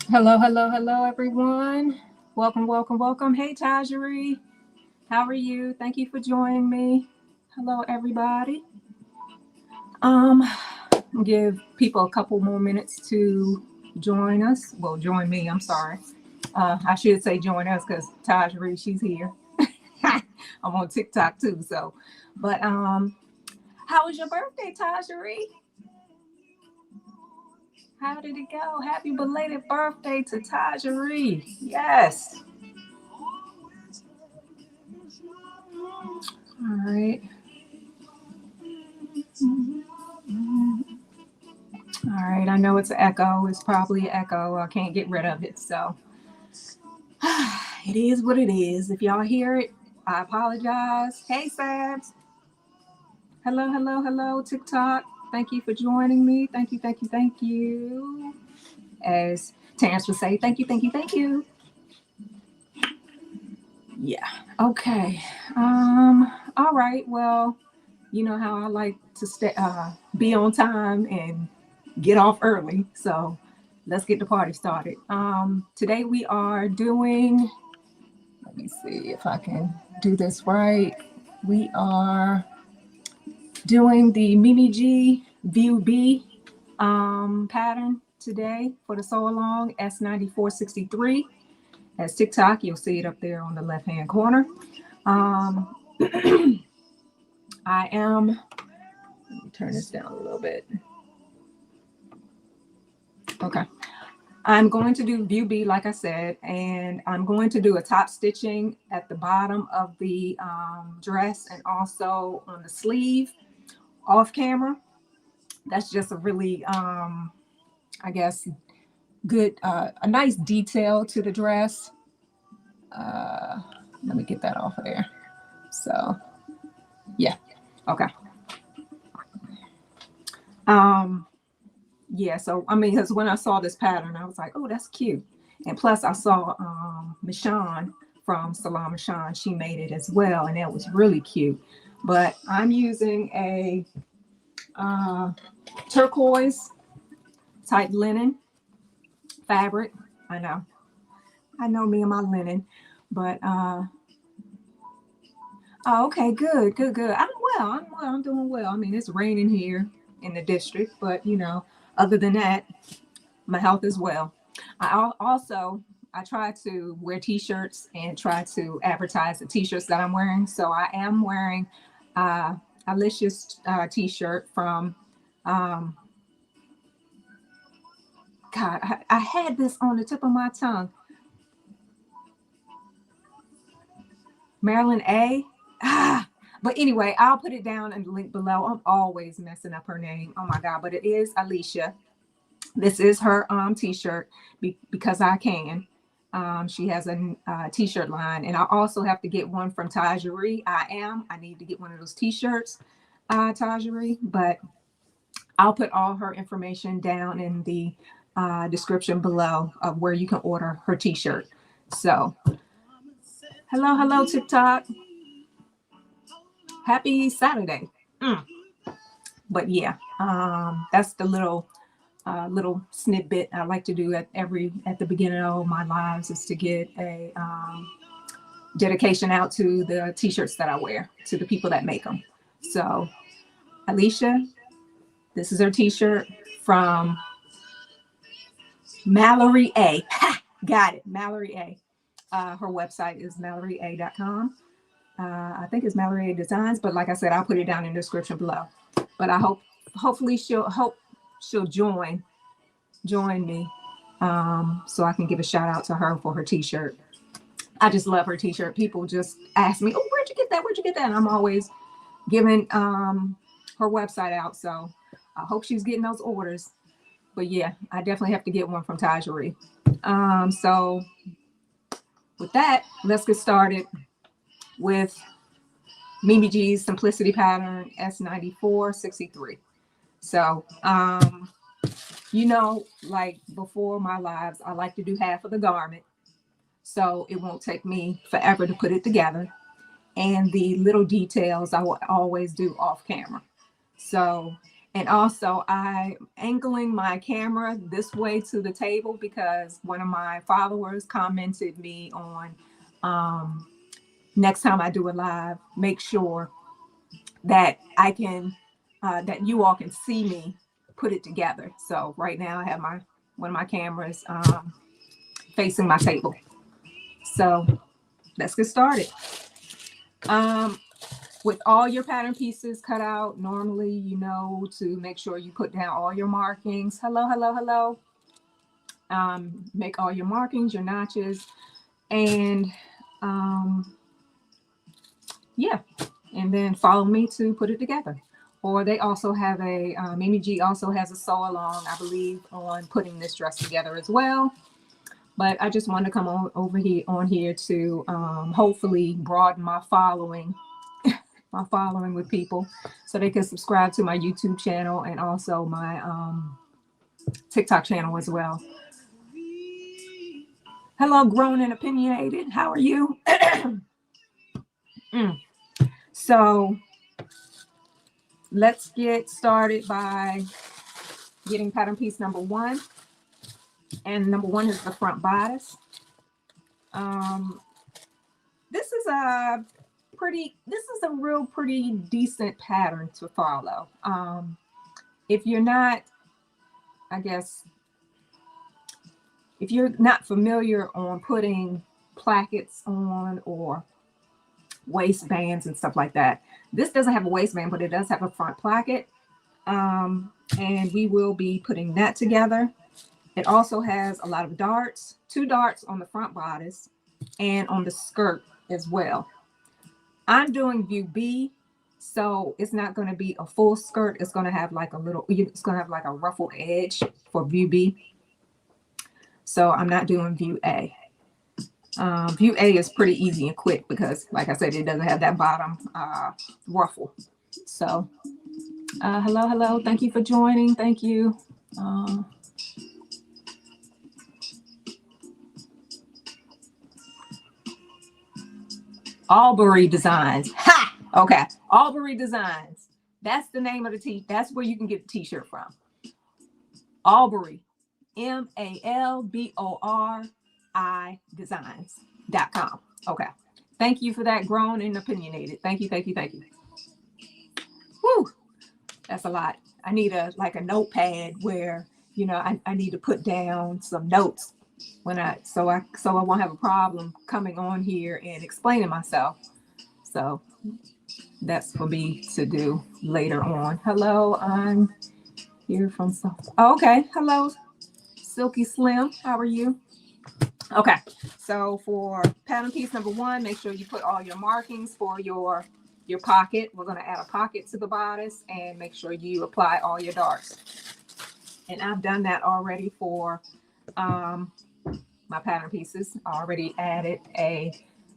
Hello, hello, hello, everyone. Welcome, welcome, welcome. Hey, Tajari. How are you? Thank you for joining me. Hello, everybody. Um, give people a couple more minutes to join us. Well, join me. I'm sorry. I should say join us because Tajari, she's here. I'm on TikTok too. But how was your birthday, Tajari? How did it go? Happy belated birthday to Tajari. Yes. All right. All right, I know it's an echo. It's probably an echo. I can't get rid of it. So it is what it is. If y'all hear it, I apologize. Hey, Sabs. Hello, hello, hello, TikTok. Thank you for joining me. Thank you, thank you, thank you. As Terrence would say, thank you, thank you, thank you. Yeah. Okay. All right. Well, you know how I like to be on time and get off early. So let's get the party started. Today we are doing, let me see if I can do this right. We are doing the Mimi G View B pattern today for the sew along S9463. As TikTok, you'll see it up there on the left hand corner. Um, I am, let me turn this down a little bit. Okay. I'm going to do view B, like I said, and I'm going to do a top stitching at the bottom of the dress and also on the sleeve off camera. That's just a really, I guess, good, a nice detail to the dress. Let me get that off of there. So, yeah. Okay. Yeah, so I mean, because when I saw this pattern, I was like, oh, that's cute. And plus, I saw Michonne from Salon Michonne. She made it as well, and that was really cute. But I'm using a turquoise type linen fabric. I know me and my linen. But oh, okay, good, good, good. I'm well. I'm well. I'm doing well. I mean, it's raining here in the district, but other than that, my health is well. I try to wear t-shirts and try to advertise the t-shirts that I'm wearing. So I am wearing Alicia's t-shirt from God, I had this on the tip of my tongue. Marilyn A. But anyway, I'll put it down in the link below. I'm always messing up her name. Oh my God, but it is Alicia. This is her t-shirt because I can. She has a t-shirt line, and I also have to get one from Tajari. I need to get one of those t-shirts, Tajari. But I'll put all her information down in the description below of where you can order her t-shirt. So, hello, hello, TikTok. Happy Saturday. But yeah, that's the little snippet I like to do at the beginning of my lives, is to get a dedication out to the t-shirts that I wear, to the people that make them. So Alicia, this is her t-shirt from Mallory A. Got it, Mallory A. Her website is mallorya.com. I think it's Mallory A Designs, but like I said, I'll put it down in the description below. But hopefully she'll join me, so I can give a shout out to her for her t-shirt. I just love her t-shirt. People just ask me, oh, where'd you get that? Where'd you get that? And I'm always giving her website out. So I hope she's getting those orders. But yeah, I definitely have to get one from Tajari. So with that, let's get started with Mimi G's Simplicity Pattern S9463. So, like before my lives, I like to do half of the garment, so it won't take me forever to put it together. And the little details I will always do off camera. So, And also I'm angling my camera this way to the table because one of my followers commented me on next time I do a live, make sure that I can, that you all can see me put it together. So right now I have one of my cameras facing my table. So let's get started. With all your pattern pieces cut out, normally, you know, to make sure you put down all your markings. Hello, hello, hello. Make all your markings, your notches, and yeah, and then follow me to put it together. Or they also have a, Mimi G also has a sew along, I believe, on putting this dress together as well. But I just wanted to come over here to hopefully broaden my following with people so they can subscribe to my YouTube channel and also my TikTok channel as well. Hello, grown and opinionated. How are you? So let's get started by getting pattern piece number 1. And number 1 is the front bodice. This is a real pretty decent pattern to follow. If you're not, I guess, if you're not familiar on putting plackets on or waistbands and stuff like that, this doesn't have a waistband, but it does have a front placket. And we will be putting that together. It also has a lot of darts, 2 darts on the front bodice and on the skirt as well. I'm doing view B, so it's not going to be a full skirt. It's going to have like it's going to have like a ruffled edge for view B. So I'm not doing view A. View A is pretty easy and quick because, like I said, it doesn't have that bottom ruffle. So hello, hello. Thank you for joining. Thank you. Albury Designs. Ha! Okay. Albury Designs. That's the name of the tee. That's where you can get the t-shirt from. Albury. MALBORI designs.com. Okay. Thank you for that, grown and opinionated. Thank you, thank you, thank you. Whew. That's a lot. I need a notepad where, you know, I need to put down some notes when so I won't have a problem coming on here and explaining myself. So that's for me to do later on. Hello, I'm here from okay. Hello, Silky Slim. How are you? Okay, so for pattern piece number 1, make sure you put all your markings for your pocket. We're going to add a pocket to the bodice and make sure you apply all your darts. And I've done that already for my pattern pieces. I already added a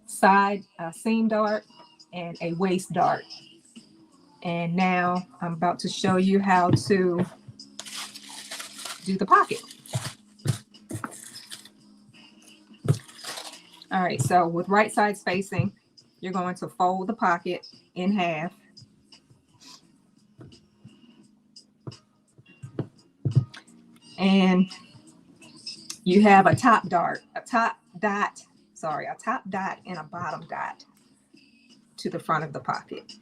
side seam dart and a waist dart. And now I'm about to show you how to do the pocket. All right, so with right side spacing, you're going to fold the pocket in half. And you have a top dot and a bottom dot to the front of the pocket.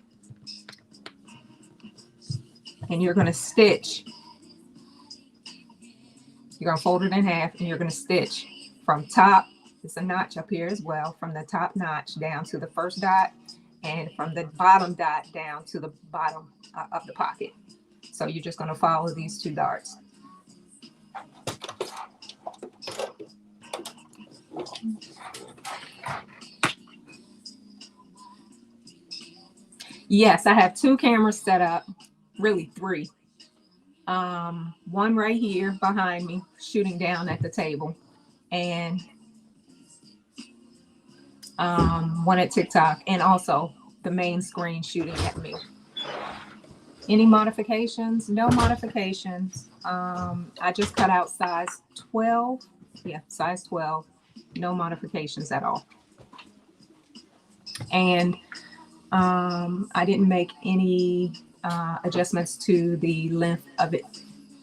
And you're going to stitch. You're going to fold it in half and you're going to stitch from top. There's a notch up here as well, from the top notch down to the first dot and from the bottom dot down to the bottom of the pocket. So you're just going to follow these 2 darts. Yes, I have 2 cameras set up, really 3. One right here behind me, shooting down at the table, and one at TikTok, and also the main screen shooting at me. Any modifications? No modifications. I just cut out size 12. Yeah, size 12. No modifications at all. And I didn't make any adjustments to the length of it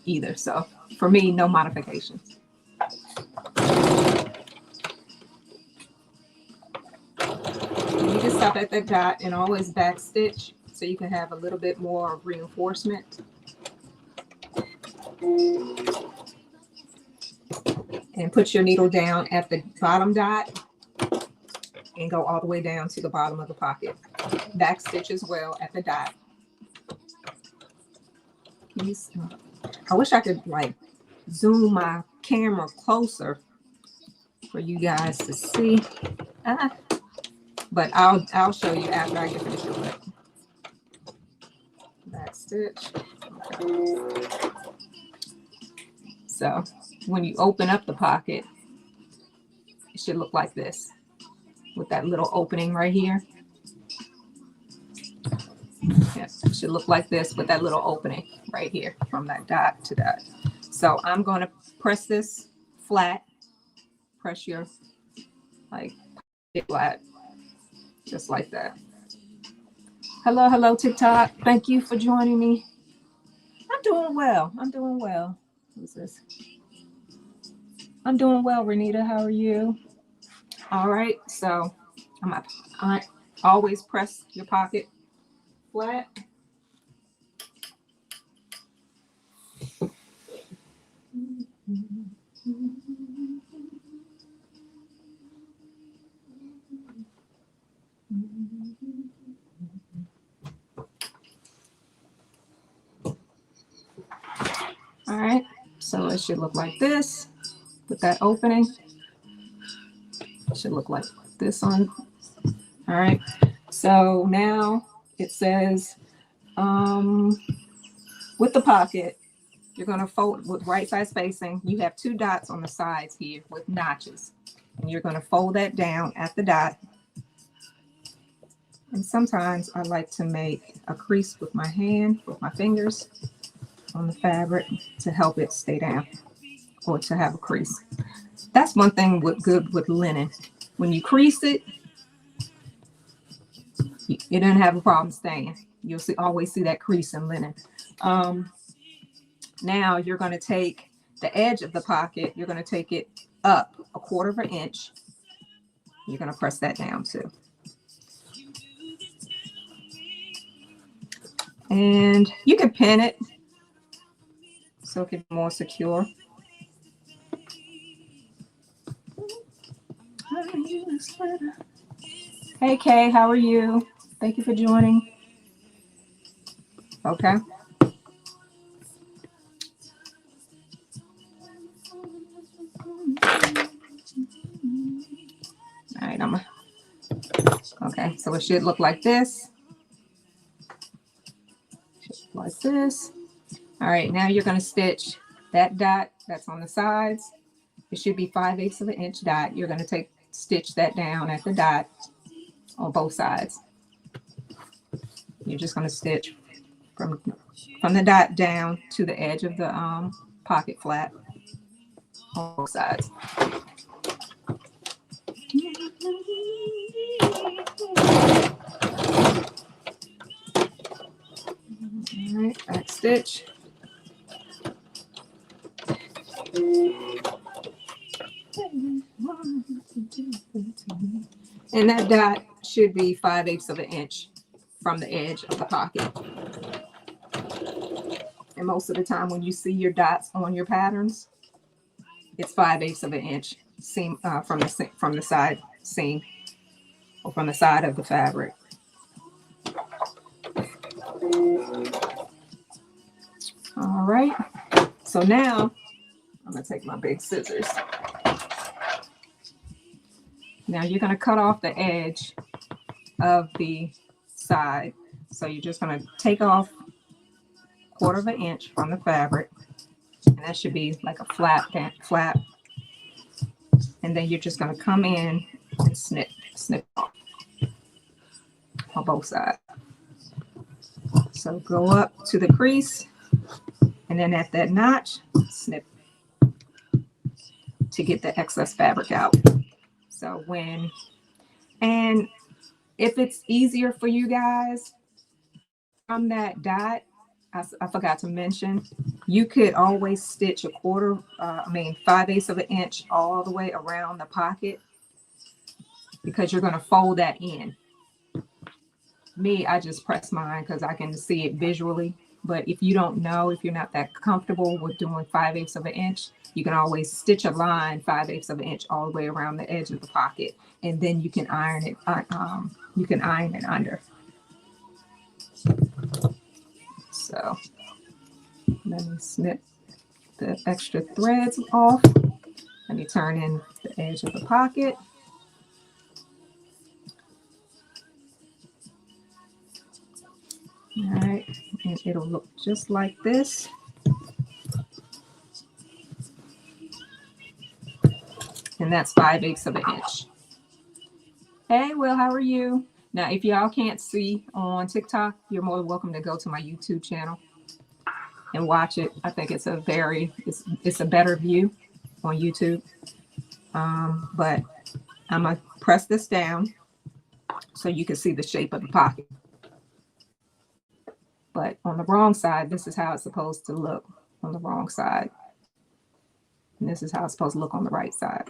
either. So for me, no modifications. You can stop at the dot and always back stitch so you can have a little bit more reinforcement. And put your needle down at the bottom dot and go all the way down to the bottom of the pocket. Back stitch as well at the dot. I wish I could like zoom my camera closer for you guys to see. But I'll show you after I get finished with it. Back stitch. Okay. So when you open up the pocket, it should look like this with that little opening right here. Yes, it should look like this with that little opening right here from that dot to dot. So I'm going to press this flat. Press your like flat, just like that. Hello, hello, TikTok. Thank you for joining me. I'm doing well. I'm doing well. Who's this? I'm doing well, Renita. How are you? All right. So I always press your pocket flat. All right, so it should look like this with that opening. It should look like this on. All right, so now it says with the pocket, you're going to fold with right side spacing. You have 2 dots on the sides here with notches, and you're going to fold that down at the dot. And sometimes I like to make a crease with my hand, with my fingers on the fabric to help it stay down or to have a crease. That's one thing good with linen. When you crease it, it doesn't have a problem staying. You'll always see that crease in linen. Now you're going to take the edge of the pocket, you're going to take it up 1/4 inch. You're going to press that down too. And you can pin it so it can be more secure. Hey Kay, how are you? Thank you for joining. Okay. All right, okay, so it should look like this. Like this. All right, now you're going to stitch that dot that's on the sides. It should be 5/8 of an inch dot. You're going to stitch that down at the dot on both sides. You're just going to stitch from the dot down to the edge of the pocket flap on both sides. All right, back stitch. And that dot should be 5/8 of an inch from the edge of the pocket. And most of the time when you see your dots on your patterns, it's 5/8 of an inch seam from the side seam or from the side of the fabric. All right, so now I'm gonna take my big scissors. Now you're gonna cut off the edge of the side. So you're just gonna take off 1/4 inch from the fabric, and that should be like a flap. And then you're just gonna come in and snip off on both sides. So go up to the crease, and then at that notch, snip to get the excess fabric out. So and if it's easier for you guys, from that dot, I forgot to mention, you could always stitch a quarter, 5/8 of an inch all the way around the pocket, because you're going to fold that in. Me, I just press mine because I can see it visually. But if you don't know, if you're not that comfortable with doing 5/8 of an inch, you can always stitch a line 5/8 of an inch all the way around the edge of the pocket, and then you can iron it. You can iron it under. So let me snip the extra threads off. Let me turn in the edge of the pocket. All right, and it'll look just like this. And that's 5/8 of an inch. Hey, Will, how are you? Now, if y'all can't see on TikTok, you're more than welcome to go to my YouTube channel and watch it. I think it's a better view on YouTube. But I'm gonna press this down so you can see the shape of the pocket. But on the wrong side, this is how it's supposed to look on the wrong side. And this is how it's supposed to look on the right side.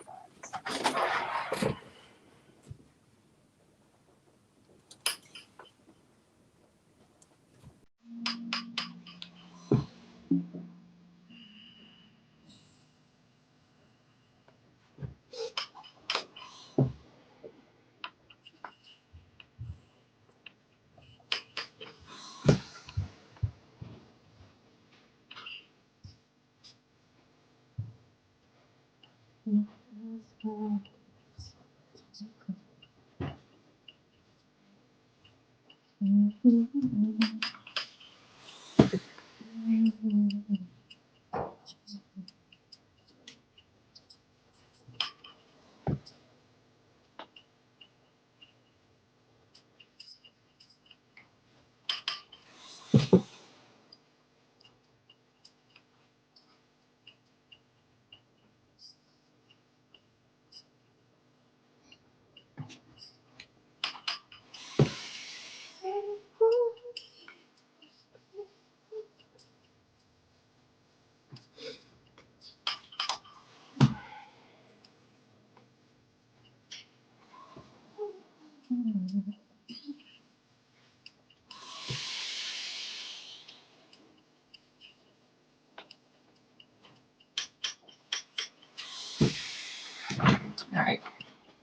All right,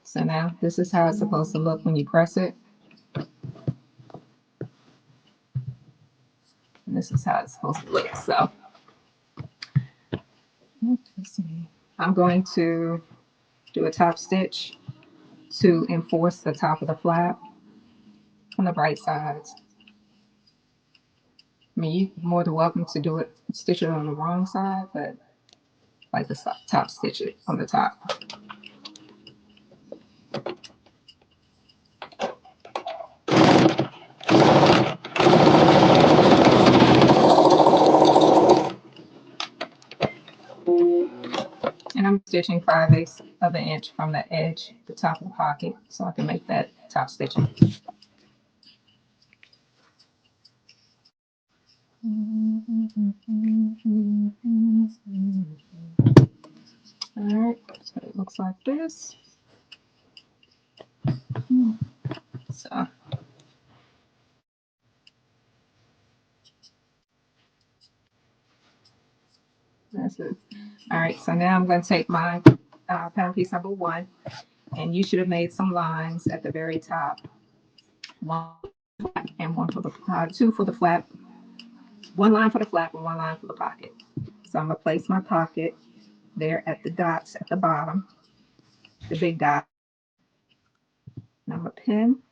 so now this is how it's supposed to look when you press it. And this is how it's supposed to look. So I'm going to do a top stitch to enforce the top of the flap on the right sides. I mean, you're more than welcome to do it, stitch it on the wrong side, but I like to top stitch it on the top. And I'm stitching 5/8 of an inch from the edge, the top of the pocket, so I can make that top stitching. All right, so it looks like this. So that's it. All right, so now I'm going to take my pattern piece number 1, and you should have made some lines at the very top. 1 and 1 for the 2 for the flap. 1 line for the flap and 1 line for the pocket. So I'm going to place my pocket there at the dots at the bottom, the big dot. And I'm going to pin.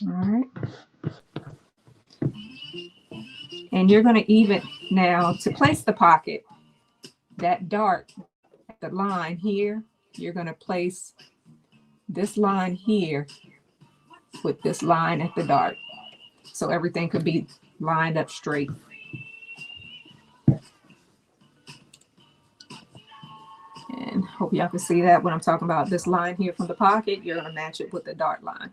All right. And you're going to even now to place the pocket, that dart at the line here, you're going to place this line here with this line at the dart. So everything could be lined up straight. And hope y'all can see that when I'm talking about this line here from the pocket, you're going to match it with the dart line.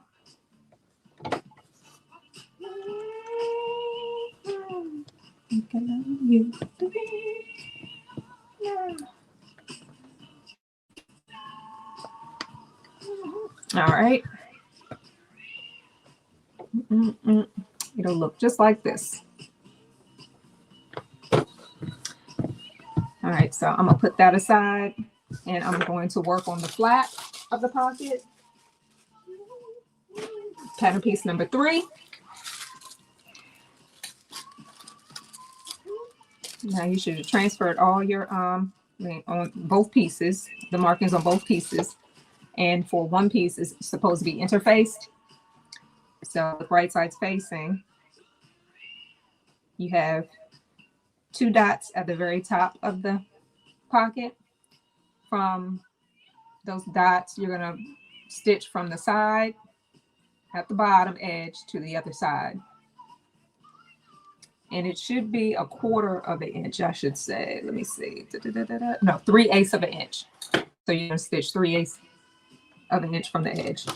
All right. It'll look just like this. All right, so I'm gonna put that aside and I'm going to work on the flat of the pocket. Pattern piece number 3. Now you should have transferred all your on both pieces, the markings on both pieces. And for one piece is supposed to be interfaced. So the right side's facing. You have 2 dots at the very top of the pocket. From those dots, you're going to stitch from the side at the bottom edge to the other side. And it should be 1/4 of an inch, I should say. Let me see. No, 3/8 of an inch. So you're going to stitch 3/8 of an inch from the edge.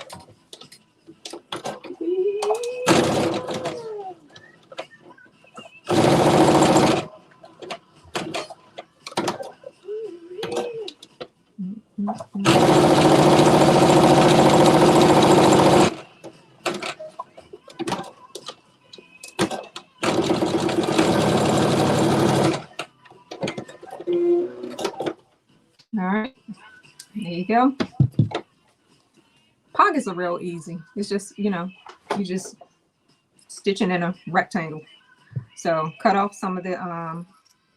All right, there you go. Pockets are real easy. It's just, you know, you just stitching in a rectangle. So cut off some of the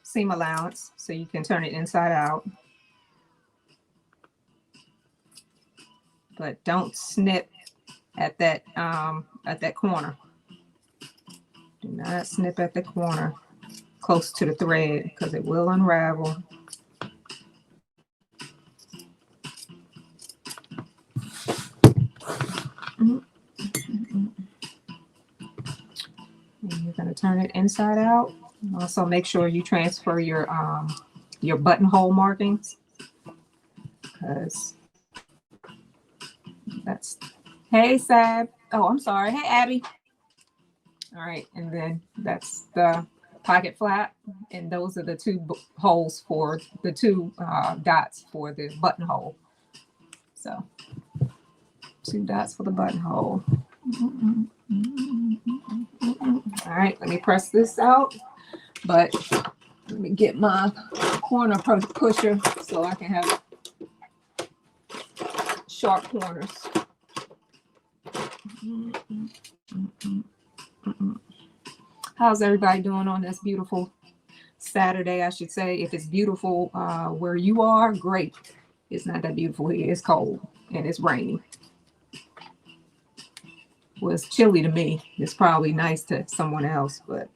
seam allowance so you can turn it inside out. But don't snip at that corner. Do not snip at the corner close to the thread because it will unravel. And you're going to turn it inside out. Also make sure you transfer your buttonhole markings, because that's, hey Sab, oh I'm sorry, hey Abby. All right, and then that's the pocket flap, and those are the 2 holes for the 2 dots for the buttonhole. So 2 dots for the buttonhole. All right, let me press this out, but let me get my corner pusher so I can have sharp corners. How's everybody doing on this beautiful Saturday, I should say? If it's beautiful where you are, great. It's not that beautiful here. It's cold and it's rainy. Well, it's chilly to me. It's probably nice to someone else, but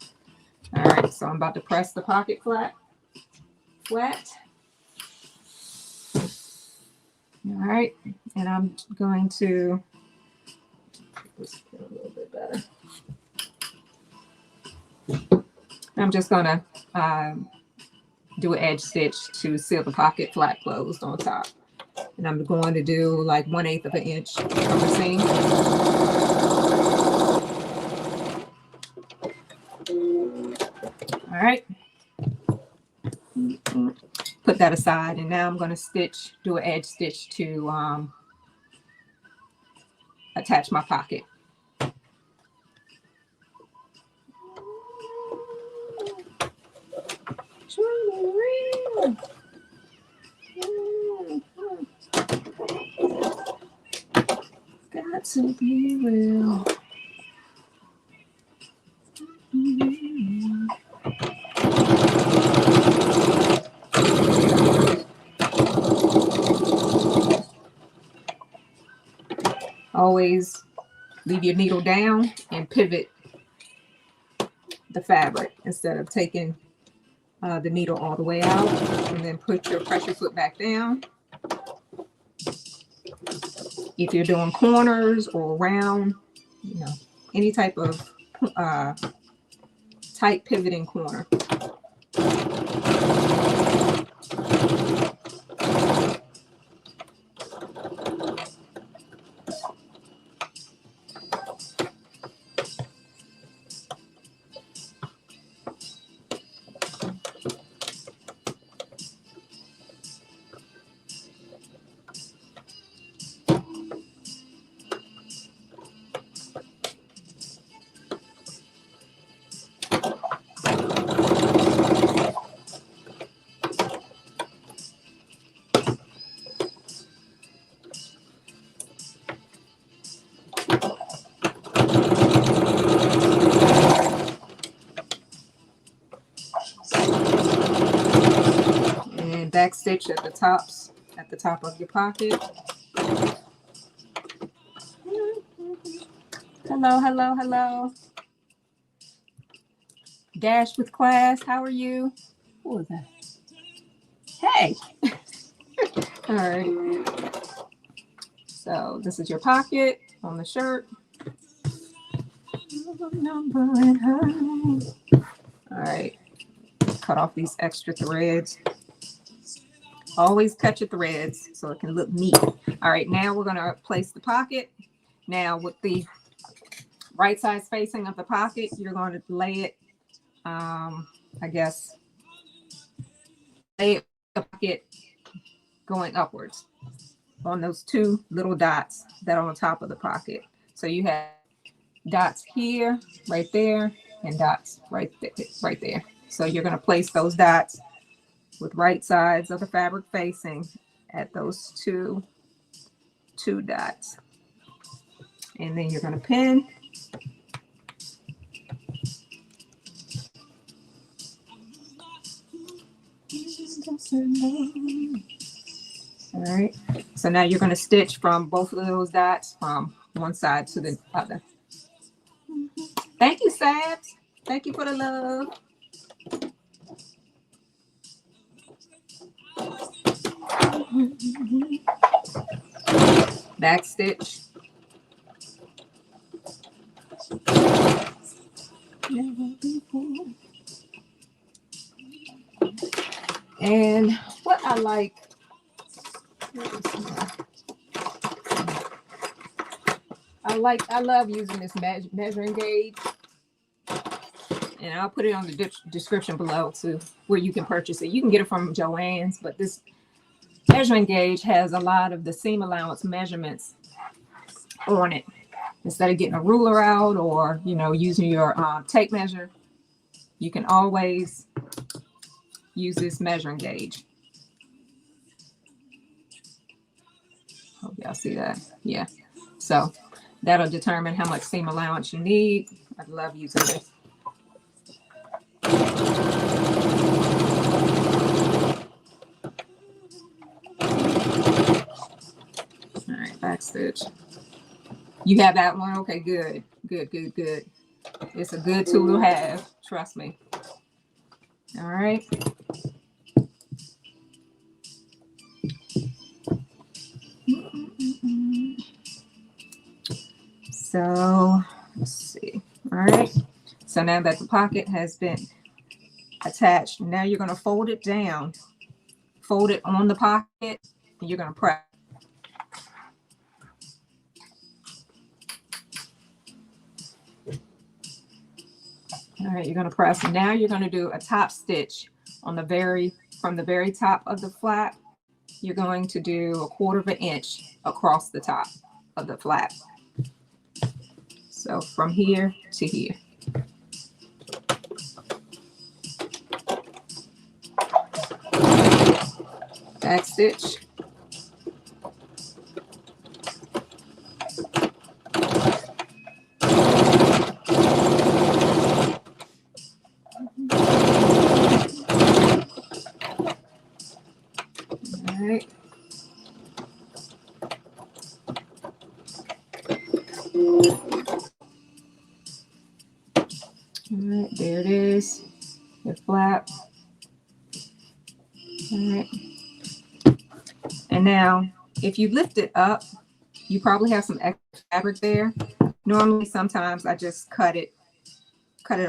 all right. So I'm about to press the pocket flat. All right, and I'm going to just get a little bit better. I'm just gonna do an edge stitch to seal the pocket flat closed on top, and I'm going to do like 1/8 of an inch from the seam. All right, put that aside, and now I'm going to do an edge stitch to attach my pocket. Got to be real. Always leave your needle down and pivot the fabric instead of taking the needle all the way out, and then put your pressure foot back down. If you're doing corners or round, you know, any type of tight pivoting corner. back stitch at the top of your pocket. Hello, hello, hello. Dash with class, how are you? Who was that? Hey. All right. So this is your pocket on the shirt. All right. Cut off these extra threads. Always cut your threads so it can look neat. All right, now we're going to place the pocket. Now with the right side spacing of the pocket, you're going to lay it, I guess, lay it the pocket going upwards on those two little dots that are on top of the pocket. So you have dots here, right there, and dots right there. So you're going to place those dots with right sides of the fabric facing at those two dots. And then you're going to pin. All right. So now you're going to stitch from both of those dots from one side to the other. Thank you, Sabs. Thank you for the love. Back stitch. And what I like, I love using this measuring gauge, and I'll put it on the description below to where you can purchase it. You can get it from Joann's, but this measuring gauge has a lot of the seam allowance measurements on it. Instead of getting a ruler out or, you know, using your tape measure, you can always use this measuring gauge. Hope y'all see that. Yeah. So that'll determine how much seam allowance you need. I love using this. All right, back stitch. You have that one? Okay, good. Good, good, good. It's a good tool to have. Trust me. All right. So let's see. All right. So now that the pocket has been attached, now you're going to fold it down. Fold it on the pocket, and you're going to press. All right, you're going to press. Now you're going to do a top stitch on from the very top of the flap. You're going to do 1/4 inch across the top of the flap. So from here to here. Back stitch. All right. All right, there it is, your flap. All right. And now, if you lift it up, you probably have some extra fabric there. Normally, sometimes I just cut it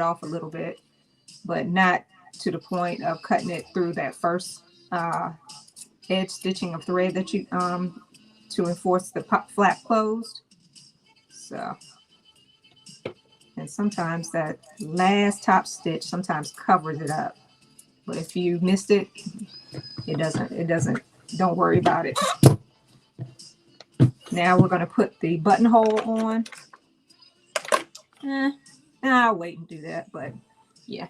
off a little bit, but not to the point of cutting it through that first edge stitching of thread that you to enforce the flap closed. So, and sometimes that last top stitch sometimes covers it up, but if you missed it, it doesn't. Don't worry about it. Now we're going to put the buttonhole on. I'll wait and do that, but yeah,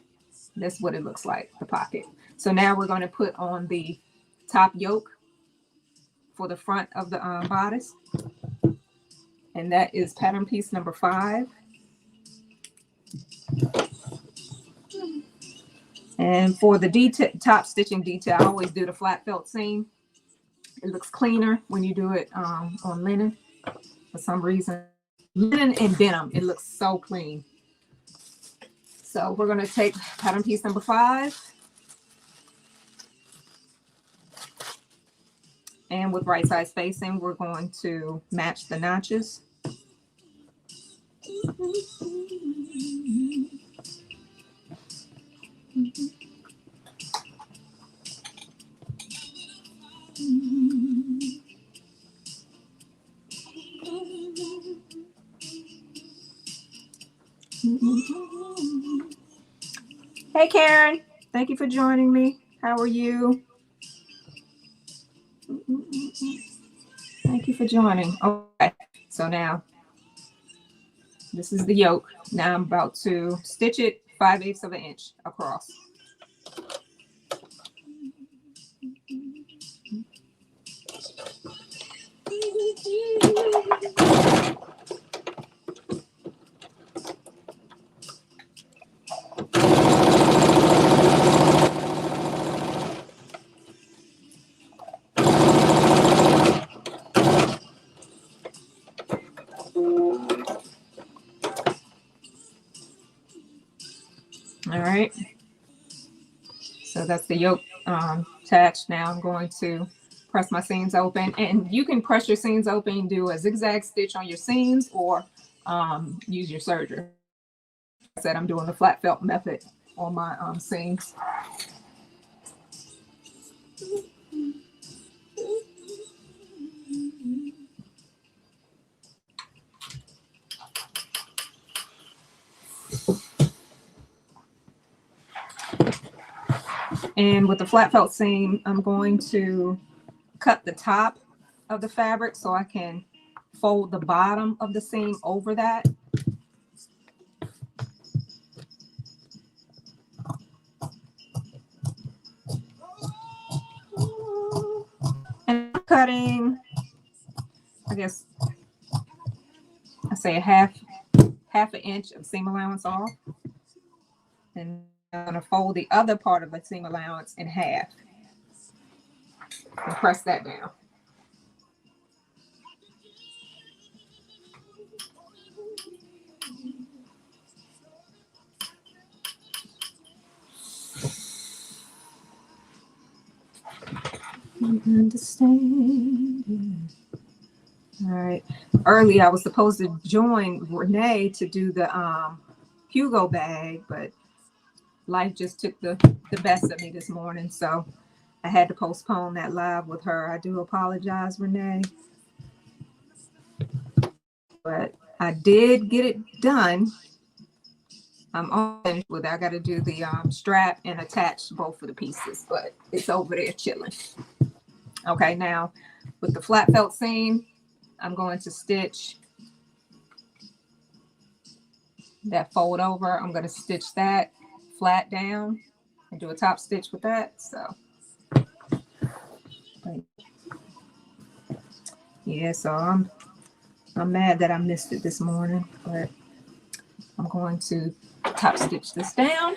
that's what it looks like, the pocket. So now we're going to put on the top yoke for the front of the bodice, and that is pattern piece number 5. And for the top stitching detail, I always do the flat felt seam. It looks cleaner when you do it on linen. For some reason, linen and denim, it looks so clean. So we're going to take pattern piece number 5. And with right side spacing, we're going to match the notches. Hey Karen, thank you for joining me. How are you? Thank you for joining. Okay, so now this is the yoke. Now I'm about to stitch it 5/8 of an inch across. All right, so that's the yoke attached. Now I'm going to press my seams open, and you can press your seams open, do a zigzag stitch on your seams, or use your serger. Like I said, I'm doing the flat felt method on my seams. And with the flat felt seam, I'm going to cut the top of the fabric so I can fold the bottom of the seam over that. And I'm cutting, I guess, I say half an inch of seam allowance off. And I'm going to fold the other part of the seam allowance in half and press that down. Understanding. All right. Early, I was supposed to join Renee to do the Hugo bag, but life just took the best of me this morning, so I had to postpone that live with her. I do apologize, Renee, but I did get it done. I'm all finished with it. I got to do the strap and attach both of the pieces, but it's over there chilling. Okay, now with the flat felt seam, I'm going to stitch that fold over. I'm going to stitch that flat down and do a top stitch with that. So yeah, so I'm mad that I missed it this morning, but I'm going to top stitch this down.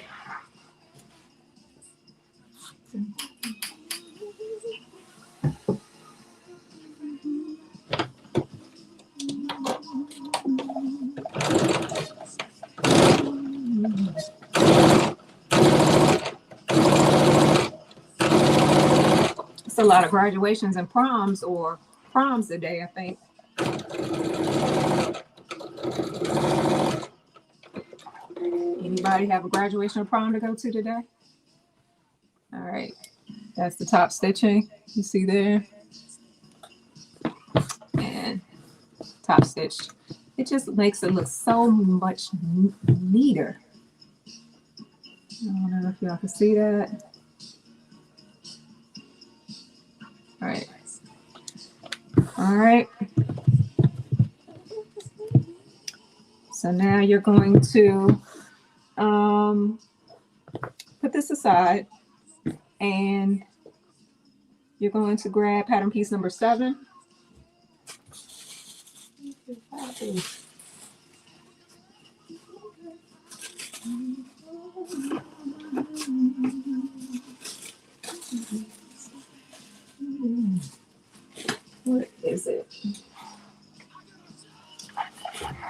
It's a lot of graduations and proms, or proms today, I think. Anybody have a graduation or prom to go to today? All right, that's the top stitching you see there, and top stitch. It just makes it look so much neater. I don't know if y'all can see that. All right. All right. So now you're going to put this aside, and you're going to grab pattern piece number 7. What is it?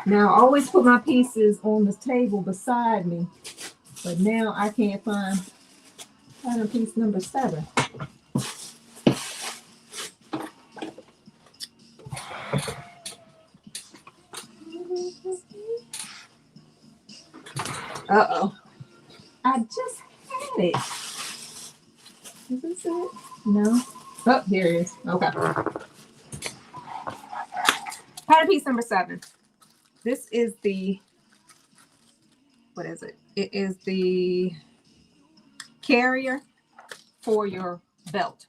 Now, I always put my pieces on the table beside me, but now I can't find pattern piece number 7. Uh-oh. I just had it. Is this it? No. Oh, here it is. Okay. Pattern piece number 7. This is the, what is it? It is the carrier for your belt.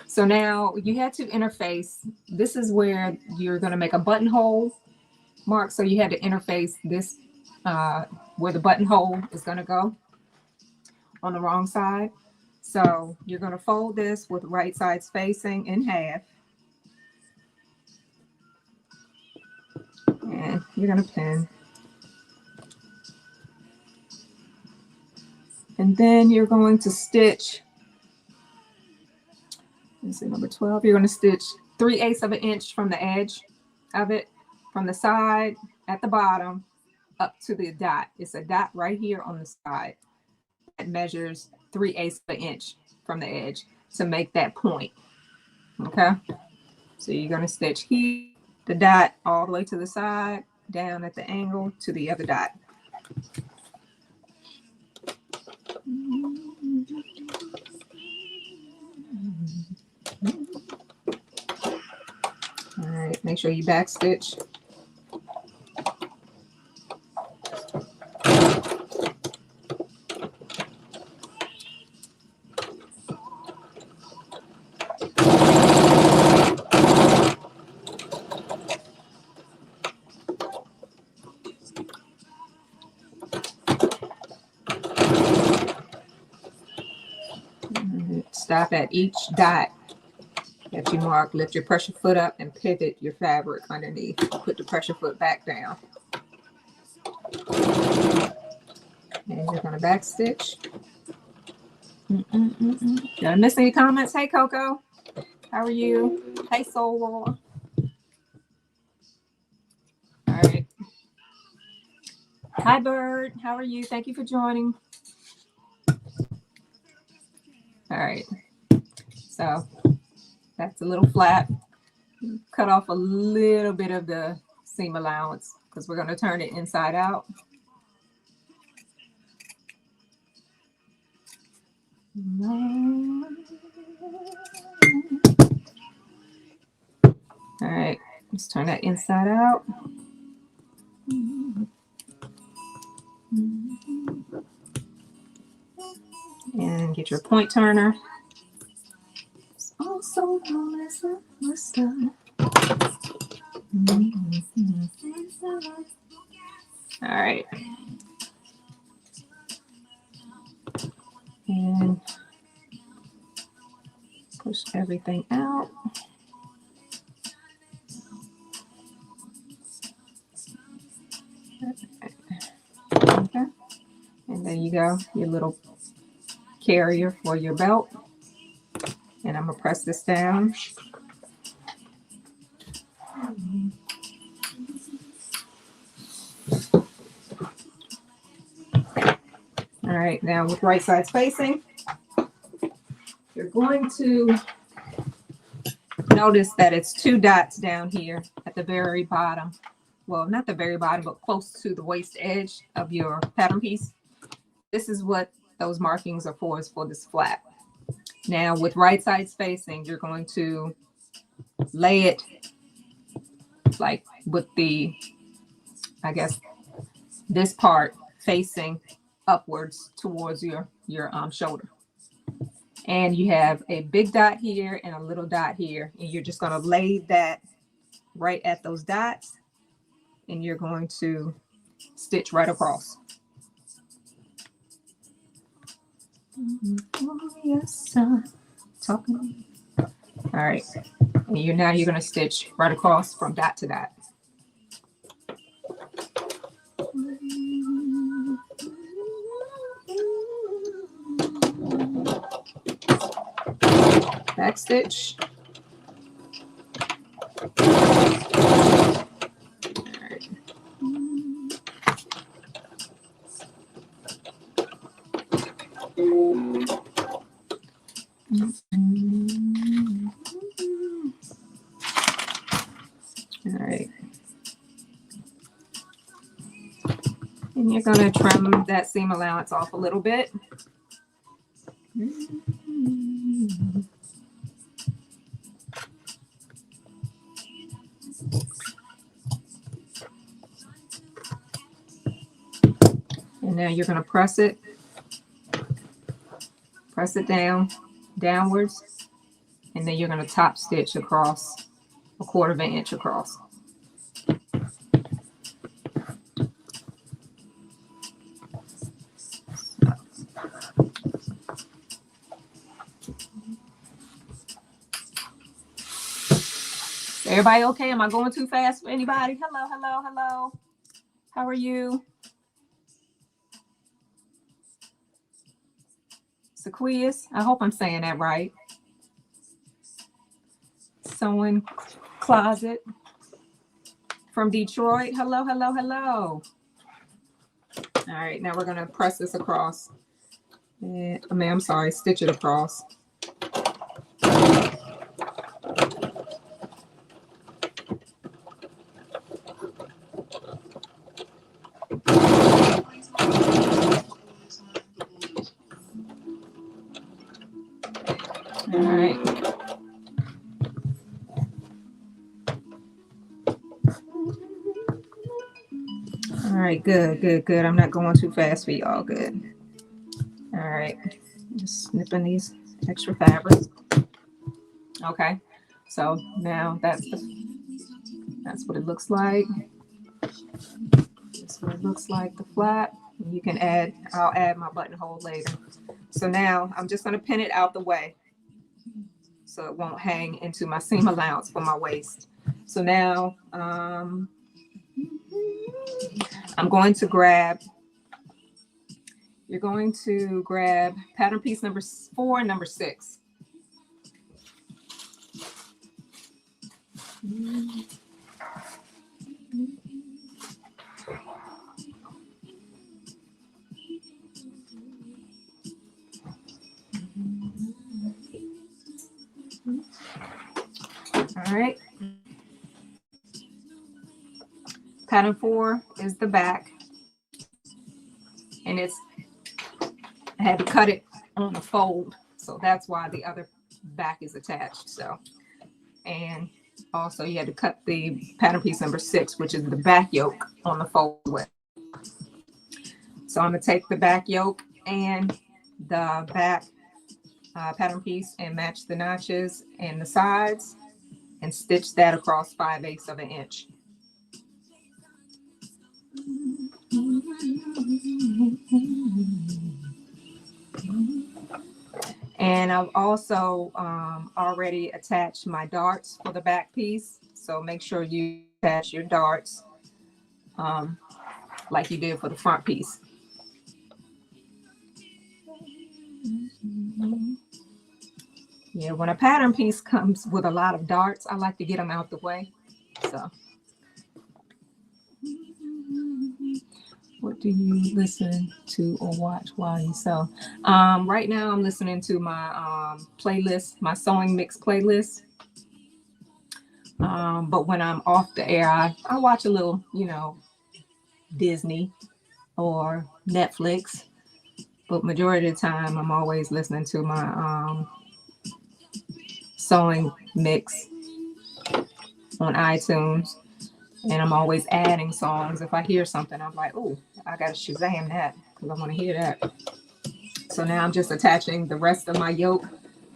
So now you had to interface. This is where you're going to make a buttonhole mark. So you had to interface this where the buttonhole is going to go on the wrong side. So you're going to fold this with right sides facing in half. And you're going to pin. And then you're going to stitch, let's see, number 12. You're going to stitch 3/8 of an inch from the edge of it, from the side at the bottom up to the dot. It's a dot right here on the side that measures 3/8 of an inch from the edge to make that point. Okay, so you're going to stitch here, the dot all the way to the side, down at the angle to the other dot. All right, make sure you back stitch. Stop at each dot that you mark. Lift your pressure foot up and pivot your fabric underneath. Put the pressure foot back down. And you're going to back stitch. Did I miss any comments? Hey, Coco. How are you? Hey, Soul War. All right. Hi, Bird. How are you? Thank you for joining. All right. So that's a little flat. Cut off a little bit of the seam allowance because we're going to turn it inside out. All right, let's turn that inside out. And get your point turner. Also known as a mustache. All right. And push everything out. Okay. And there you go, your little carrier for your belt. And I'm gonna press this down. All right, now with right side spacing, you're going to notice that it's 2 dots down here at the very bottom. Well, not the very bottom, but close to the waist edge of your pattern piece. This is what those markings are for, is for this flap. Now with right side spacing, you're going to lay it like with the, I guess, this part facing upwards towards your shoulder. And you have a big dot here and a little dot here. And you're just going to lay that right at those dots. And you're going to stitch right across. Oh, yes, talking. All right. And now you're going to stitch right across from dot to dot. back stitch. All right. And you're going to trim that seam allowance off a little bit. And now you're going to press it downwards, and then you're going to top stitch across 1/4 inch across. Everybody okay? Am I going too fast for anybody? Hello, hello, hello. How are you? Sequoias, I hope I'm saying that right. Sewing Closet from Detroit. Hello, hello, hello. All right, now we're going to press this across. I'm sorry, stitch it across. All right. All right, good, good, good. I'm not going too fast for y'all. Good. All right, just snipping these extra fabrics. Okay, so now that's what it looks like. That's what it looks like, the flap. You can add, I'll add my buttonhole later. So now I'm just going to pin it out the way so it won't hang into my seam allowance for my waist. So now I'm going to grab, you're going to grab pattern piece number 4 and number 6. All right. Pattern 4 is the back, and I had to cut it on the fold, so that's why the other back is attached. So, and also you had to cut the pattern piece number 6, which is the back yoke, on the fold with. So I'm gonna take the back yoke and the back pattern piece and match the notches and the sides and stitch that across 5/8 of an inch. And I've also already attached my darts for the back piece. So make sure you attach your darts like you did for the front piece. Yeah, when a pattern piece comes with a lot of darts, I like to get them out the way. So what do you listen to or watch while you sew? Right now I'm listening to my playlist, my sewing mix playlist. But when I'm off the air, I watch a little, Disney or Netflix. But majority of the time, I'm always listening to my sewing mix on iTunes. And I'm always adding songs. If I hear something, I'm like, oh, I got to Shazam that because I want to hear that. So now I'm just attaching the rest of my yoke,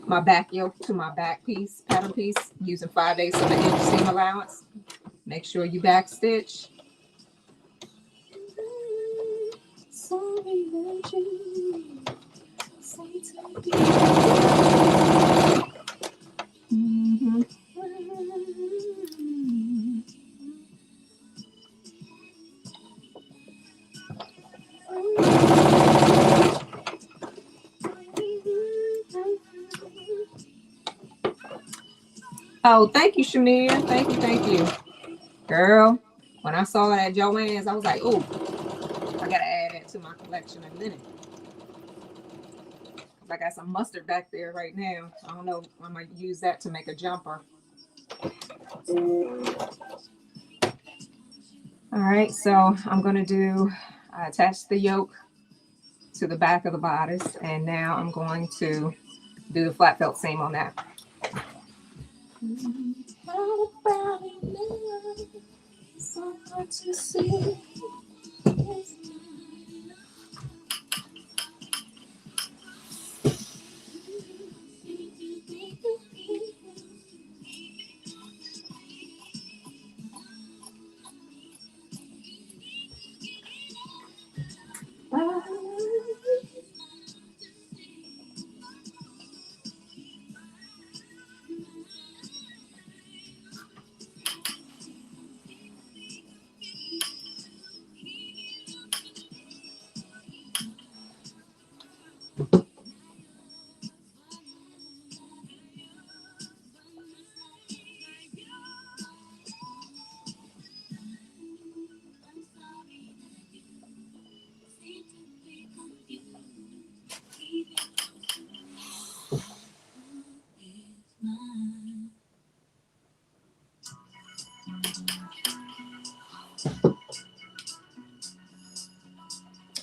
my back yoke, to my back piece, pattern piece, using 5/8 of an inch seam allowance. Make sure you back stitch. Oh, thank you, Shamir. Thank you, thank you. Girl, when I saw that at Joann's, I was like, oh, I gotta add it to my collection in a minute. I got some mustard back there right now. I don't know. I might use that to make a jumper. All right, so I'm gonna attach the yoke to the back of the bodice, and now I'm going to do the flat felt seam on that.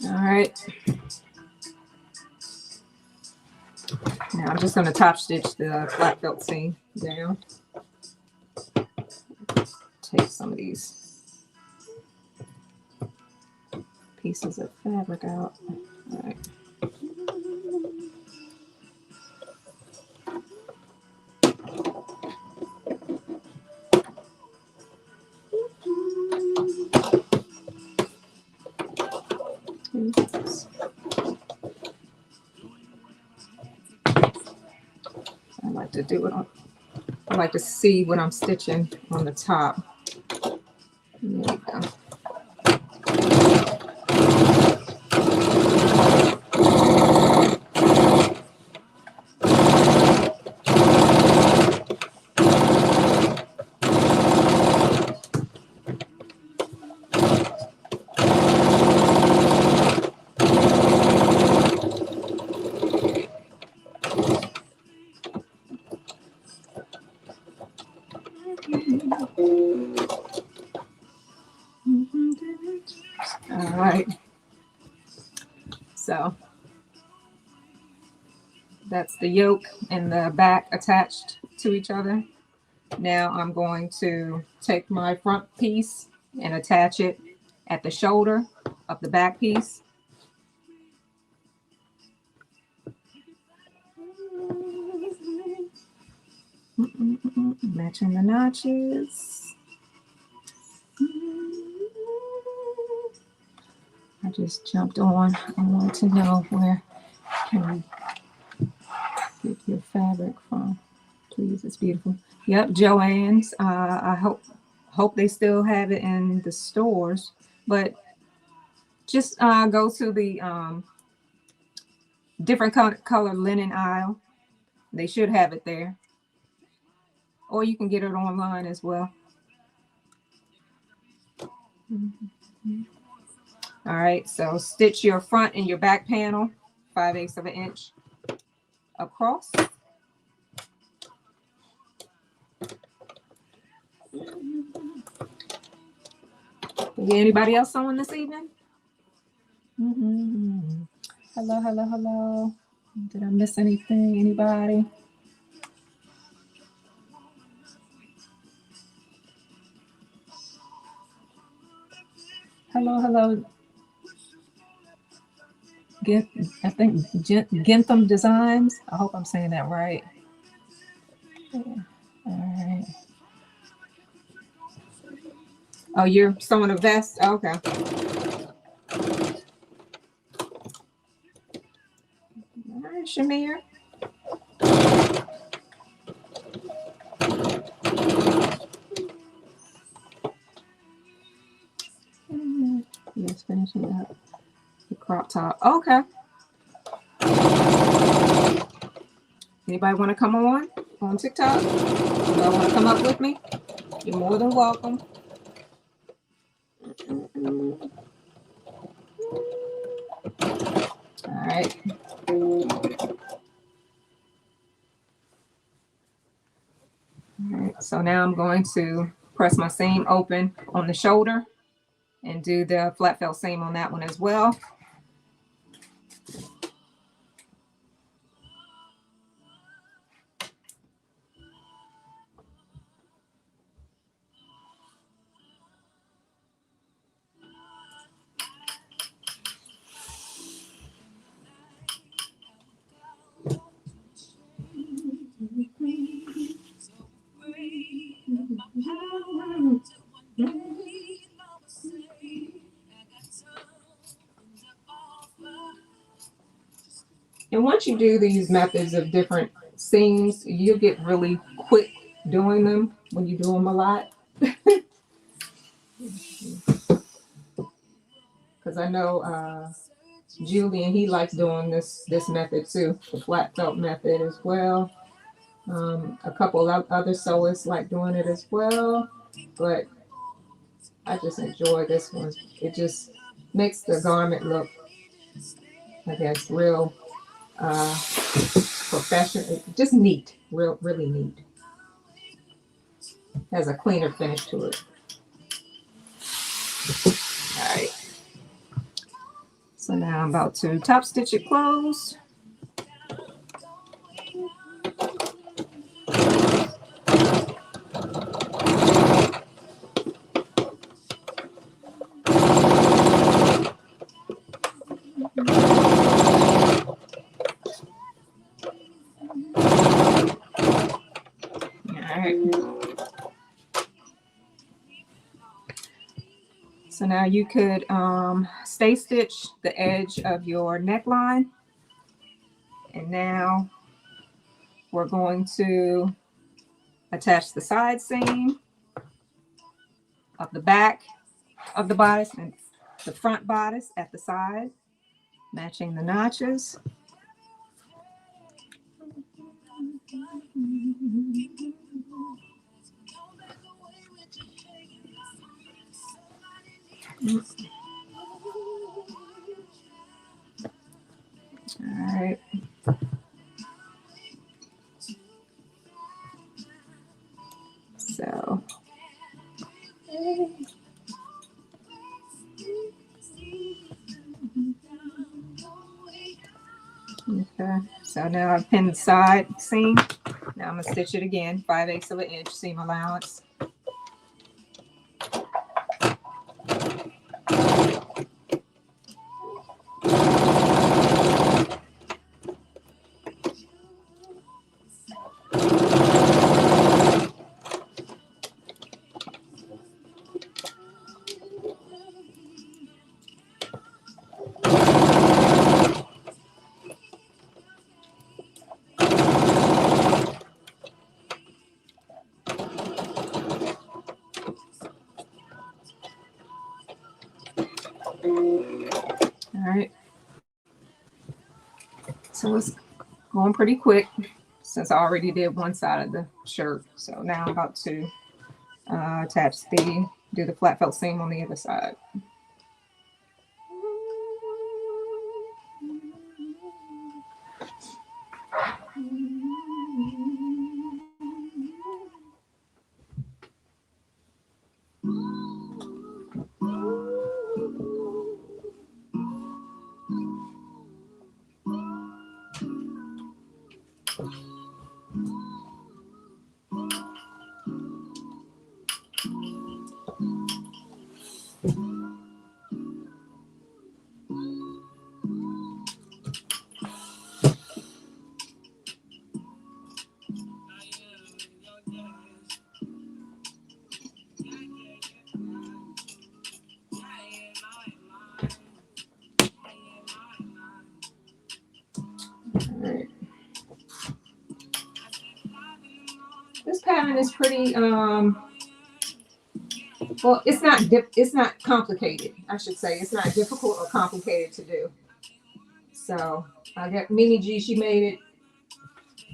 All right. Now I'm just going to top stitch the flat felt seam down. Take some of these pieces of fabric out. All right. I like to do it on. I like to see what I'm stitching on the top. There we go. All right. So that's the yoke and the back attached to each other. Now I'm going to take my front piece and attach it at the shoulder of the back piece. Matching the notches. I just jumped on. I want to know where can you get your fabric from. Please, it's beautiful. Yep, Joann's. I hope they still have it in the stores, but just go to the different color linen aisle. They should have it there, or you can get it online as well. All right, so stitch your front and your back panel 5/8 of an inch across. Anybody else sewing this evening? Hello, hello, hello. Did I miss anything? Anybody? Hello, hello. I think Gintham Designs. I hope I'm saying that right. Yeah. All right. Oh, you're sewing a vest? Oh, okay. All right, Shamir. Yes, finishing up the crop top. Okay. Anybody want to come on TikTok? Love y'all want to come up with me, you're more than welcome. All right. All right, so now I'm going to press my seam open on the shoulder and do the flat felt seam on that one as well. And once you do these methods of different seams, you'll get really quick doing them when you do them a lot. Because I know Julian, he likes doing this method too, the flat felt method as well. A couple of other sewists like doing it as well, but I just enjoy this one. It just makes the garment look, I guess, real professional, just neat, really neat. Has a cleaner finish to it. All right. So now I'm about to top stitch it closed. So now you could stay stitch the edge of your neckline. And now we're going to attach the side seam of the back of the bodice and the front bodice at the side, matching the notches. All right. So okay, so now I've pinned the side seam. Now I'm gonna stitch it again, 5/8 of an inch seam allowance. All right, so it's going pretty quick since I already did one side of the shirt. So now I'm about to do the flat felt seam on the other side. This pattern is pretty well, it's not complicated, I should say. It's not difficult or complicated to do. So I got Mimi G, she made it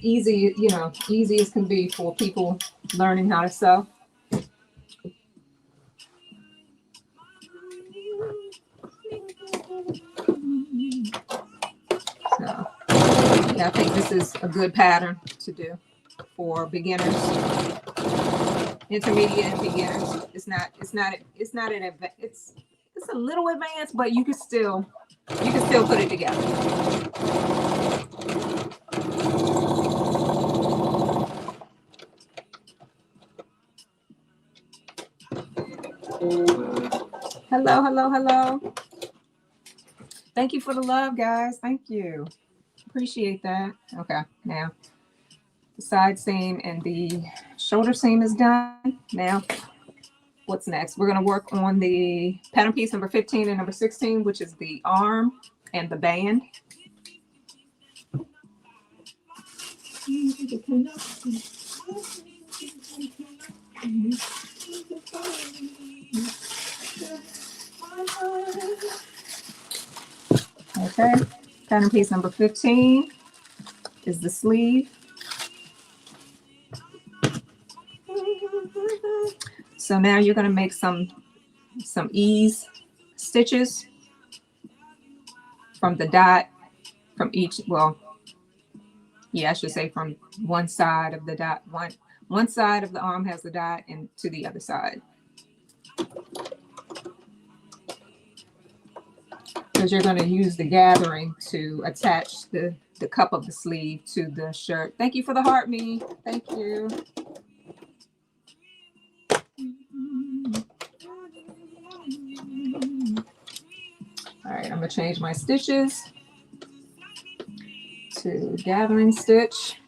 easy, you know, easy as can be for people learning how to sew. So yeah, I think this is a good pattern to do for beginners, intermediate and beginners. It's not an it's a little advanced, but you can still put it together. Hello, hello, hello. Thank you for the love, guys. Thank you. Appreciate that. Okay, now the side seam and the shoulder seam is done. Now, what's next? We're going to work on the pattern piece number 15 and number 16, which is the arm and the band. Okay, pattern piece number 15 is the sleeve. So now you're going to make some ease stitches from the dot, from each, well, yeah, I should say from one side of the dot. One side of the arm has the dot, and to the other side. Because you're going to use the gathering to attach the cup of the sleeve to the shirt. Thank you for the heart, me. Thank you. All right, I'm going to change my stitches to gathering stitch.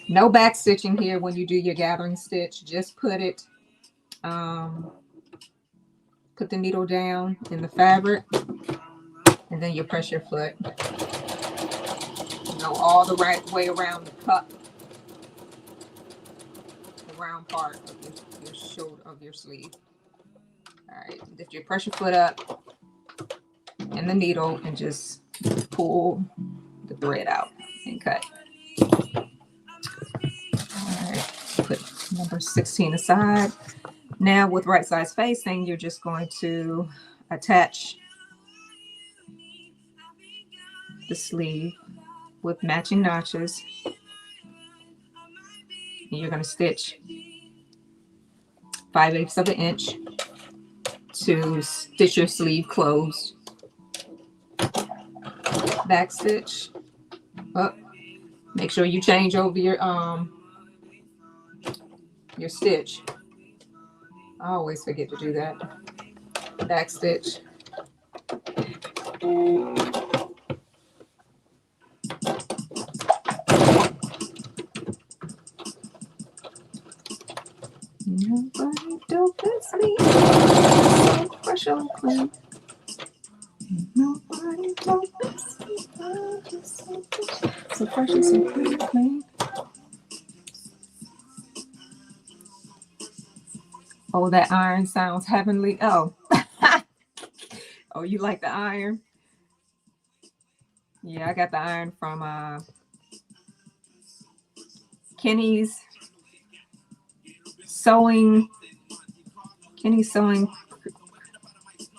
No back stitching here when you do your gathering stitch. Just put it, put the needle down in the fabric, and then you press your foot. Go all the right way around the cup, the round part of your shoulder of your sleeve. All right, lift your pressure foot up and the needle and just pull the thread out and cut. All right, put number 16 aside. Now with right sides facing, you're just going to attach the sleeve with matching notches. And you're going to stitch 5/8 of an inch to stitch your sleeve closed. Back stitch up. Make sure you change over your stitch. I always forget to do that. Back stitch. Nobody dopes me. So fresh and clean. Nobody dopes me. Just so fresh and so clean. Oh, that iron sounds heavenly. Oh. Oh, you like the iron? Yeah, I got the iron from Kenny's Sewing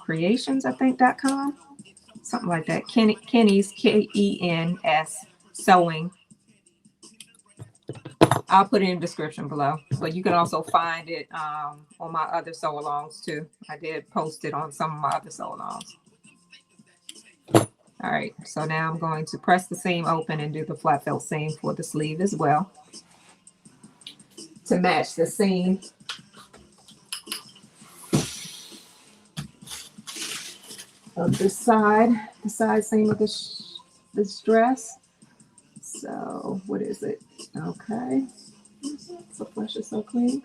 Creations, I think .com, something like that. Kenny's KENS Sewing. I'll put it in the description below, but you can also find it on my other sew alongs too. I did post it on some of my other sew alongs. All right, so now I'm going to press the seam open and do the flat felt seam for the sleeve as well to match the seam. Of this side, the side seam of this dress. So what is it? Okay. So fresh is so clean.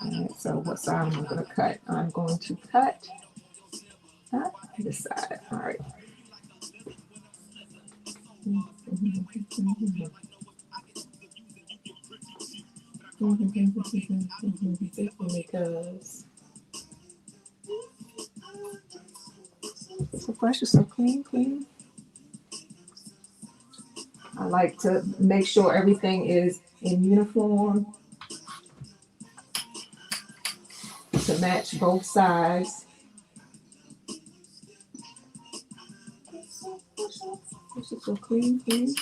Alright, so what side am I going to cut? I'm going to cut this side. All right. Because brush is so clean, clean. I like to make sure everything is in uniform to match both sides. This is so clean, clean.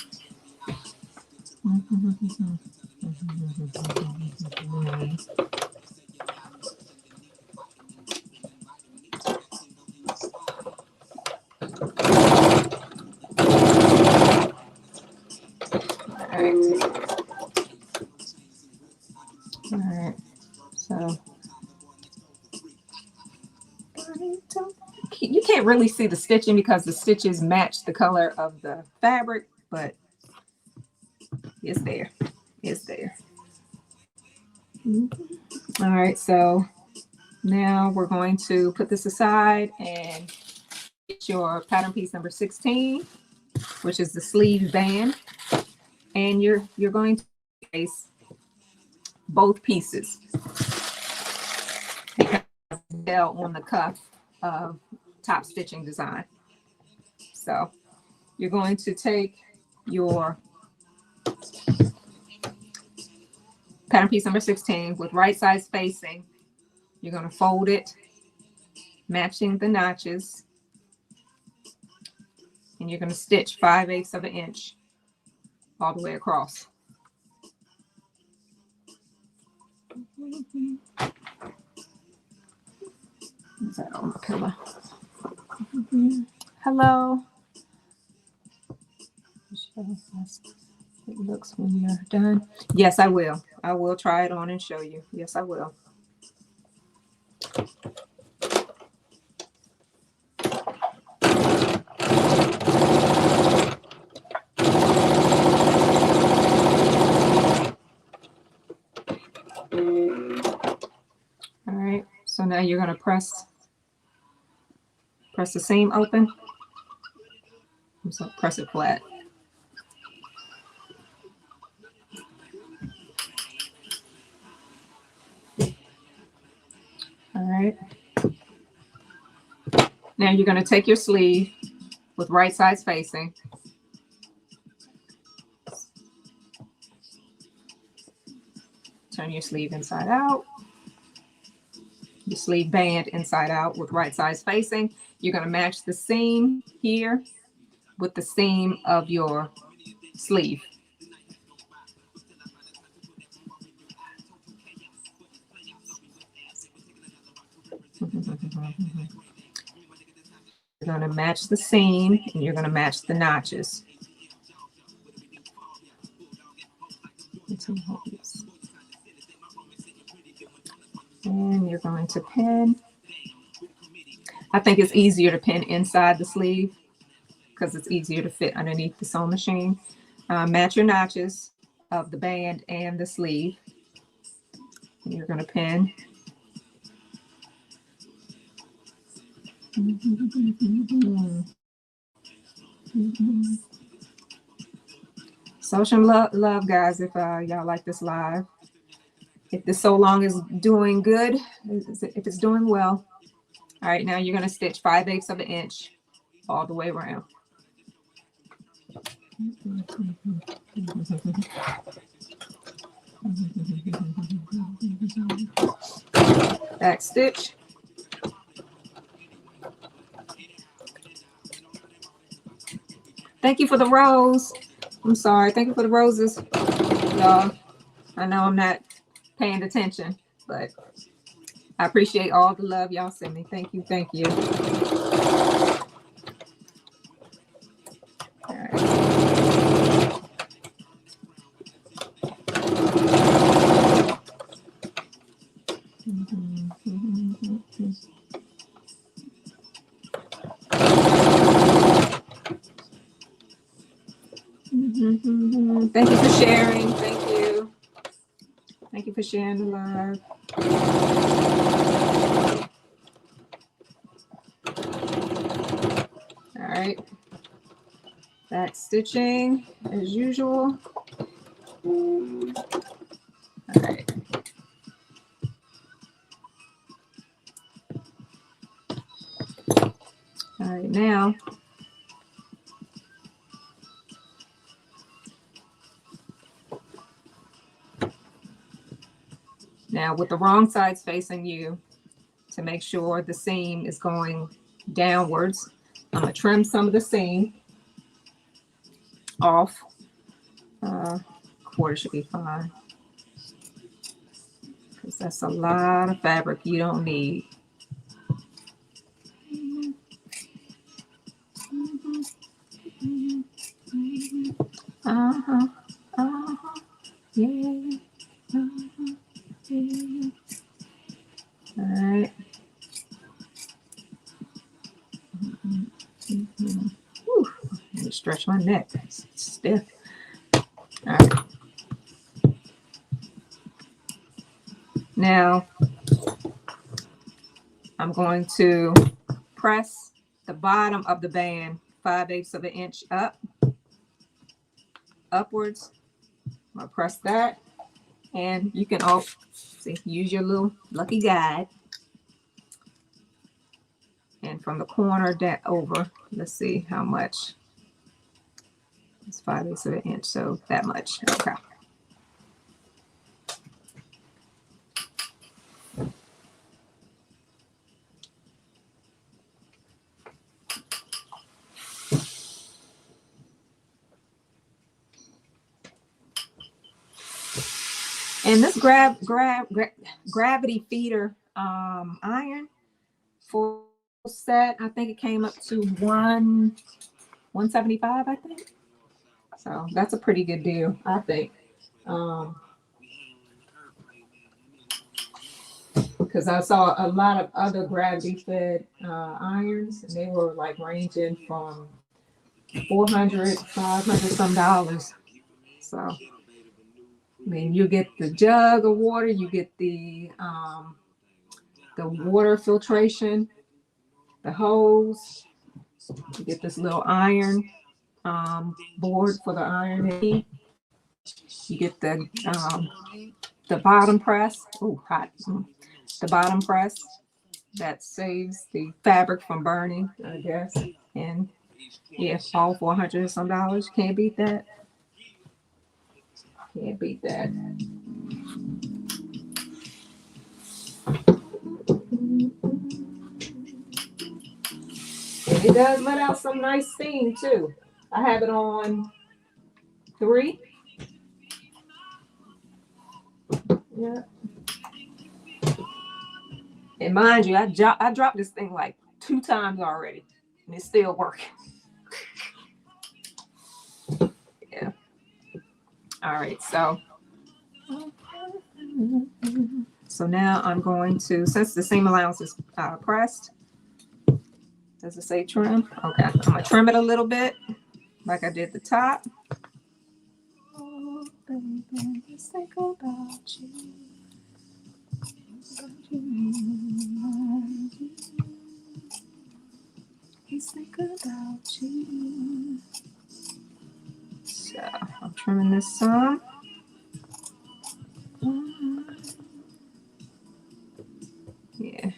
All right, so you can't really see the stitching because the stitches match the color of the fabric, but it's there. It's there. All right, so now we're going to put this aside and get your pattern piece number 16, which is the sleeve band, and you're going to place both pieces because they're on the cuff of top stitching design. So you're going to take your pattern piece number 16 with right side spacing. You're going to fold it, matching the notches, and you're going to stitch 5/8 of an inch all the way across. Is that on the pillow? Hello. It looks when you're done. Yes, I will. I will try it on and show you. Yes, I will. All right. So now you're going to press the seam open. So press it flat. All right. Now you're going to take your sleeve with right side spacing. Turn your sleeve inside out. Your sleeve band inside out with right side spacing. You're going to match the seam here with the seam of your sleeve. You're going to match the seam and you're going to match the notches. And you're going to pin. I think it's easier to pin inside the sleeve because it's easier to fit underneath the sewing machine. Match your notches of the band and the sleeve. And you're going to pin. So some love, guys, if y'all like this live. If this so long is doing good, if it's doing well. All right, now you're going to stitch 5/8 of an inch all the way around. Back stitch. Thank you for the rose. I'm sorry. Thank you for the roses, y'all. I know I'm not paying attention, but I appreciate all the love y'all send me. Thank you. Thank you. All right. Thank you for sharing. Thank you. Thank you for sharing the live. All right. Back stitching as usual. All right. All right, now with the wrong sides facing you, to make sure the seam is going downwards, I'm gonna trim some of the seam off. Quarter should be fine, because that's a lot of fabric you don't need. Uh-huh. Uh-huh. Yeah. Uh-huh. Yeah. All right. Whew. Let me stretch my neck. It's stiff. All right. Now I'm going to press the bottom of the band 5/8 of an inch upwards. I'm gonna press that, and you can all see, use your little lucky guide, and from the corner down over, let's see how much. It's 5/8 of an inch, so that much. Okay. And this gravity feeder iron full set, I think it came up to 175, I think. So that's a pretty good deal, I think. Because I saw a lot of other gravity fed irons, and they were like ranging from $400, $500 some dollars. So I mean, you get the jug of water, you get the water filtration, the hose, you get this little iron board for the iron heat. You get the bottom press. Oh, hot. The bottom press that saves the fabric from burning, I guess. And yeah, all $400 some dollars. Can't beat that. Can't beat that. And it does let out some nice steam too. I have it on 3. Yeah. And mind you, I dropped this thing like 2 times already, and it's still working. Yeah. All right, so now I'm going to, since the seam allowance is pressed, does it say trim? Okay, I'm gonna trim it a little bit, like I did the top. Oh, baby, let's think about you. Let's think about you. So I'm trimming this some. Yeah.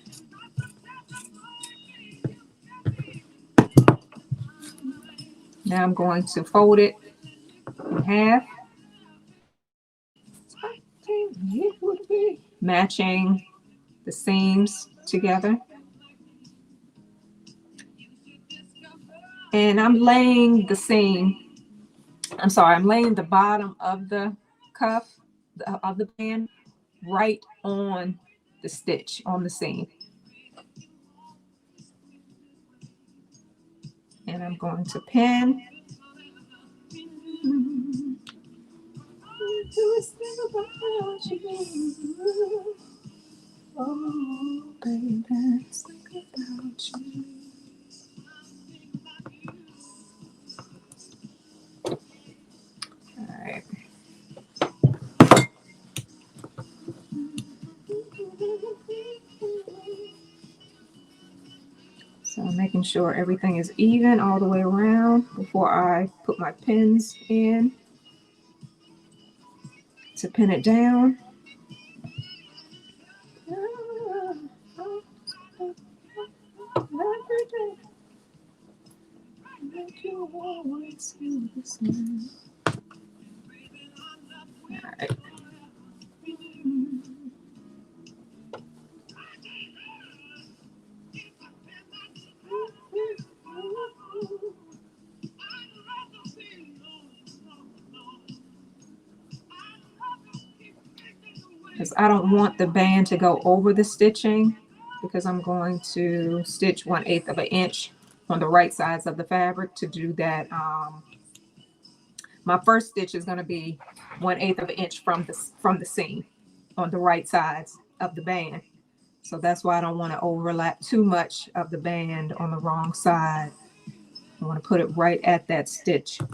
Now I'm going to fold it in half, matching the seams together. And I'm laying the seam, I'm laying the bottom of the cuff, of the band, right on the stitch, on the seam. And I'm going to pin. Oh, baby, let's think about you. All right. So I'm making sure everything is even all the way around before I put my pins in to pin it down. All right. Because I don't want the band to go over the stitching, because I'm going to stitch 1/8 of an inch on the right sides of the fabric to do that. My first stitch is going to be 1/8 of an inch from the seam on the right sides of the band. So that's why I don't want to overlap too much of the band on the wrong side. I want to put it right at that stitch. All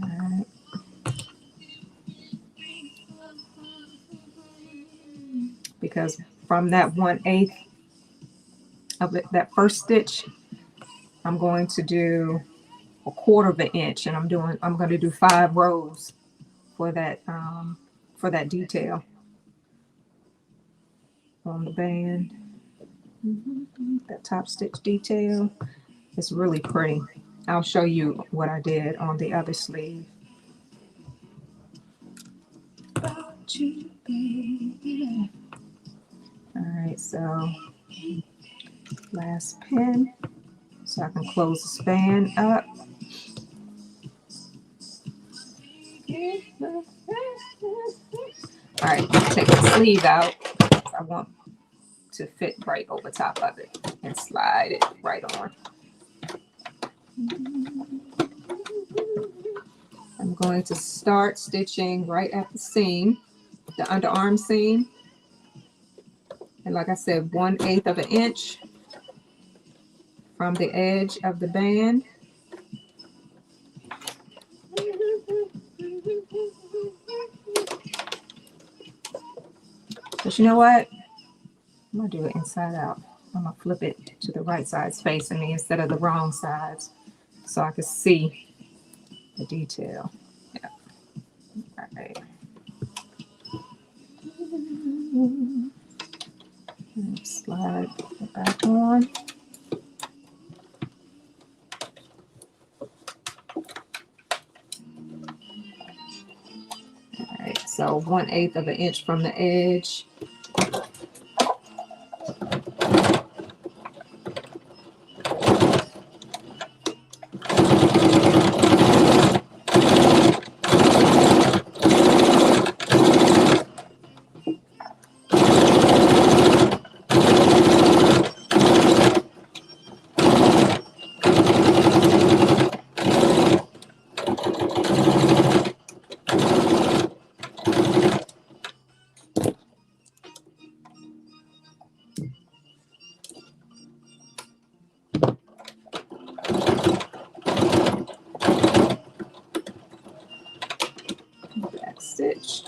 right. Because from that 1/8 of it, that first stitch, I'm going to do 1/4 of an inch, and I'm going to do 5 rows for that detail on the band. That top stitch detail is really pretty. I'll show you what I did on the other sleeve. About you, baby. All right, so last pin, so I can close the span up. All right, take the sleeve out. I want to fit right over top of it and slide it right on. I'm going to start stitching right at the seam, the underarm seam. And like I said, 1/8 of an inch from the edge of the band. But you know what? I'm going to do it inside out. I'm going to flip it to the right sides facing me instead of the wrong sides, so I can see the detail. Yeah. All right. And slide it back on. All right, so 1/8 of an inch from the edge. Stitch.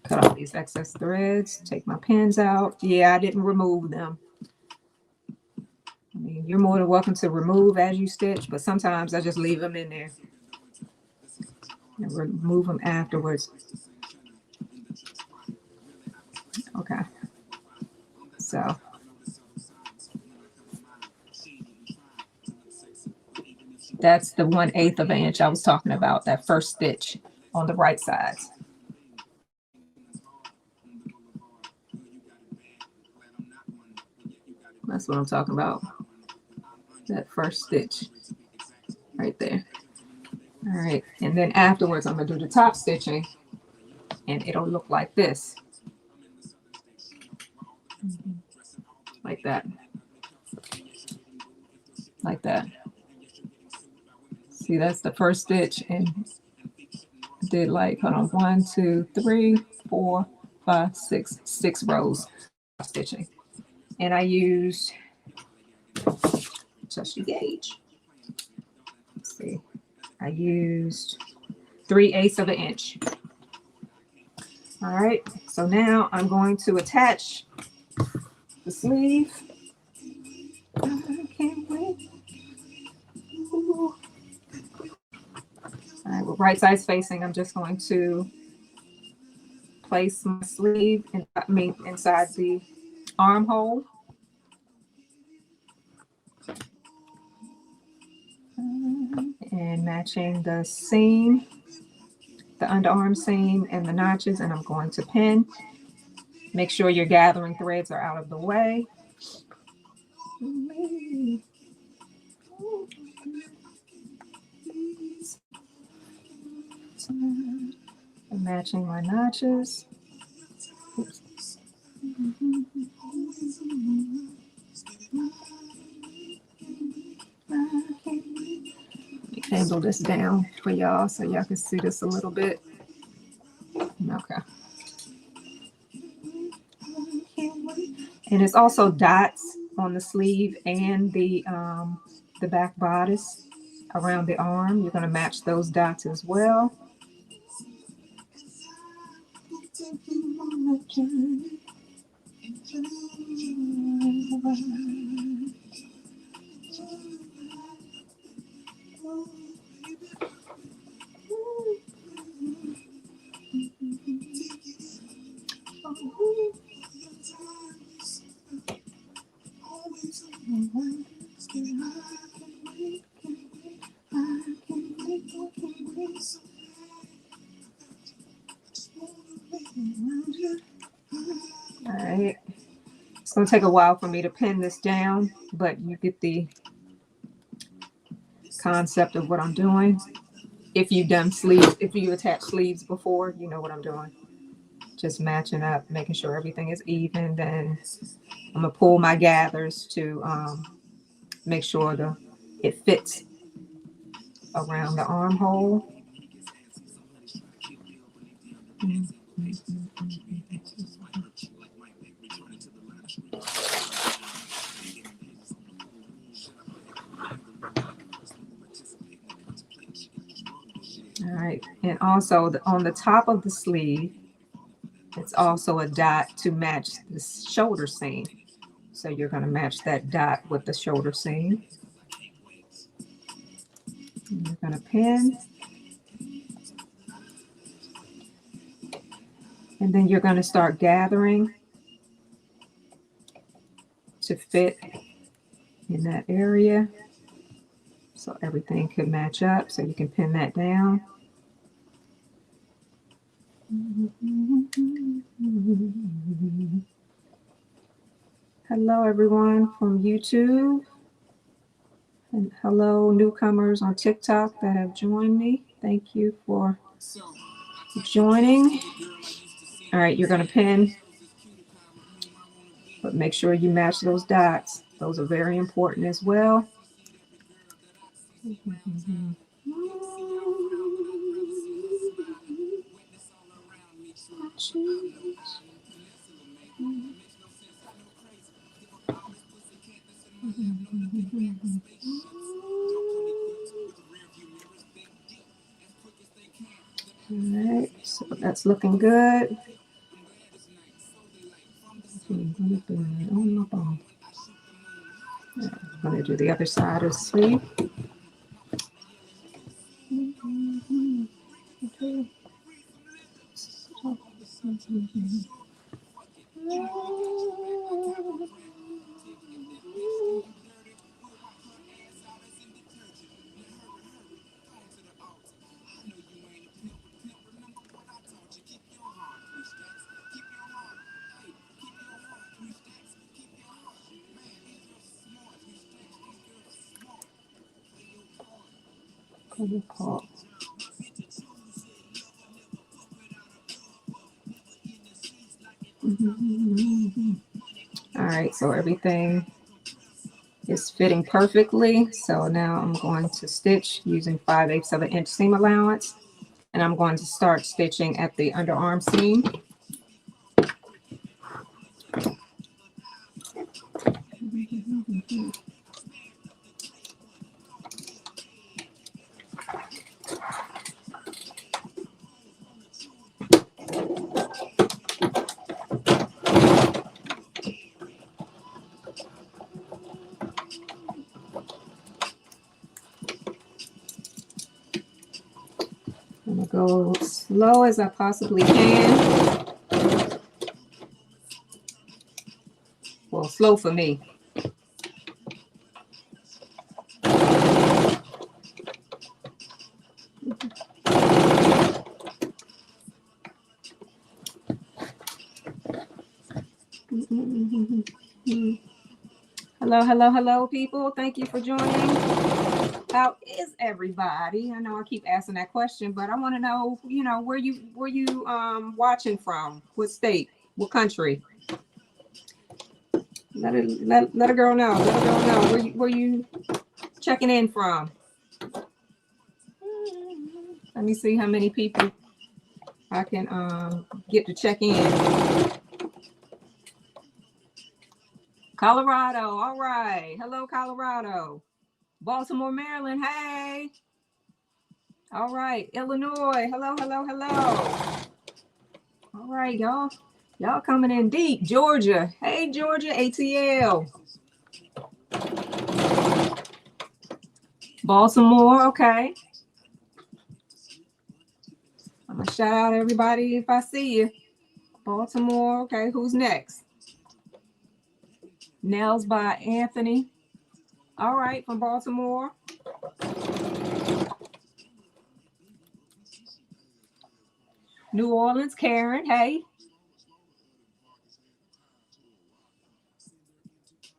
Cut off these excess threads, take my pins out. Yeah, I didn't remove them. I mean, you're more than welcome to remove as you stitch, but sometimes I just leave them in there and remove them afterwards. Okay, so that's the 1/8 of an inch I was talking about, that first stitch on the right sides. That's what I'm talking about. That first stitch right there. All right, and then afterwards I'm gonna do the top stitching and it'll look like this. Like that. Like that. See, that's the first stitch, and did like, hold on, 1, 2, 3, 4, 5, 6, 6 rows of stitching. And I used, just your gauge. Let's see, I used 3/8 of an inch. All right, so now I'm going to attach the sleeve. I can't wait. Ooh. All right, with right sides facing, I'm just going to place my sleeve inside the armhole. And matching the seam, the underarm seam and the notches, and I'm going to pin. Make sure your gathering threads are out of the way. And matching my notches. Oops. Let me angle this down for y'all so y'all can see this a little bit. Okay. And it's also dots on the sleeve and the back bodice around the arm. You're going to match those dots as well. All right. It's going to take a while for me to pin this down, but you get the concept of what I'm doing. If you've done sleeves, if you attach sleeves before, you know what I'm doing. Just matching up, making sure everything is even. Then I'm going to pull my gathers to make sure it fits around the armhole. All right, and also on the top of the sleeve, it's also a dot to match the shoulder seam. So you're going to match that dot with the shoulder seam. And you're going to pin. And then you're going to start gathering to fit in that area. So everything can match up. So you can pin that down. Hello, everyone from YouTube. And hello, newcomers on TikTok that have joined me. Thank you for joining. All right, you're going to pin, but make sure you match those dots. Those are very important as well. All right, so that's looking good. I'm going to do the other side of the sleeve. All right, so everything is fitting perfectly. So now I'm going to stitch using 5/8 of an inch seam allowance, and I'm going to start stitching at the underarm seam. slow as I possibly can. Well, slow for me. Hello, hello, hello, people. Thank you for joining. How is everybody? I know I keep asking that question, but I want to know, you know, where you watching from? What state? What country? Let a girl know. Let a girl know where you checking in from. Let me see how many people I can get to check in. Colorado, all right. Hello, Colorado. Baltimore, Maryland, hey. All right, Illinois, hello, hello, hello. All right, y'all. Y'all coming in deep. Georgia, hey, Georgia, ATL. Baltimore, okay. I'm gonna shout out everybody if I see you. Baltimore, okay, who's next? Nails by Anthony. All right, from Baltimore. New Orleans, Karen, hey.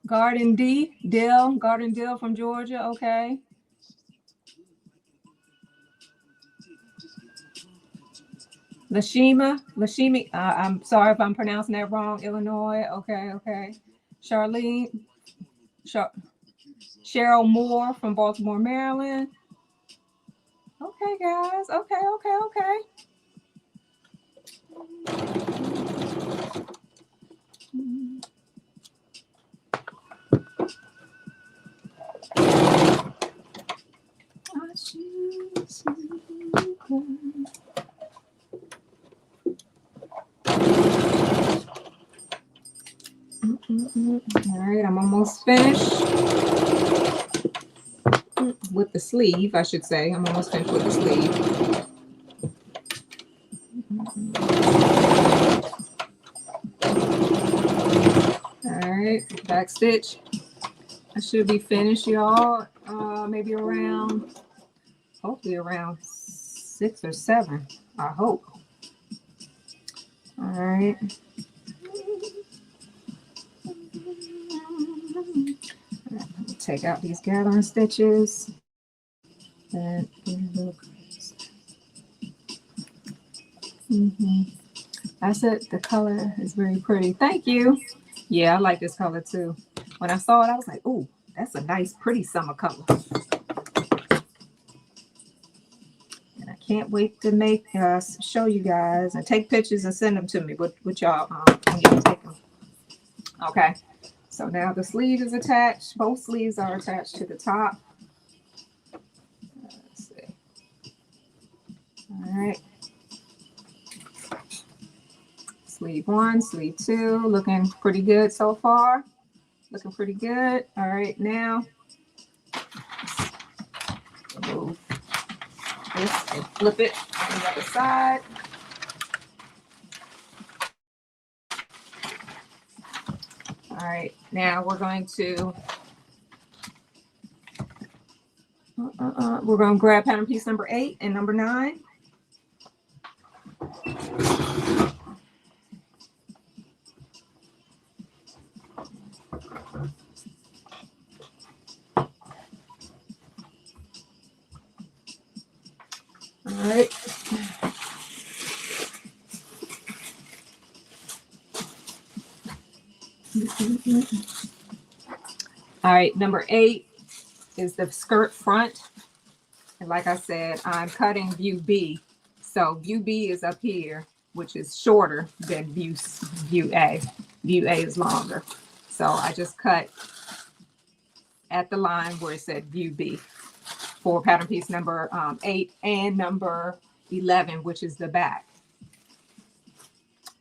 Garden Dill from Georgia, okay. Lashima, I'm sorry if I'm pronouncing that wrong. Illinois, okay. Cheryl Moore from Baltimore, Maryland. Okay, guys, okay. All right, I'm almost finished with the sleeve, I should say. I'm almost finished with the sleeve. All right, back stitch. I should be finished, y'all. Maybe hopefully around 6 or 7, I hope. All right. Take out these gathering stitches. I said the color is very pretty. Thank you. Yeah, I like this color too. When I saw it, I was like, "Ooh, that's a nice, pretty summer color." And I can't wait to make show you guys and take pictures and send them to me with y'all when y'all take them. Okay. So now the sleeve is attached. Both sleeves are attached to the top. Let's see. All right. Sleeve 1, sleeve 2, looking pretty good so far. Looking pretty good. All right, now move this and flip it on the other side. All right, now we're going to grab pattern piece number 8 and number 9. All right. All right, number 8 is the skirt front. And like I said, I'm cutting view B. So view B is up here, which is shorter than view A. View A is longer. So I just cut at the line where it said view B for pattern piece number 8 and number 11, which is the back.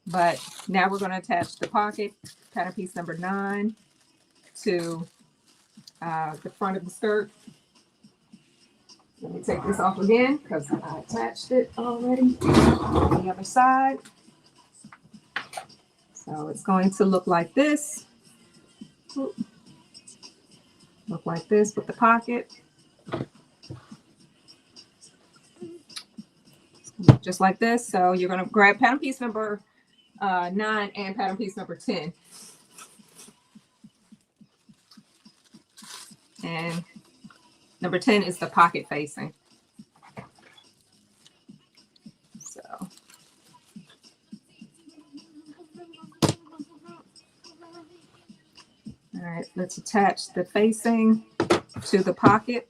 But now we're going to attach the pocket, pattern piece number 9, to the front of the skirt. Let me take this off again because I attached it already on the other side. So it's going to look like this. Look like this with the pocket. Just like this. So you're going to grab pattern piece number 9 and pattern piece number 10. And number 10 is the pocket facing. So all right, let's attach the facing to the pocket.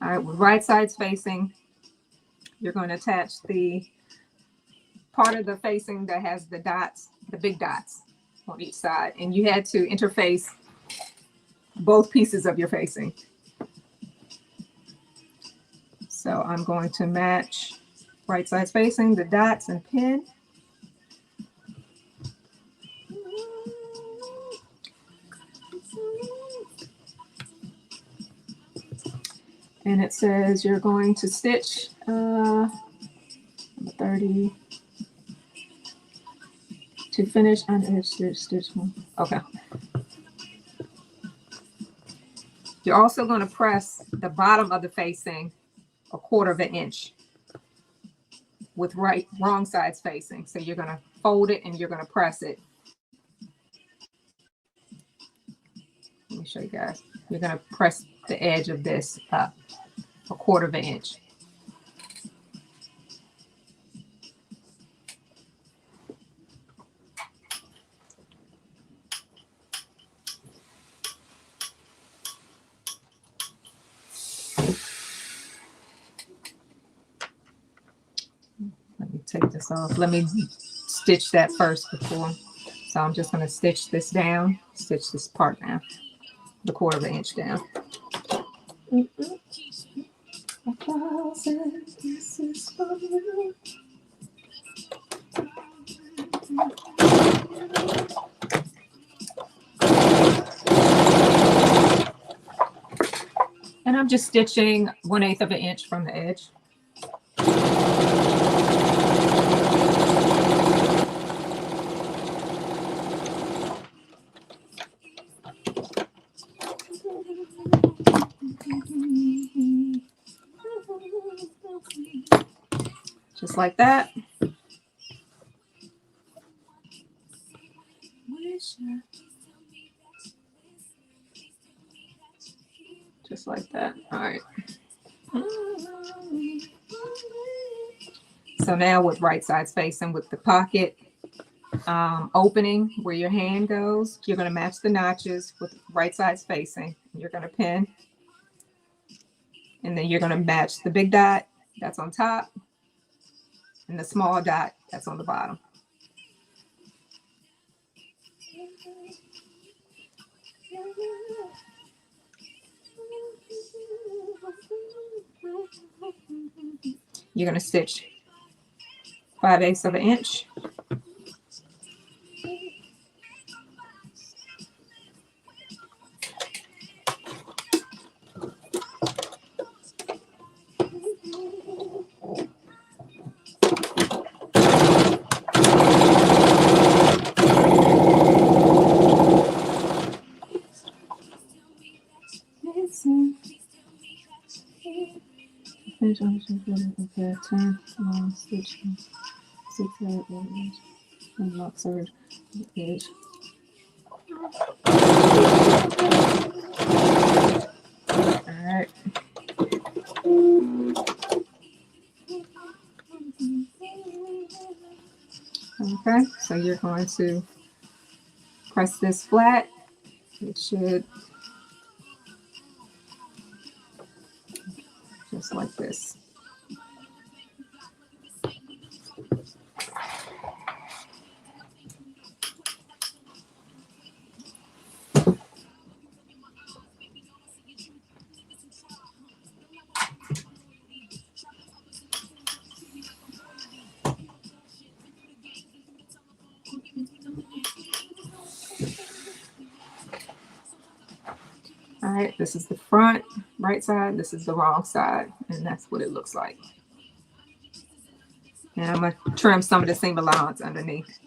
All right, with right sides facing, you're going to attach the part of the facing that has the dots, the big dots on each side. And you had to interface both pieces of your facing. So I'm going to match right sides facing, the dots, and pin. And it says you're going to stitch 30 to finish on edge stitch 1. Okay. You're also going to press the bottom of the facing 1/4 inch with wrong sides facing. So you're going to fold it and you're going to press it. Let me show you guys. You're going to press the edge of this up 1/4 inch. Let me take this off. Let me stitch that first before. So I'm just going to stitch this down, stitch this part down, the 1/4 inch down. And I'm just stitching 1/8 inch from the edge. Just like that. Just like that. All right. So now with right sides facing with the pocket opening where your hand goes, you're going to match the notches with right sides facing. You're going to pin. And then you're going to match the big dot that's on top and the small dot that's on the bottom. You're going to stitch 5/8 inch. Okay, 10, stitch 6, 8, and lock third edge. All right. Okay, so you're going to press this flat. It should just like this. right, this is the front, right side. This is the wrong side, and that's what it looks like. And I'm going to trim some of the seam allowance underneath.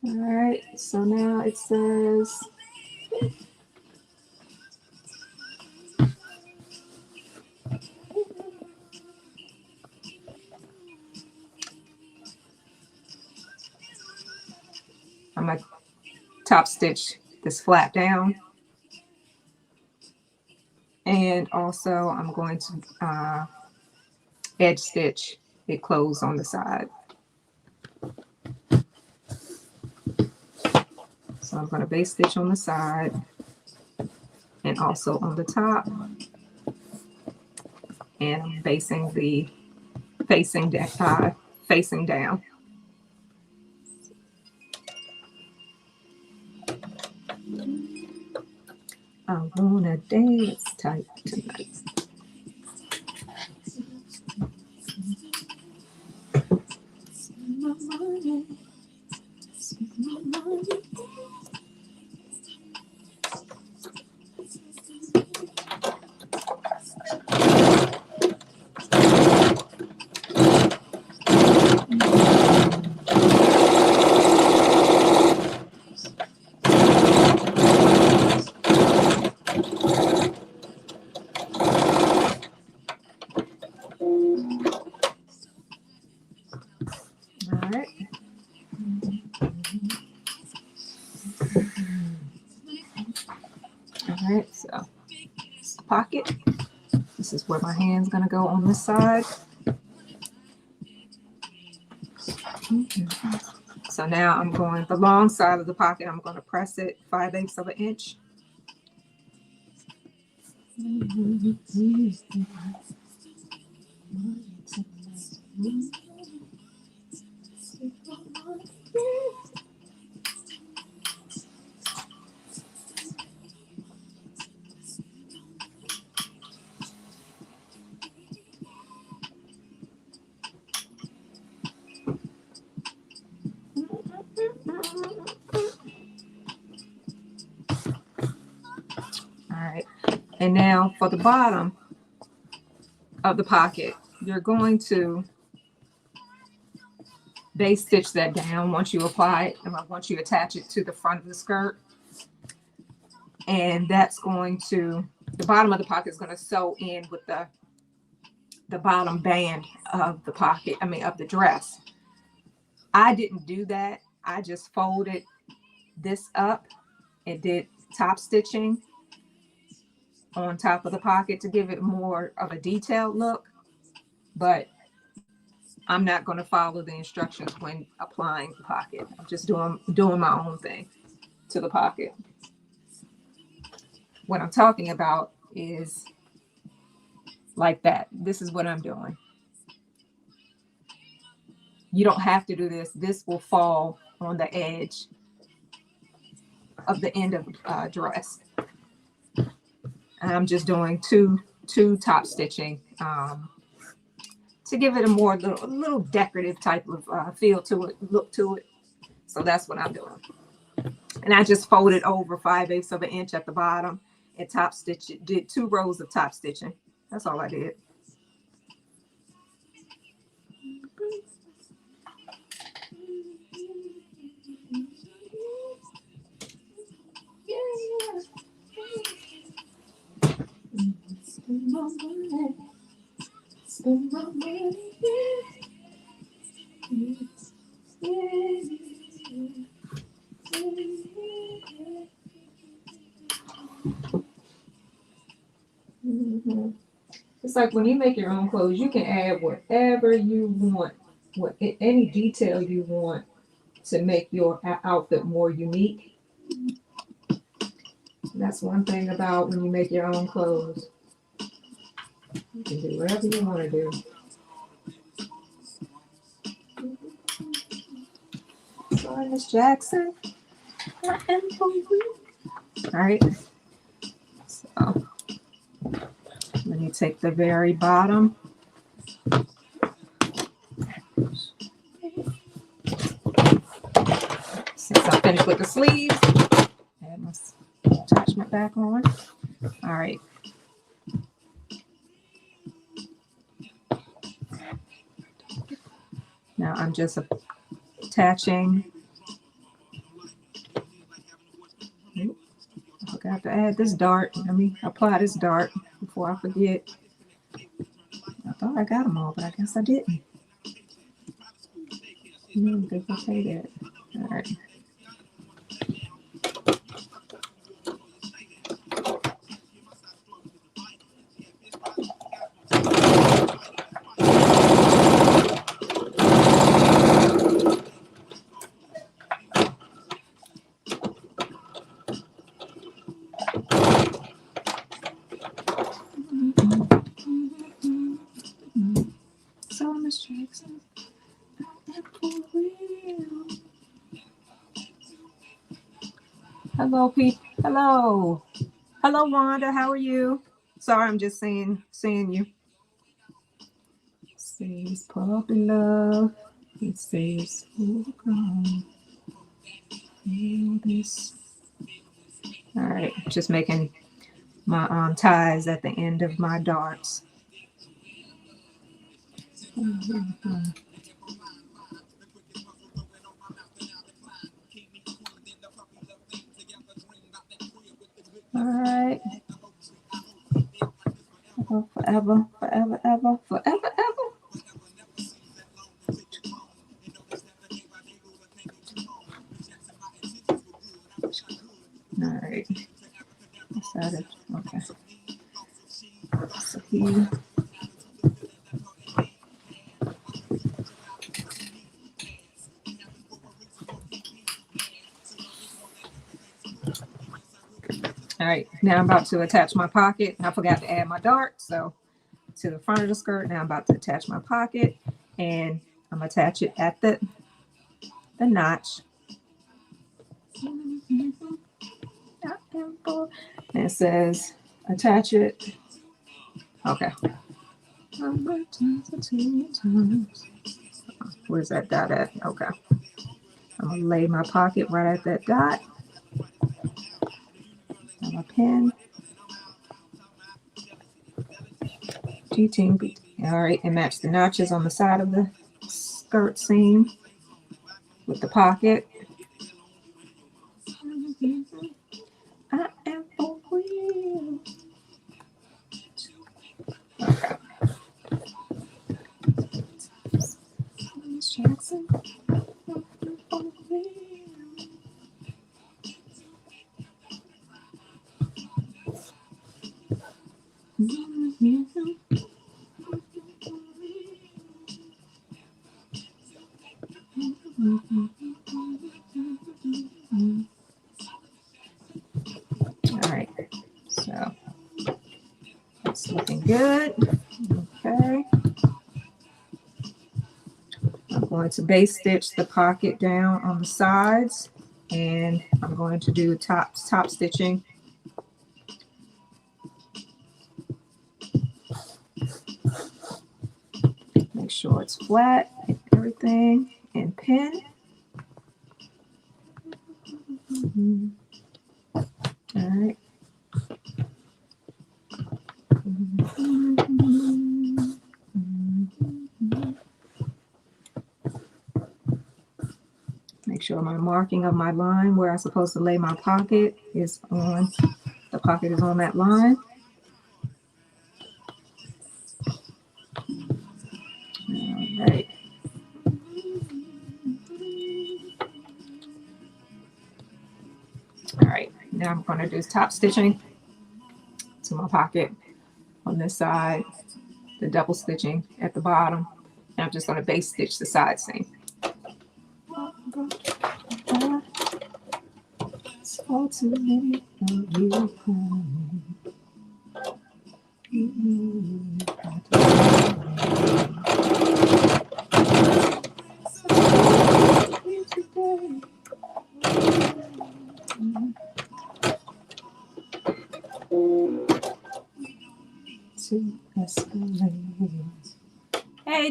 All right, so now it says I'm going to top stitch this flap down. And also I'm going to edge stitch it closed on the side. So I'm going to base stitch on the side and also on the top. And I'm basing the facing down. I wanna dance tight tonight. All right, so it's the pocket. This is where my hand's gonna go on this side. So now I'm going the long side of the pocket. I'm going to press it 5/8 of an inch. And now for the bottom of the pocket, you're going to base stitch that down once you apply it and once you attach it to the front of the skirt. And that's going to, the bottom of the pocket is going to sew in with the bottom band of the pocket, of the dress. I didn't do that. I just folded this up and did top stitching on top of the pocket to give it more of a detailed look, but I'm not going to follow the instructions when applying the pocket. I'm just doing my own thing to the pocket. What I'm talking about is like that. This is what I'm doing. You don't have to do this. This will fall on the edge of the end of the dress. And I'm just doing two top stitching to give it a little decorative type of feel to it, look to it. So that's what I'm doing. And I just folded over 5/8 of an inch at the bottom and top stitch it. Did 2 rows of top stitching. That's all I did. It's like when you make your own clothes, you can add whatever you want, any detail you want to make your outfit more unique. That's one thing about when you make your own clothes. You can do whatever you want to do. Sorry, Miss Jackson. I am hungry. All right. So let me take the very bottom. Since I'm finished with the sleeves, add my attachment back on. All right. Now I'm just attaching. I forgot to add this dart. Let me apply this dart before I forget. I thought I got them all, but I guess I didn't. Good to say that. All right. So, Miss Jackson, hello, Pete. Hello. Hello, Wanda. How are you? Sorry, I'm just seeing you. Says puppy love. It says this. All right, just making my ties at the end of my darts. All right. Forever, forever, ever, forever, ever. All right. Decided. Okay. So here. All right, now I'm about to attach my pocket. I forgot to add my dart, so to the front of the skirt. Now I'm about to attach my pocket, and I'm gonna attach it at the notch. And it says attach it. Okay. Where's that dot at? Okay. I'm gonna lay my pocket right at that dot. And my pen. G-ting. All right, and match the notches on the side of the skirt seam with the pocket. I am for real. Okay. Miss Jackson. All right, so it's looking good. Okay, I'm going to base stitch the pocket down on the sides, and I'm going to do top stitching. Make sure it's flat and everything, and pin. All right. Make sure my marking of my line where I'm supposed to lay my pocket is on, the pocket is on that line. All right. All right, now I'm going to do top stitching to my pocket on this side, the double stitching at the bottom, and I'm just going to base stitch the side seam. Hey,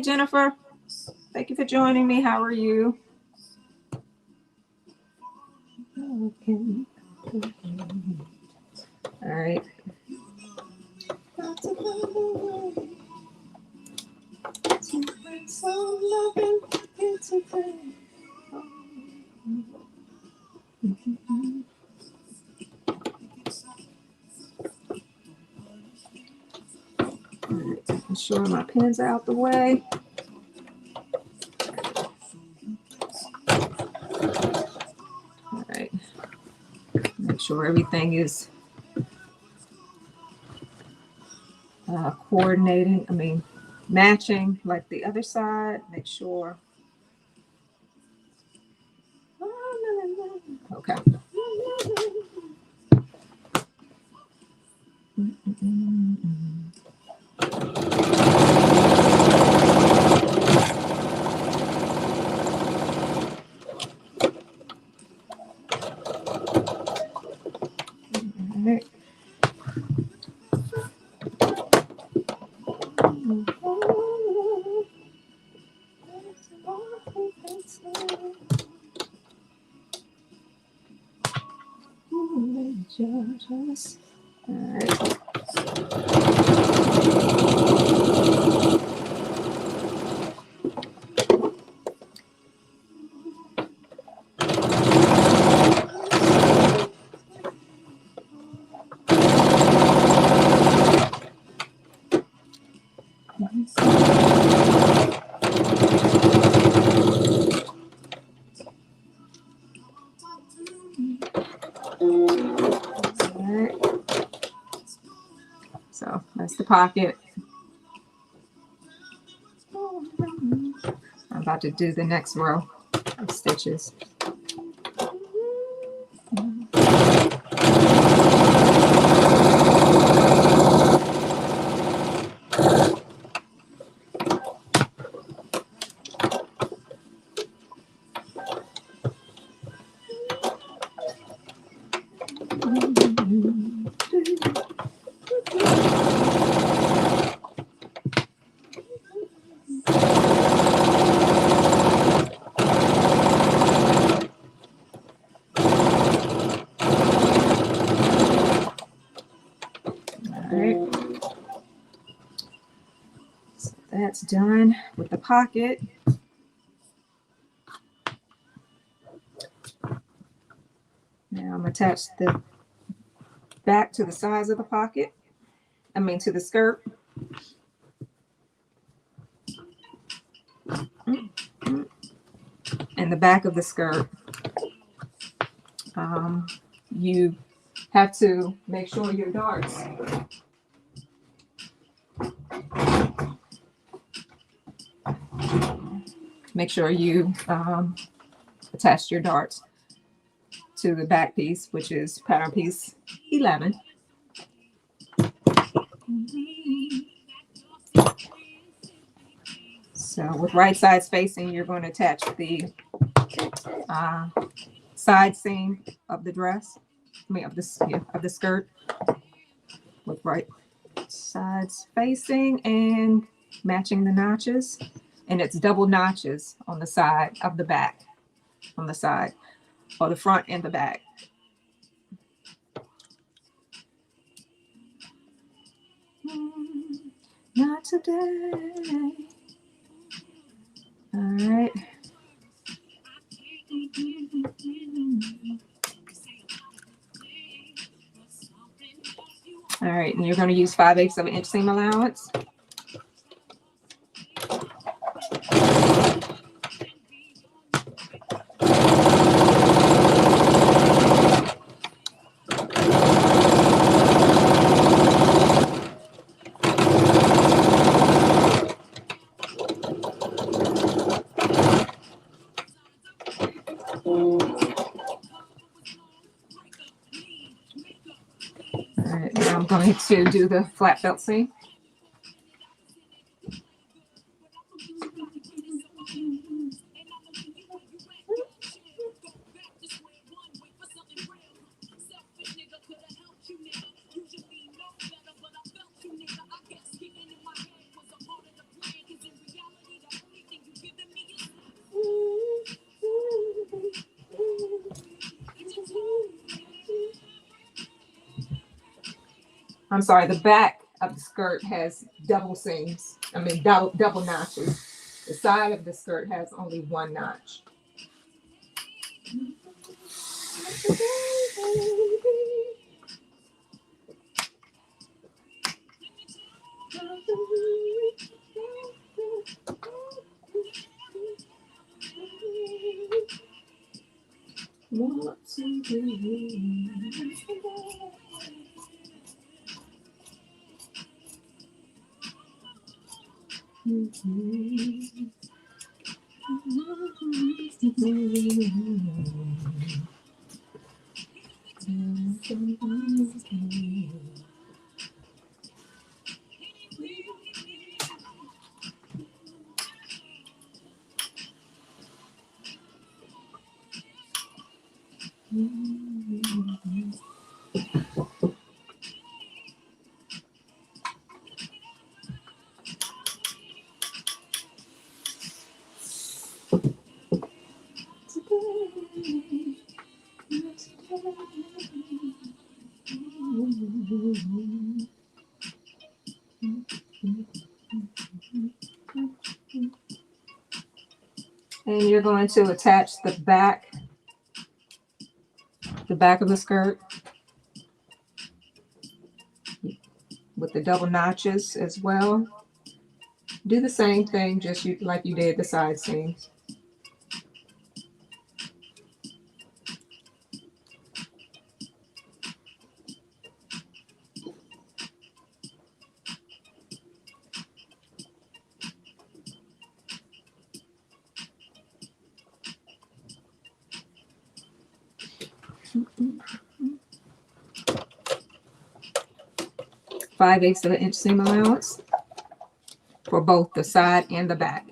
Jennifer. Thank you for joining me. How are you? Okay. All right. Making sure my pens are out the way. All right. Make sure everything is coordinating. I mean, matching like the other side. Make sure. Okay. Right. All right. So that's the pocket. I'm about to do the next row of stitches. That's done with the pocket. Now I'm attach the back to the sides of the pocket. I mean to the skirt. And the back of the skirt. You have to make sure your darts attach your darts to the back piece, which is pattern piece 11. So with right side spacing, you're going to attach the side seam of the dress, of the skirt, with right side spacing and matching the notches. And it's double notches on the side of the back, on the side, or the front and the back. Not today. All right. All right, and you're going to use 5/8 of an inch seam allowance. I'm going to do the flat belt seam. I'm sorry, the back of the skirt has double seams. I mean, double notches. The side of the skirt has only one notch. And you're going to attach the back of the skirt with the double notches as well. Do the same thing, just like you did the side seams. Five-eighths of an inch seam allowance for both the side and the back.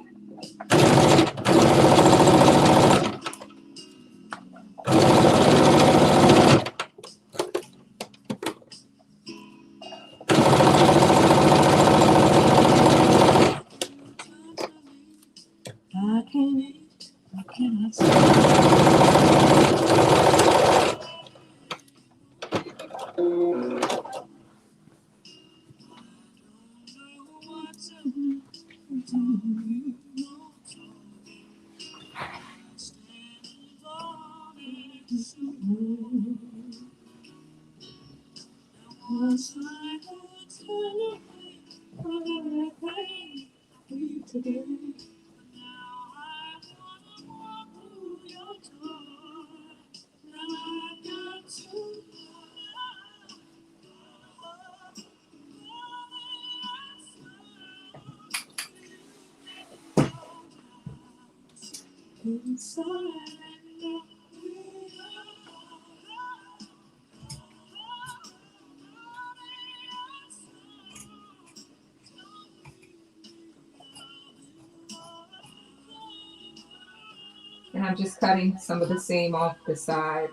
And I'm just cutting some of the seam off the side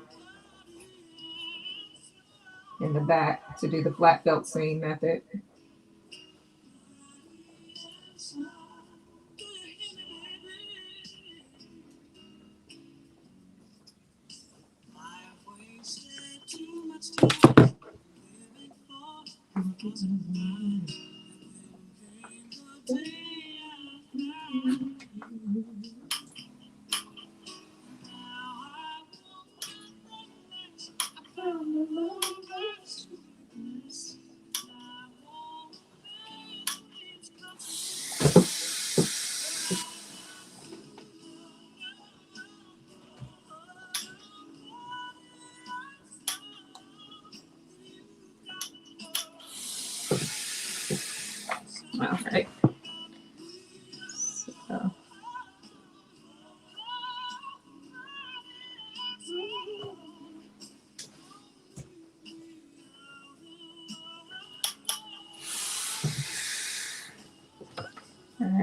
and the back to do the flat belt seam method. All right. So.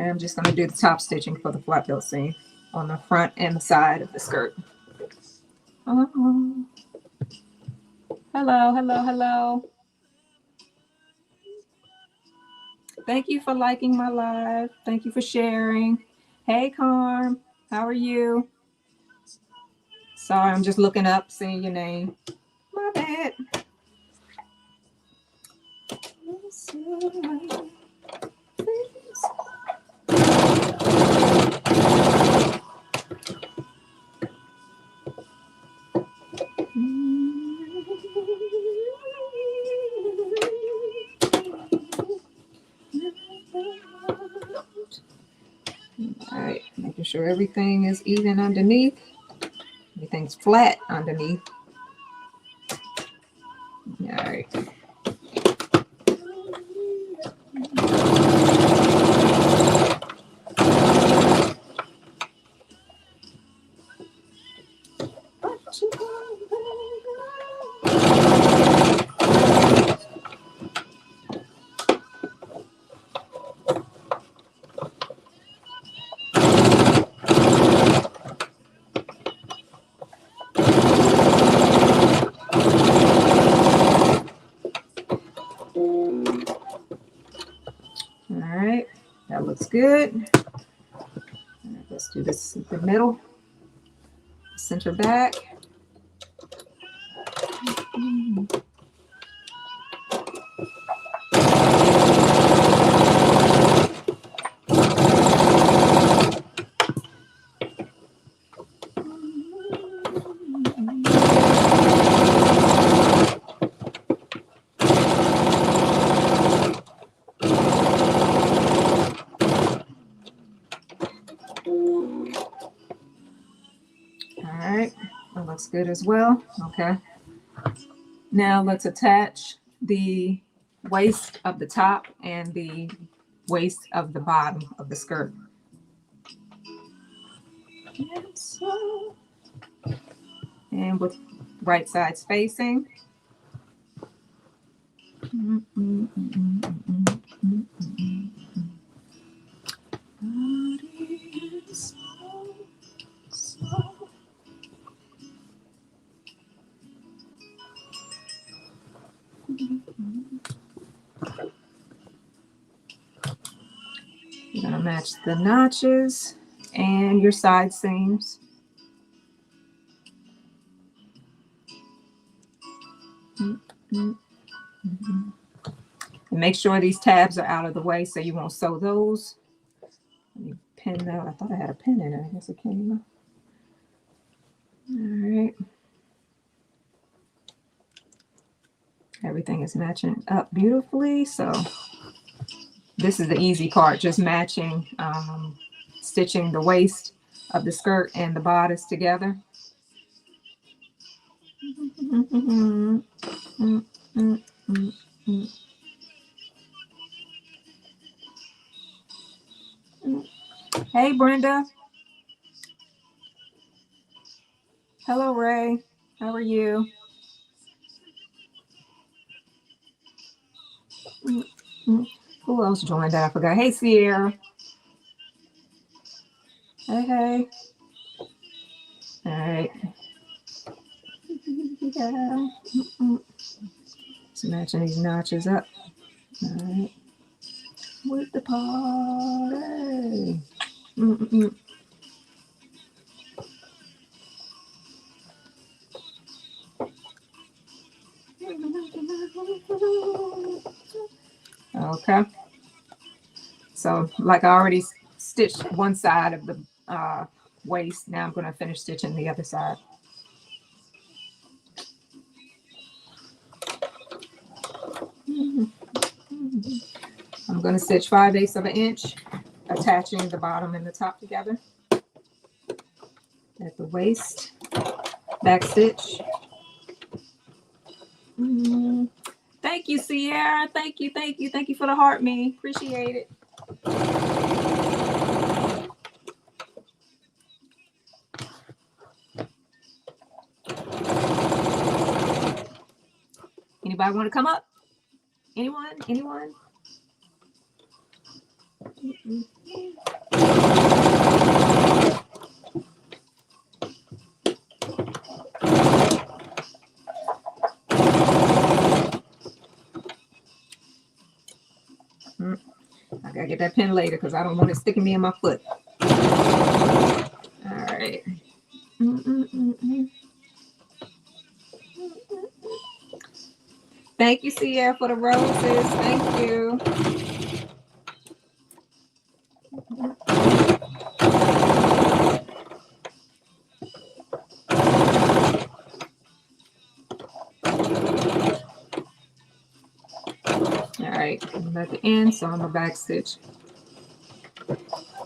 And I'm just going to do the top stitching for the flat belt seam on the front and the side of the skirt. Hello, hello, hello. Thank you for liking my live. Thank you for sharing. Hey, Carm, how are you? Sorry, I'm just looking up, seeing your name. My bad. All right, making sure everything is even underneath. Everything's flat underneath. All right. All right, that looks good. Right, let's do this in the middle, center back. Looks good as well. Okay. Now let's attach the waist of the top and the waist of the bottom of the skirt. And with right sides facing. You're going to match the notches and your side seams. And make sure these tabs are out of the way so you won't sew those. Let me pin that. I thought I had a pin in it. I guess it came off. All right. Everything is matching up beautifully. So this is the easy part, just matching, stitching the waist of the skirt and the bodice together. Hey, Brenda. Hello, Ray. How are you? Who else joined that? I forgot. Hey, Sierra. Hey, hey. All right. Yeah. Just matching these notches up. All right. With the party. Okay. So like I already stitched one side of the waist. Now I'm going to finish stitching the other side. I'm going to stitch 5/8 of an inch, attaching the bottom and the top together at the waist, back stitch. Thank you, Sierra. Thank you, thank you, thank you for the heart, me. Appreciate it. Anybody want to come up? Anyone? Anyone? I gotta get that pen later because I don't want it sticking me in my foot. All right. Thank you, Sierra, for the roses. Thank you. All right, I'm at the end, so I'm a back stitch.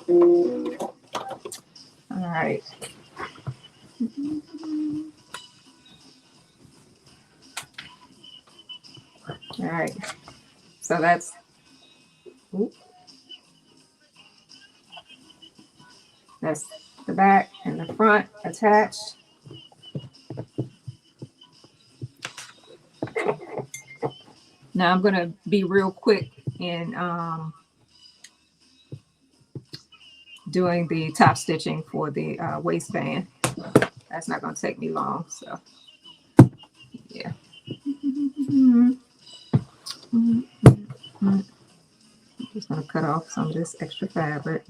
All right. All right. So that's the back and the front attached. Now I'm gonna be real quick in doing the top stitching for the waistband. That's not gonna take me long, so yeah. I'm just gonna cut off some of this extra fabric.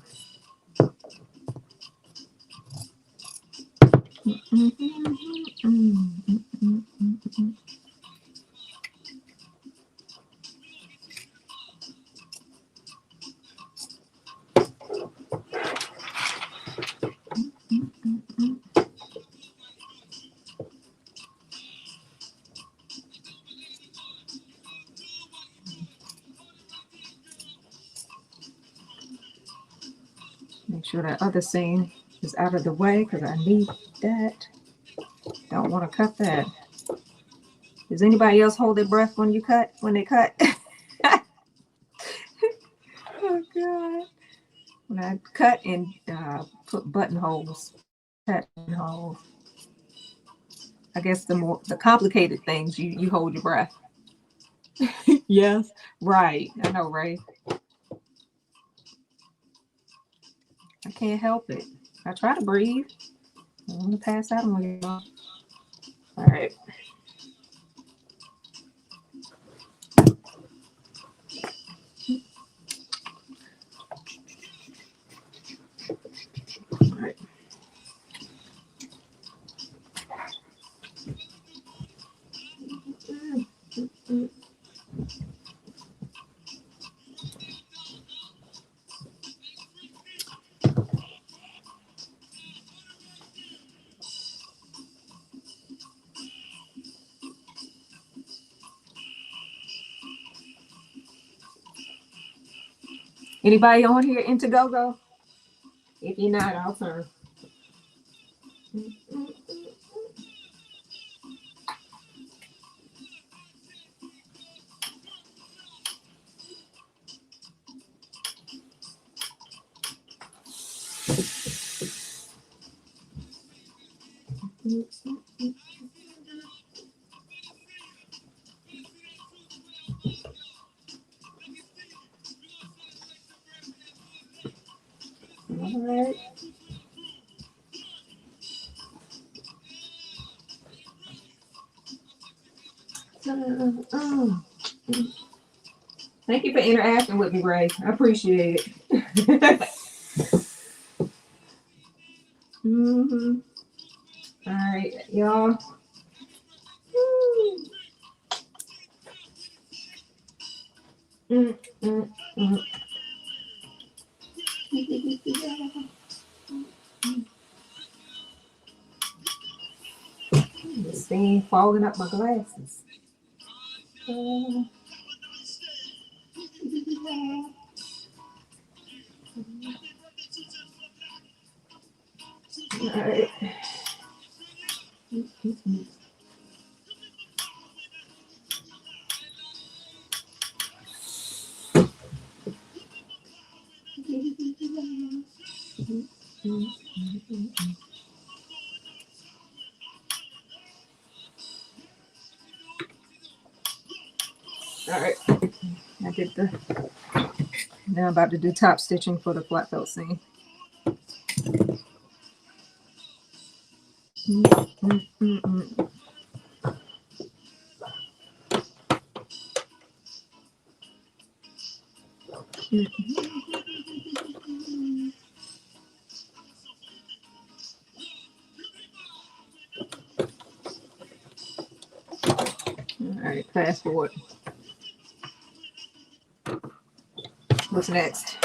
Make sure that other seam is out of the way because I need that. Don't want to cut that. Does anybody else hold their breath when they cut? Oh God. When I cut and put buttonholes, buttonholes. I guess the complicated things you hold your breath. Yes, right. I know, right? I can't help it. I try to breathe. I'm gonna pass out on you. All right. All right. Anybody on here into go-go? If you're not, I'll turn. All right. Thank you for interacting with me, Ray. I appreciate it. All right, y'all. This thing fogging up my glasses. All right. All right. I did the Now I'm about to do top stitching for the flat felt seam. All right, fast forward. What's next?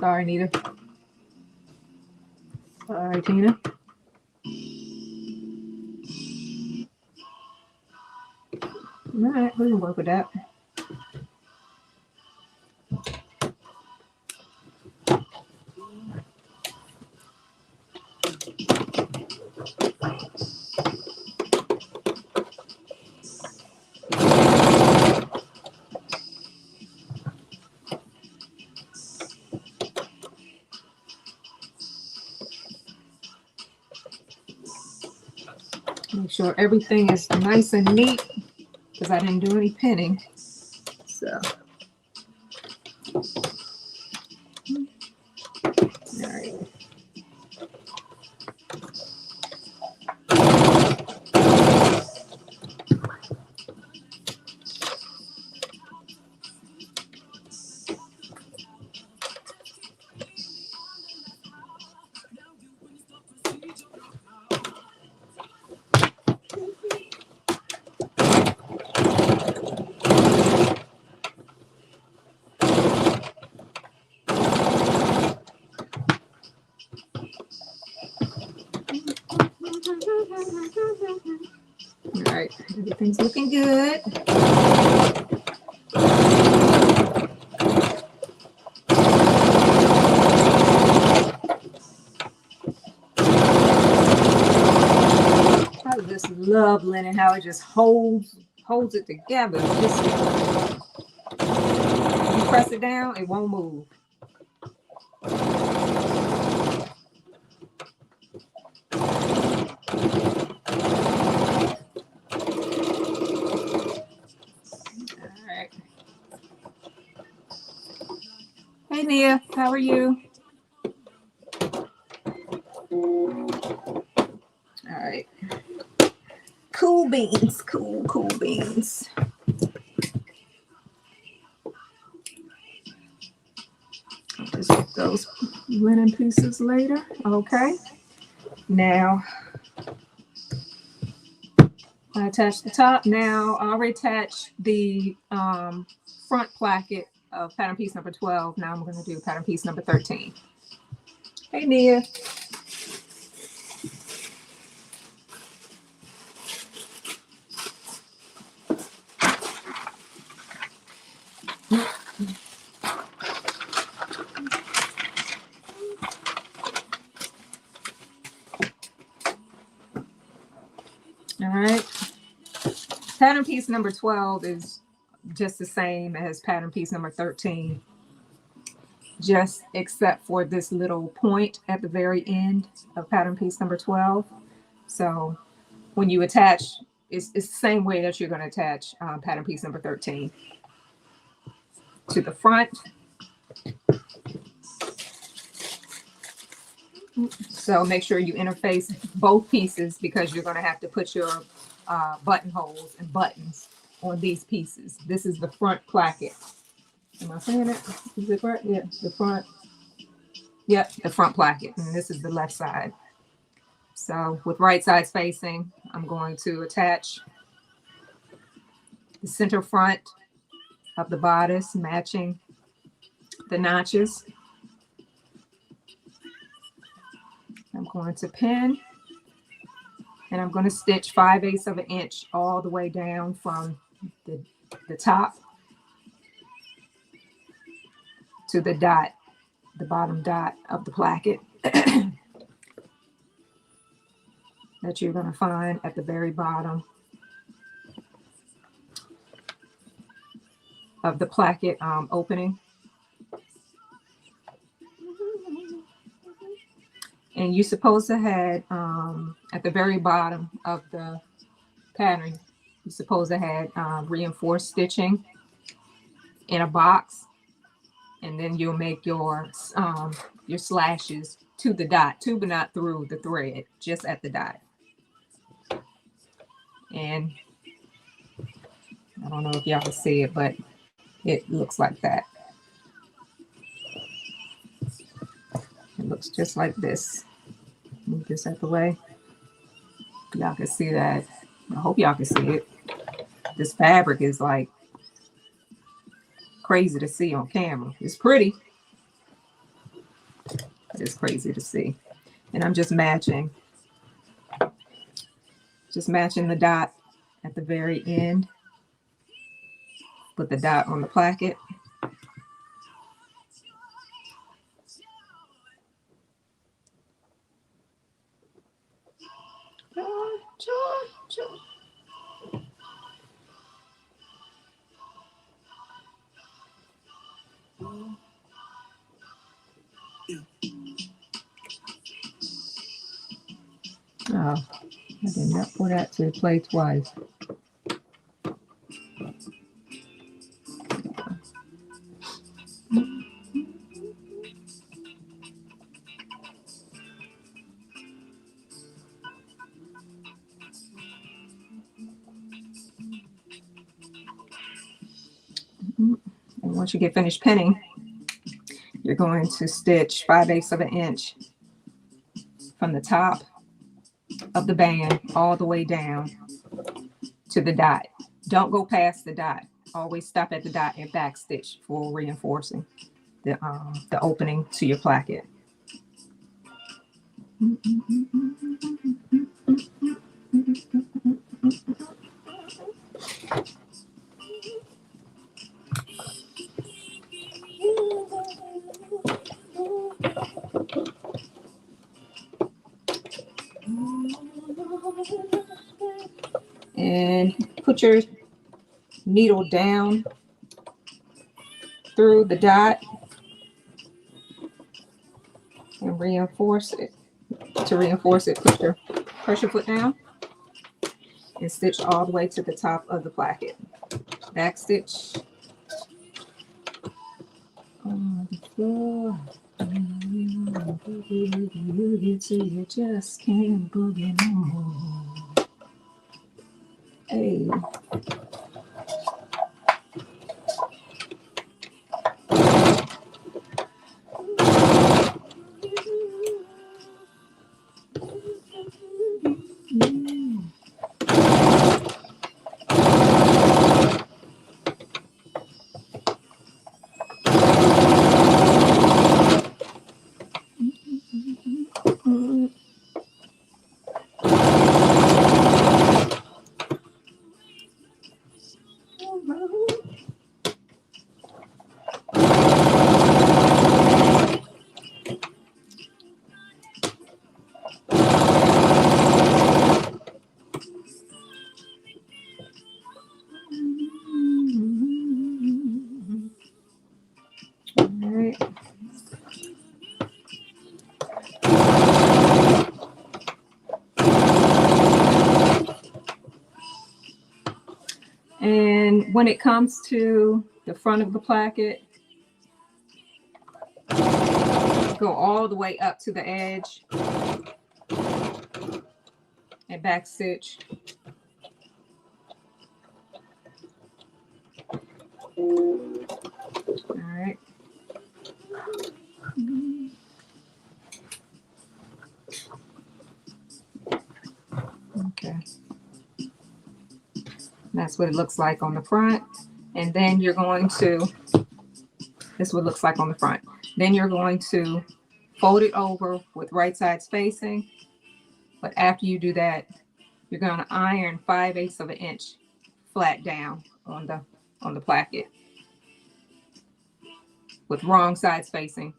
Sorry, Nita. Sorry, Tina. All right, we can work with that. Make sure everything is nice and neat because I didn't do any pinning. So, all right. All right, everything's looking good. I just love linen, how it just holds it together. Just, you press it down, it won't move. Hey Nia, how are you? All right. Cool beans, cool beans. I'll just get those linen pieces later. Okay. Now I attach the top. Now I'll reattach the front placket of pattern piece number 12. Now I'm going to do pattern piece number 13. Hey Nia. All right. Pattern piece number 12 is just the same as pattern piece number 13, just except for this little point at the very end of pattern piece number 12. So when you attach, it's the same way that you're going to attach pattern piece number 13 to the front. So make sure you interface both pieces because you're going to have to put your buttonholes and buttons on these pieces. This is the front placket. Am I saying it? Is it right? Yeah, the front. Yep, the front placket. And this is the left side. So with right sides facing, I'm going to attach the center front of the bodice, matching the notches. I'm going to pin, and I'm going to stitch 5/8 of an inch all the way down from the top to the dot, the bottom dot of the placket that you're going to find at the very bottom of the placket opening. And you're supposed to have at the very bottom of the pattern, You're supposed to have reinforced stitching in a box, and then you'll make your slashes to the dot, to but not through the thread, just at the dot. And I don't know if y'all can see it, but it looks like that. It looks just like this. Move this out the way. Y'all can see that. I hope y'all can see it. This fabric is like crazy to see on camera. It's pretty, but it's crazy to see. And I'm just matching the dot at the very end. Put the dot on the placket. Oh, I did not put that to play twice. And once you get finished pinning, you're going to stitch 5/8 of an inch from the top of the band all the way down to the dot. Don't go past the dot. Always stop at the dot and back stitch for reinforcing the opening to your placket. And put your needle down through the dot and reinforce it. To reinforce it, put your pressure foot down and stitch all the way to the top of the placket. Back stitch on the floor. You just can't boogie no more. Hey. And when it comes to the front of the placket, go all the way up to the edge and back stitch. All right. Okay. That's what it looks like on the front. And then you're going to, this is what it looks like on the front. Then you're going to fold it over with right side spacing. But after you do that, you're going to iron 5/8 of an inch flat down on the placket. With wrong side spacing,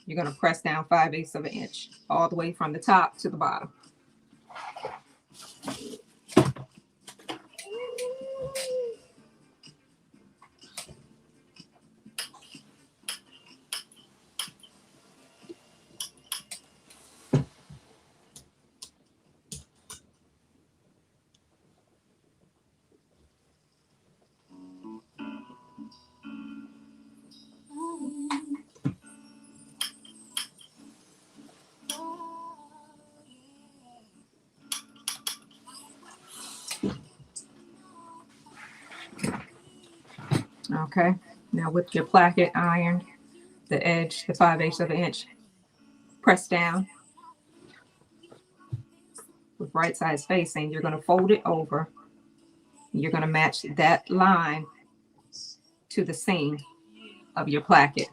you're going to press down 5/8 of an inch all the way from the top to the bottom. Okay. Now with your placket iron, the edge, the 5/8 of an inch, press down with right sides facing. You're going to fold it over. You're going to match that line to the seam of your placket.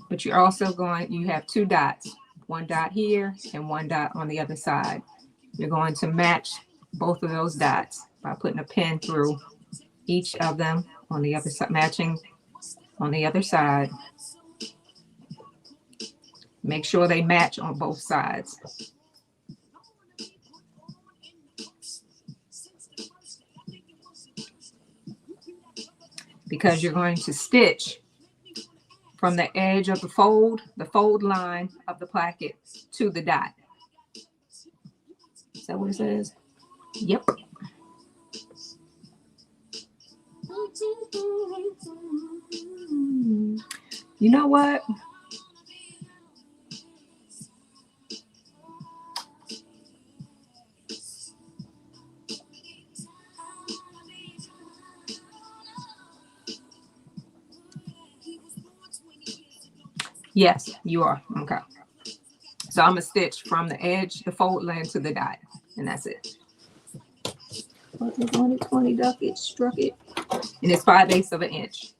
But you're also going, you have two dots, one dot here and one dot on the other side. You're going to match both of those dots by putting a pin through each of them on the other side, matching on the other side. Make sure they match on both sides. Because you're going to stitch from the edge of the fold line of the placket to the dot. Is that what it says? Yep. You know what? Yes, you are. Okay. So I'm going to stitch from the edge, the fold line to the dot, and that's it. 20, duck it, struck it. And it's 5/8 of an inch.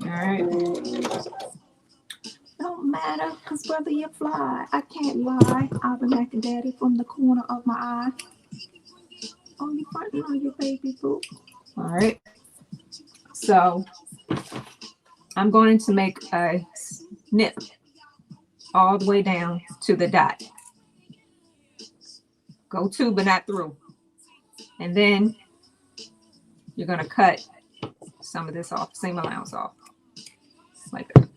All right. Don't matter, because whether you fly, I can't lie. I've been acting daddy from the corner of my eye. Oh, you fighting on your baby boo. All right. So I'm going to make a snip all the way down to the dot. Go to, but not through. And then you're going to cut some of this off, seam allowance off, like that.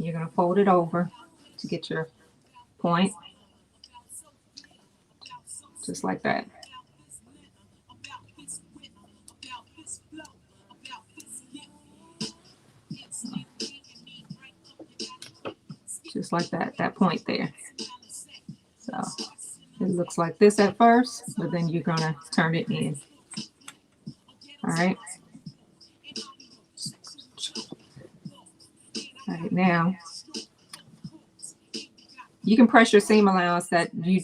You're going to fold it over to get your point, just like that. Just like that point there. So it looks like this at first, but then you're going to turn it in. All right. All right, now you can press your seam allowance that you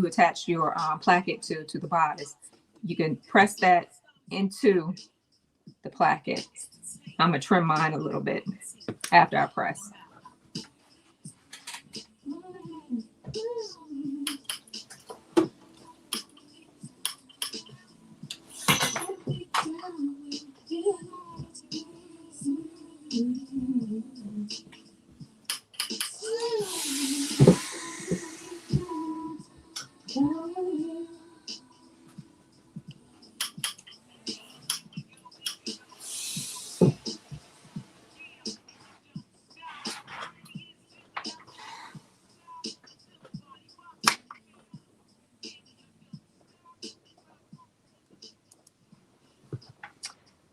attach your placket to the bodice. You can press that into the placket. I'm gonna trim mine a little bit after I press.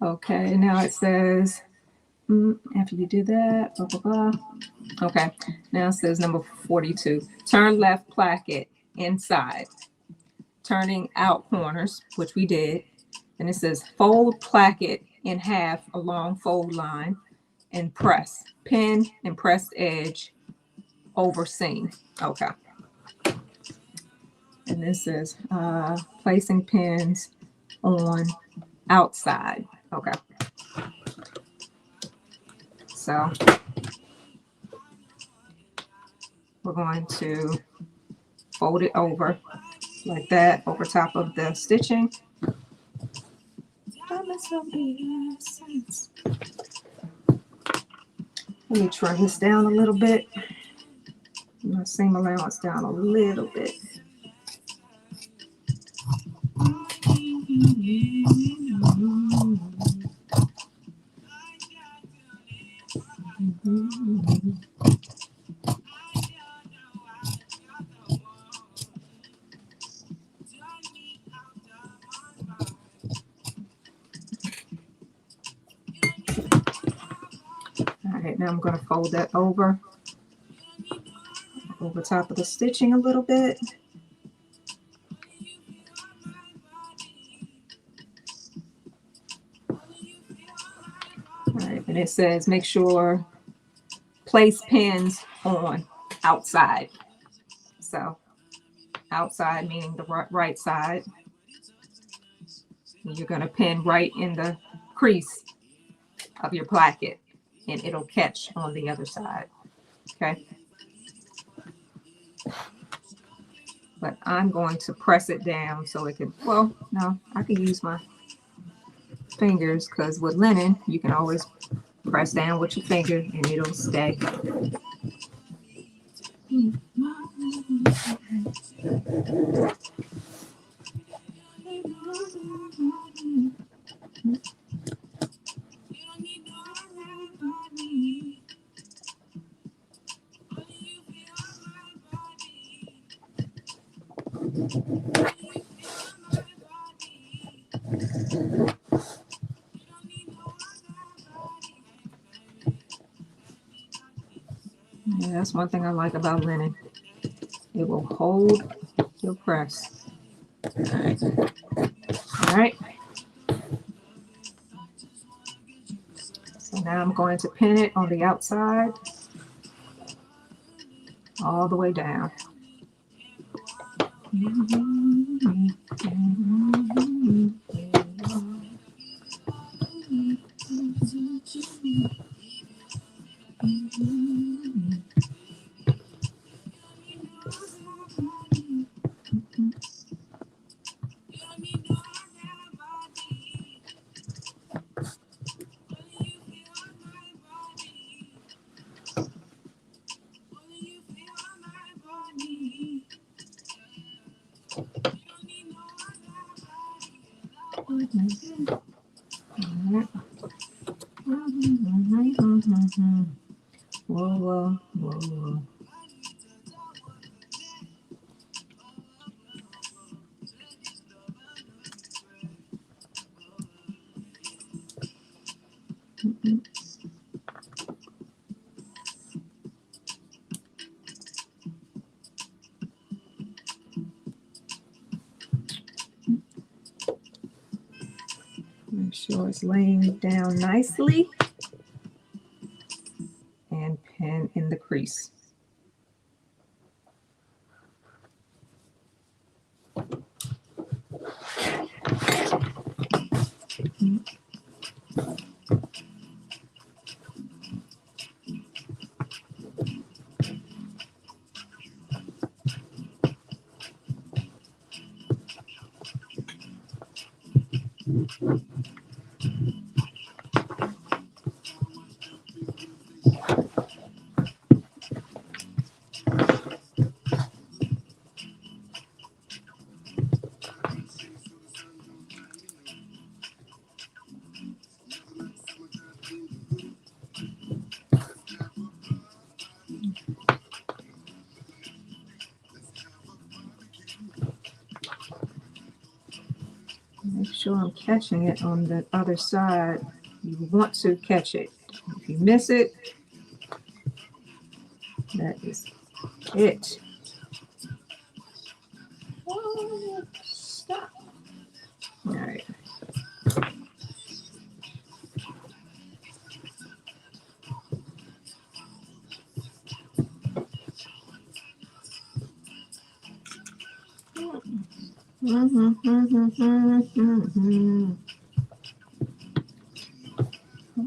Okay, now it says, after you do that, blah, blah, blah. Okay, now it says number 42. Turn left placket inside, turning out corners, which we did. And it says fold placket in half along fold line and press. Pin and pressed edge over seam. Okay. And this is placing pins on outside. Okay. So we're going to fold it over like that over top of the stitching. Let me trim this down a little bit. My seam allowance down a little bit. All right, now I'm going to fold that over top of the stitching a little bit. All right, and it says make sure place pins on outside. So outside meaning the right side. And you're going to pin right in the crease of your placket, and it'll catch on the other side. Okay. But I'm going to press it down so it can, well, no, I can use my fingers, because with linen, you can always press down with your finger and it'll stay. Yeah, that's one thing I like about linen. It will hold your press. All right. All right. So now I'm going to pin it on the outside all the way down. Whoa, whoa, whoa, whoa. Make sure it's laying down nicely and pin in the crease. Make sure I'm catching it on the other side. You want to catch it. If you miss it, that is it. Oh, stop. All right.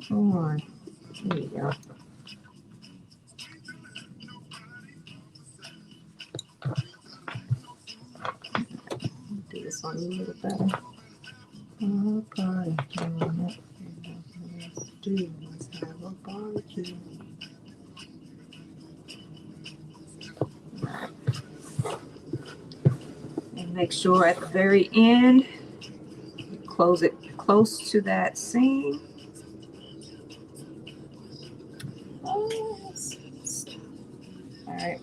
Come on. There you go. Do this one a little better. Okay. Let's have a barbecue. And make sure at the very end, you close it close to that seam. All right.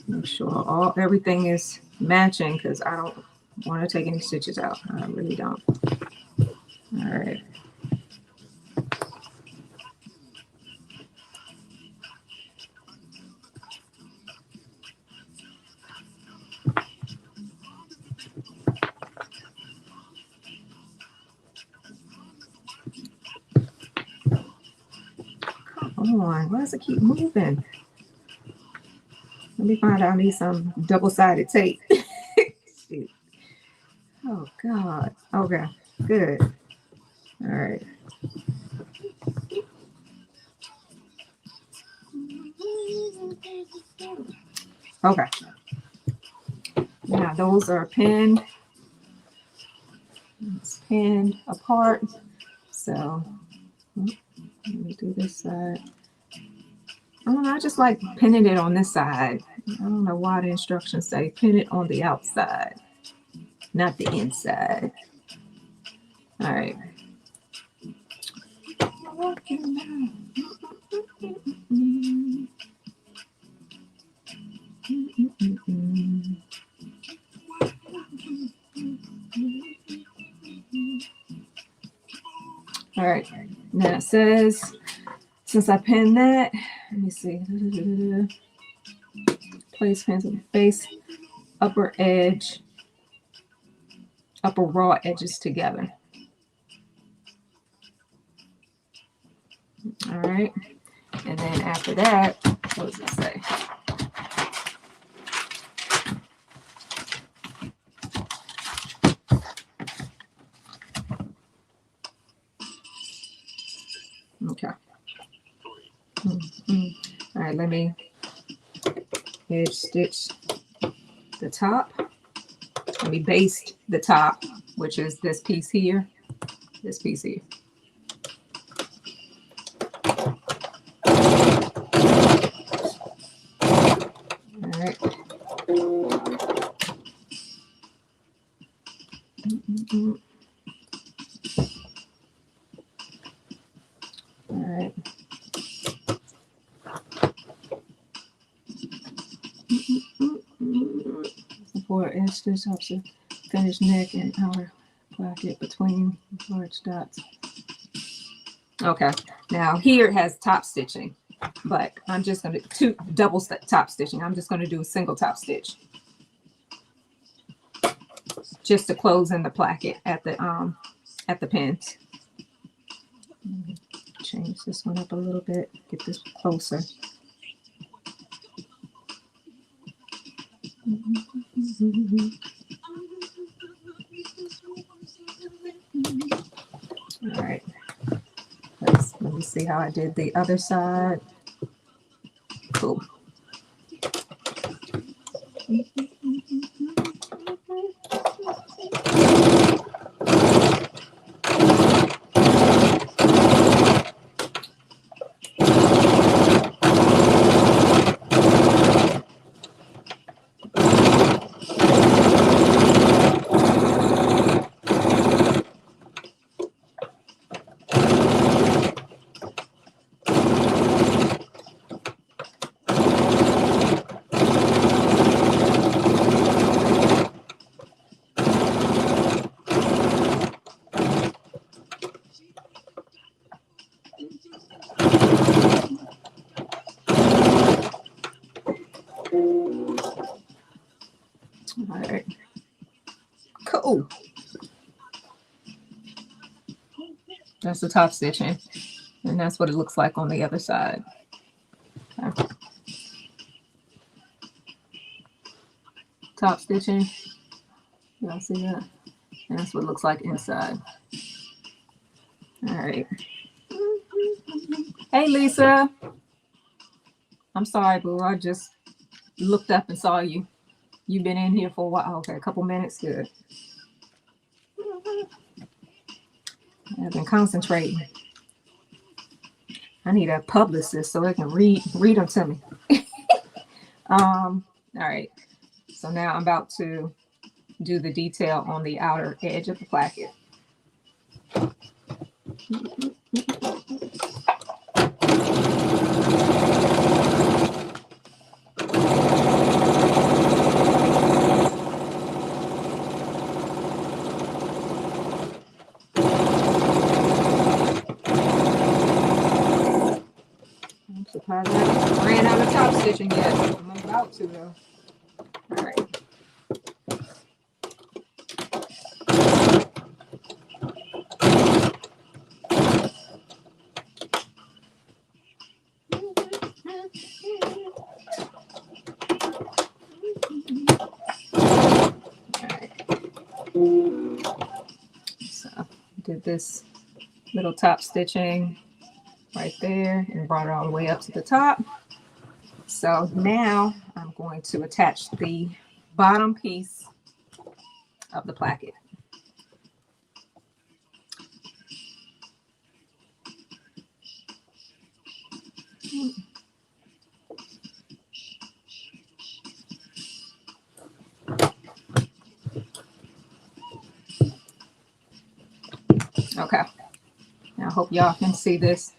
Make sure everything is matching because I don't want to take any stitches out. I really don't. All right. Come on, why does it keep moving? Let me find out I need some double-sided tape. Oh God. Okay, good. All right. Okay. Now those are pinned. It's pinned apart. So let me do this side. I don't know, I just like pinning it on this side. I don't know why the instructions say pin it on the outside, not the inside. All right. All right. Now it says, since I pinned that, let me see. Place pins on the face, upper edge, upper raw edges together. All right. And then after that, what does it say? Okay. All right, let me edge stitch the top. Let me baste the top, which is this piece here. This piece here. All right. All right. Support edge stitch helps to finish neck and outer pocket between large dots. Okay, now here it has top stitching, but I'm just going to do double top stitching. I'm just going to do a single top stitch just to close in the placket at the pins. Change this one up a little bit, get this closer. All right, let me see how I did the other side. Cool. All right, cool. That's the top stitching, and that's what it looks like on the other side. Okay. Top stitching, y'all see that? And that's what it looks like inside. All right. Hey, Lisa. I'm sorry, boo. I just looked up and saw you. You've been in here for a while. Okay, a couple minutes. Good. I've been concentrating. I need a publicist so they can read them to me. All right. So now I'm about to do the detail on the outer edge of the placket. I'm surprised I haven't ran out of top stitching yet. I'm about to though. All right. So did this little top stitching right there and brought it all the way up to the top. So now I'm going to attach the bottom piece of the placket. Okay. Now I hope y'all can see this.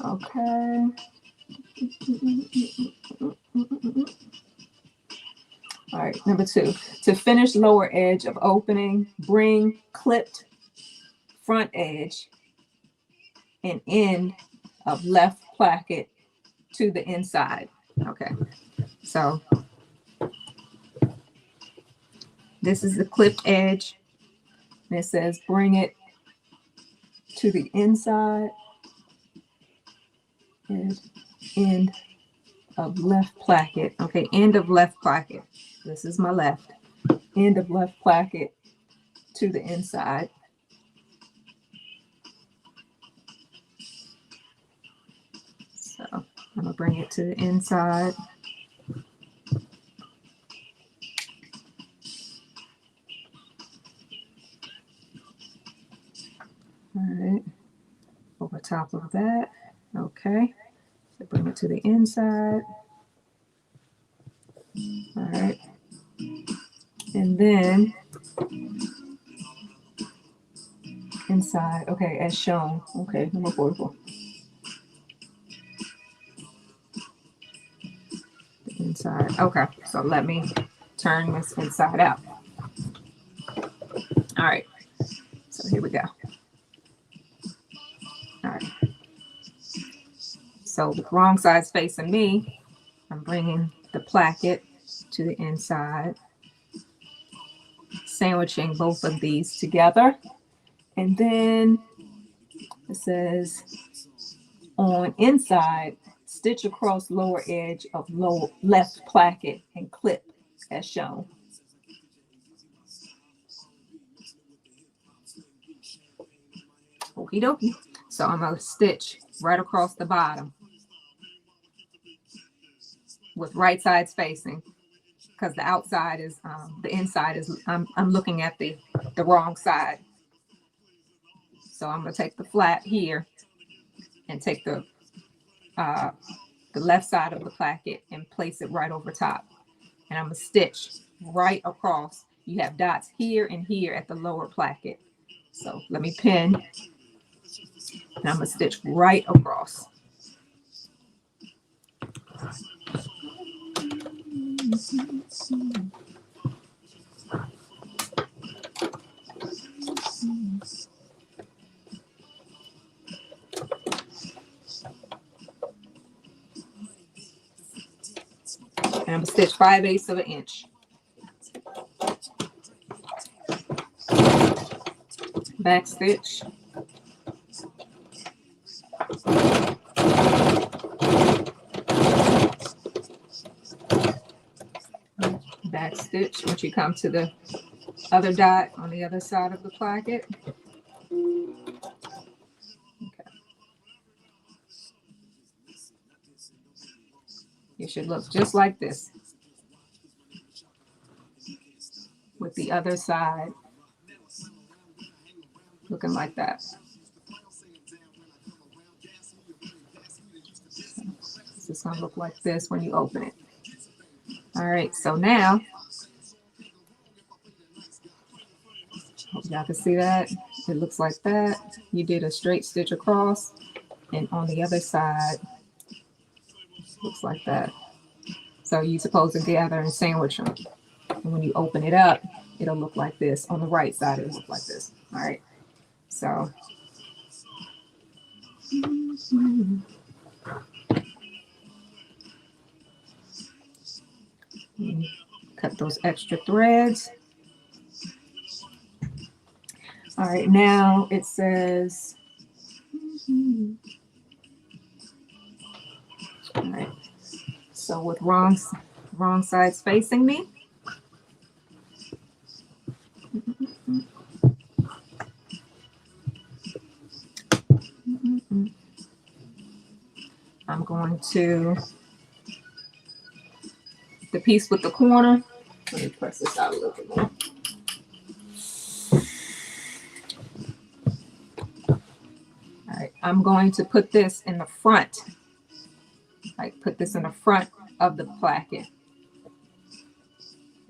Okay. All right, number 2. To finish lower edge of opening, bring clipped front edge and end of left placket to the inside. Okay, so this is the clipped edge, and it says bring it to the inside and end of left placket. Okay, end of left placket. This is my left. End of left placket to the inside. So I'm gonna bring it to the inside. All right, over top of that. Okay, so bring it to the inside. All right, and then inside. Okay, as shown. Okay, number 44. The inside. Okay, so let me turn this inside out. All right, so here we go. All right. So the wrong side's facing me. I'm bringing the placket to the inside, sandwiching both of these together. And then it says on inside, stitch across lower edge of left placket and clip as shown. Okie dokie. So I'm going to stitch right across the bottom with right sides facing, because the outside is the inside is I'm looking at the wrong side. So I'm going to take the flat here and take the left side of the placket and place it right over top, and I'm going to stitch right across. You have dots here and here at the lower placket. So let me pin, and I'm going to stitch right across. And I'm going to stitch 5/8 of an inch. Back stitch. stitch once you come to the other dot on the other side of the placket. Okay. It should look just like this with the other side looking like that. This is going to look like this when you open it. All right, so now, hope y'all can see that. It looks like that. You did a straight stitch across, and on the other side, looks like that. So you're supposed to gather and sandwich them. And when you open it up, it'll look like this. On the right side, it'll look like this. All right, so. Cut those extra threads. All right, now it says, all right, so with wrong sides facing me, I'm going to, the piece with the corner, let me press this out a little bit more. All right, I'm going to put this in the front, like put this in the front of the placket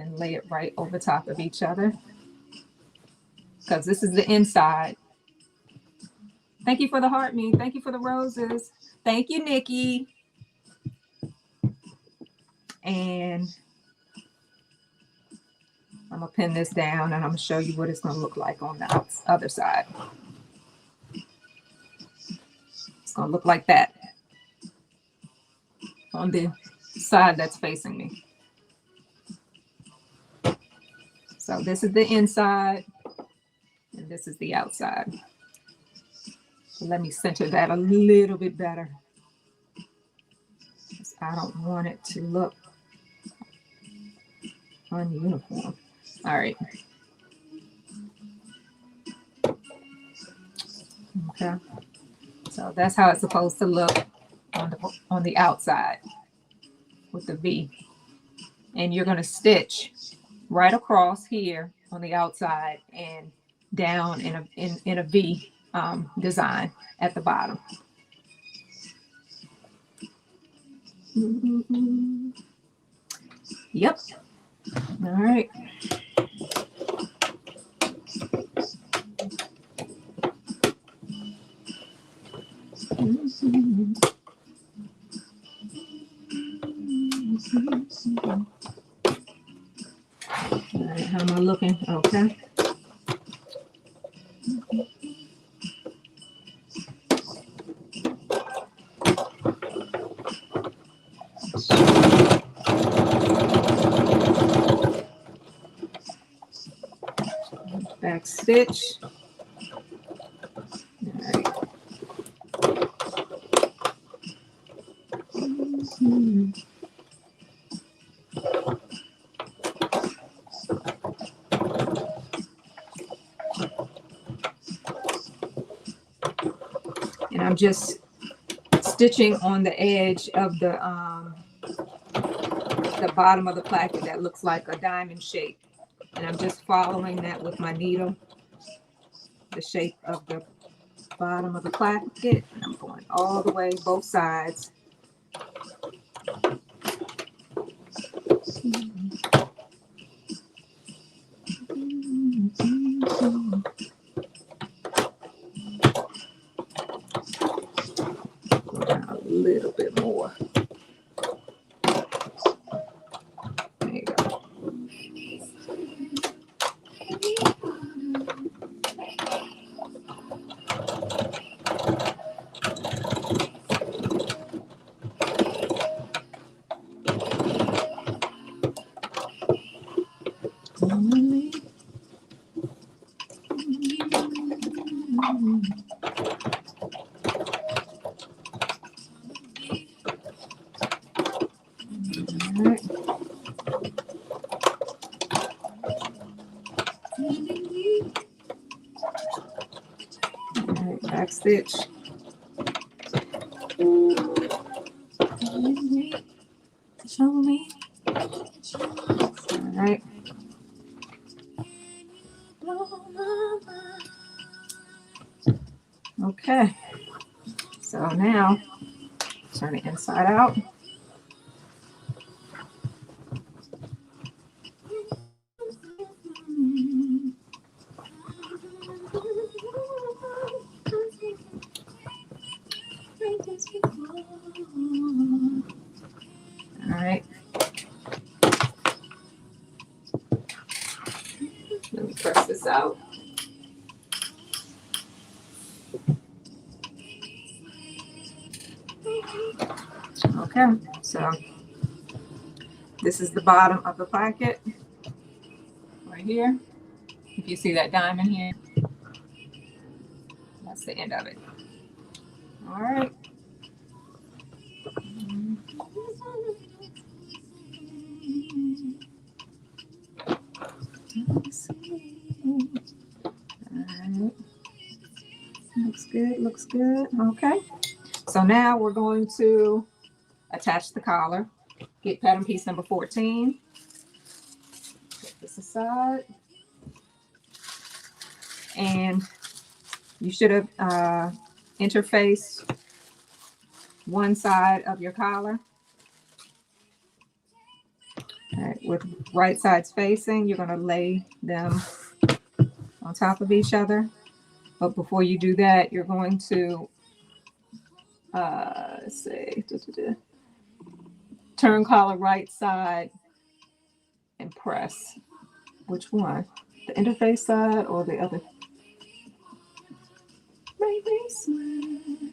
and lay it right over top of each other because this is the inside. Thank you for the heart, me. Thank you for the roses. Thank you, Nikki. And I'm going to pin this down and I'm going to show you what it's going to look like on the other side. It's going to look like that on the side that's facing me. So this is the inside and this is the outside. So let me center that a little bit better. I don't want it to look ununiform. All right. Okay. So that's how it's supposed to look on the outside with the V. And you're going to stitch right across here on the outside and down in a V design at the bottom. Yep. All right. All right, how am I looking? Okay. Back stitch. All right. And I'm just stitching on the edge of the bottom of the placket that looks like a diamond shape. And I'm just following that with my needle, the shape of the bottom of the placket. And I'm going all the way, both sides. Go down a little bit more. There you go. right, back stitch. Show me. All right. Okay. So now turn it inside out. All right. Let me press this out. Okay, so this is the bottom of the pocket right here. If you see that diamond here, that's the end of it. All right. Alright. Looks good, looks good. Okay. So now we're going to attach the collar. Get pattern piece number 14. Put this aside. And you should have interfaced one side of your collar. All right, with right sides facing, you're going to lay them on top of each other. But before you do that, you're going to turn collar right side and press. Which one? The interface side or the other? Make me sweat,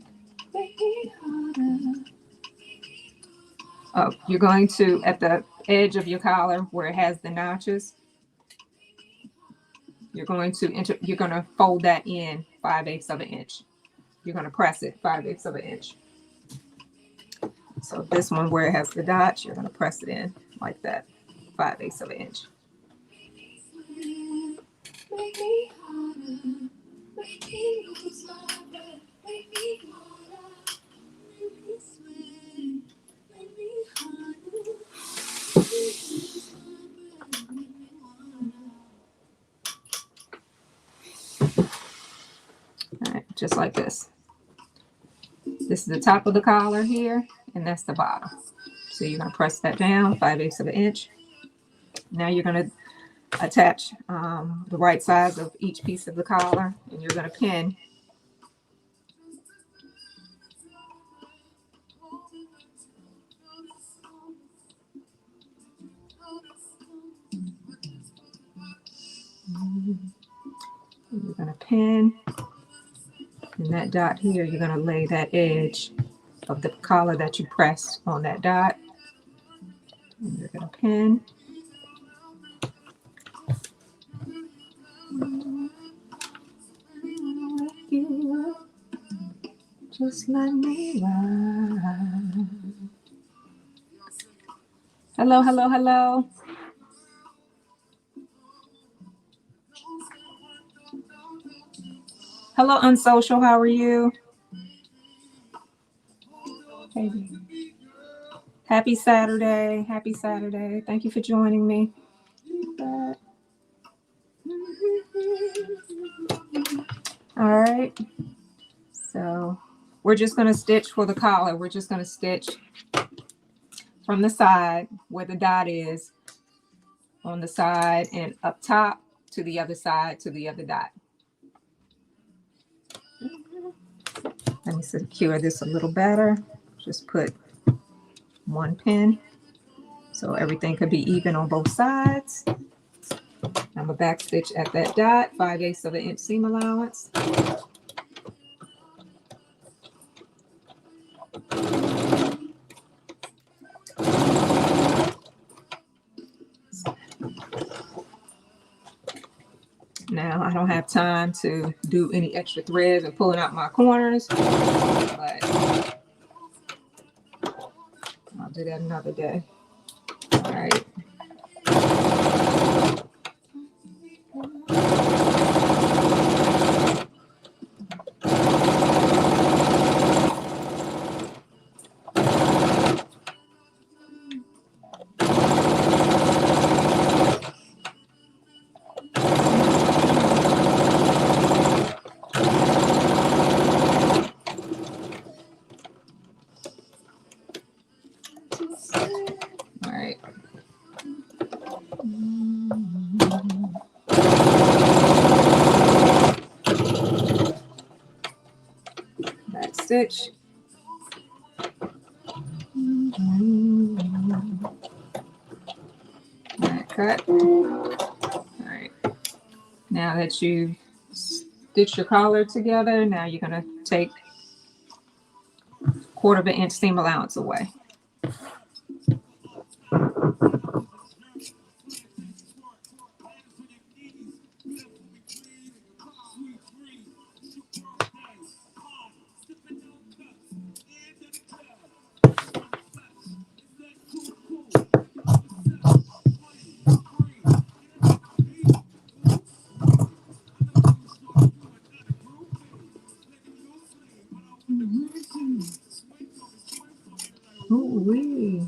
make me harder. Oh, you're going to, at the edge of your collar where it has the notches, you're going to fold that in 5/8 of an inch. You're going to press it 5/8 of an inch. So this one where it has the dots, you're going to press it in like that, 5/8 of an inch. All right, just like this. This is the top of the collar here, and that's the bottom. So you're going to press that down 5/8 of an inch. Now you're going to attach the right sides of each piece of the collar, and you're going to pin. You're going to pin, and that dot here, you're going to lay that edge of the collar that you pressed on that dot. And you're going to pin. Just let me ride. Hello, hello, hello. Hello, Unsocial. How are you? Hey. Happy Saturday. Happy Saturday. Thank you for joining me. All right. So we're just going to stitch for the collar. We're just going to stitch from the side where the dot is on the side and up top to the other side to the other dot. Let me secure this a little better. Just put one pin so everything could be even on both sides. I'm a back stitch at that dot, 5/8 of an inch seam allowance. Now I don't have time to do any extra threads and pulling out my corners, but I'll do that another day. All right. stitch. Right, cut. All right. Now that you've stitched your collar together, now you're going to take 1/4 inch seam allowance away. Ooh-wee.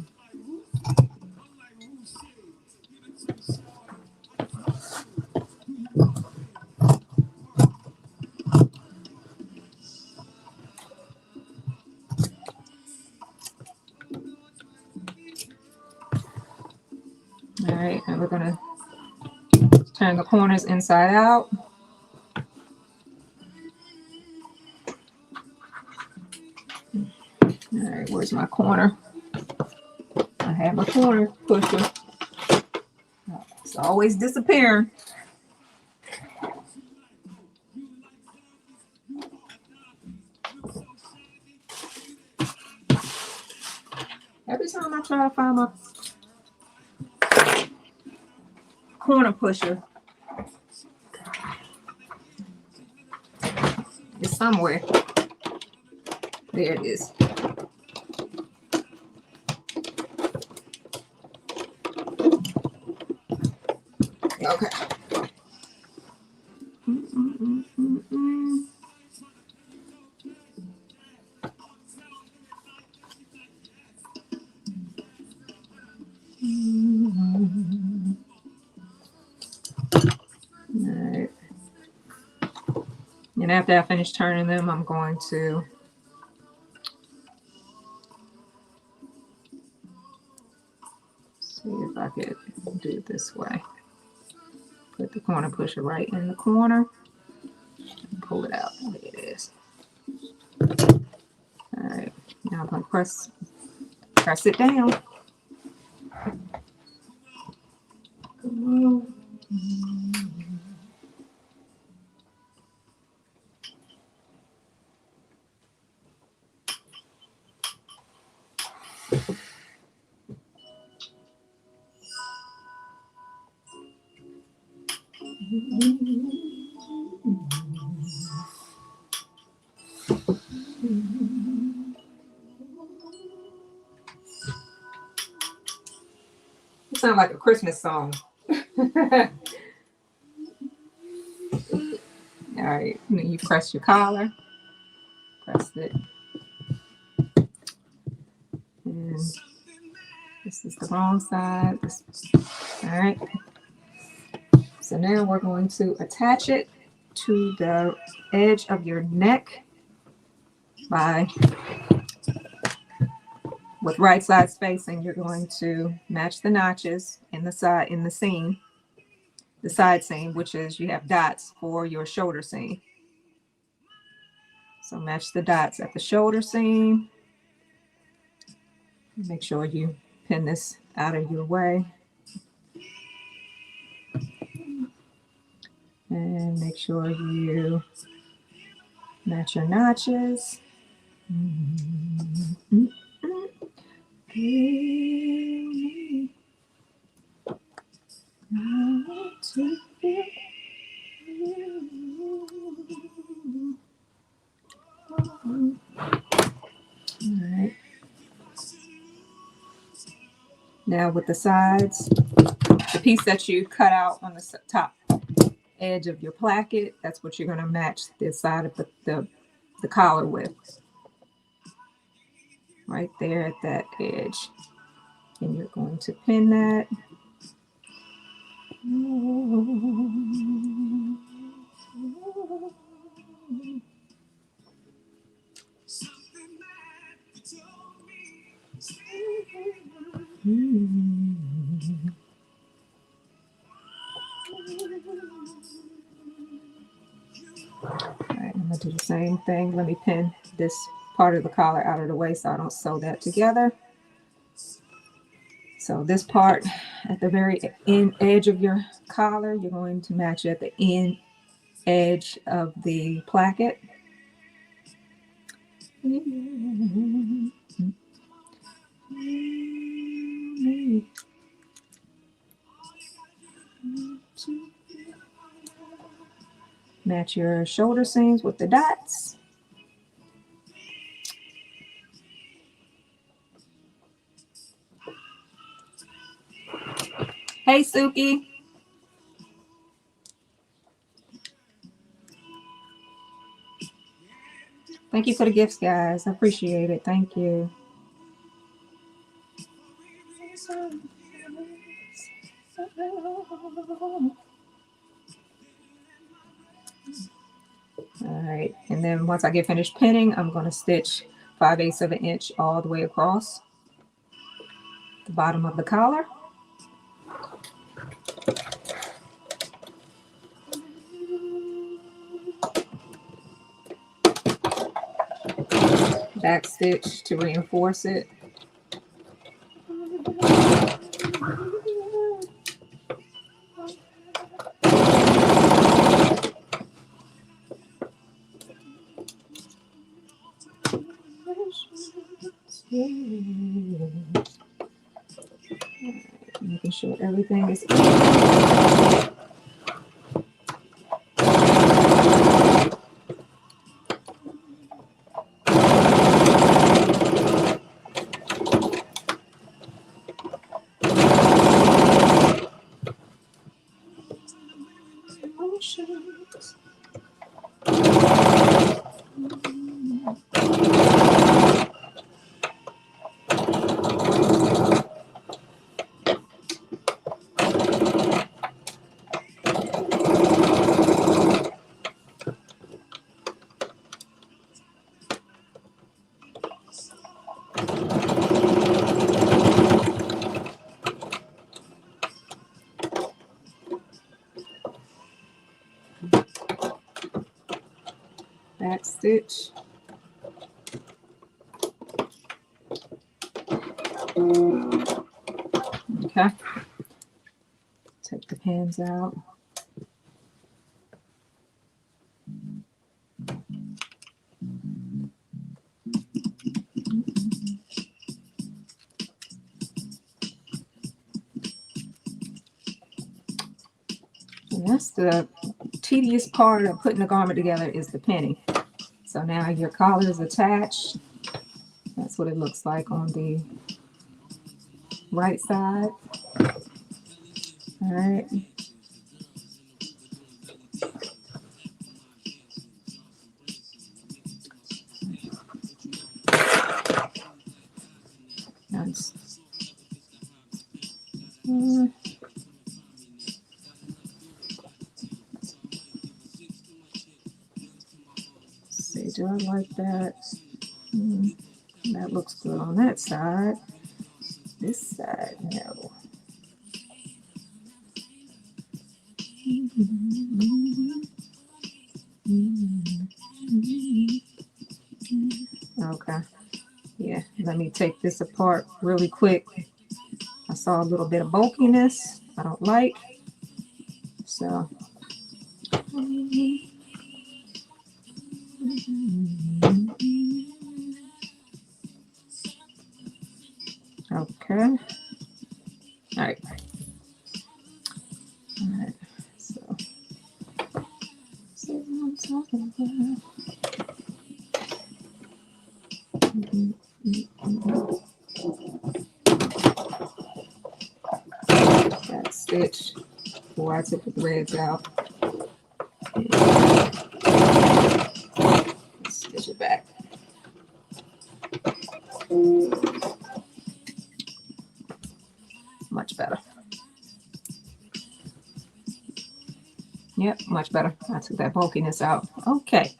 All right, and we're going to turn the corners inside out. All right, where's my corner? I have my corner pusher. It's always disappearing. Every time I try to find my corner pusher, it's somewhere. There it is. Okay. Alright. And after I finish turning them, I'm going to see if I could do it this way. Put the corner pusher right in the corner and pull it out. There it is. Alright. Now I'm going to press it down. It sounds like a Christmas song. All right, and then you press your collar, press it, and this is the wrong side. All right, so now we're going to attach it to the edge of your neck with right side spacing. You're going to match the notches in the side, in the seam, the side seam, which is, you have dots for your shoulder seam. So match the dots at the shoulder seam. Make sure you pin this out of your way. And make sure you match your notches. Alright. Now with the sides, the piece that you cut out on the top edge of your placket, that's what you're going to match the side of the collar with. Right there at that edge. And you're going to pin that. All right, I'm going to do the same thing. Let me pin this part of the collar out of the way so I don't sew that together. So this part at the very end edge of your collar, you're going to match at the end edge of the placket. Match your shoulder seams with the dots. Hey, Suki. Thank you for the gifts, guys. I appreciate it. Thank you. All right, and then once I get finished pinning, I'm going to stitch 5/8 of an inch all the way across the bottom of the collar. Back stitch to reinforce it. Making sure everything is back stitch. Okay. Take the pins out. And that's the tedious part of putting the garment together, is the pinning. So now your collar is attached. That's what it looks like on the right side. All right. Nice. See, do I like that? That looks good on that side. This side, no. Okay. Yeah, let me take this apart really quick. I saw a little bit of bulkiness I don't like. So. Okay. All right. All right. So. That stitch before I took the threads out. Stitch it back. Much better. Yep, much better. I took that bulkiness out. Okay.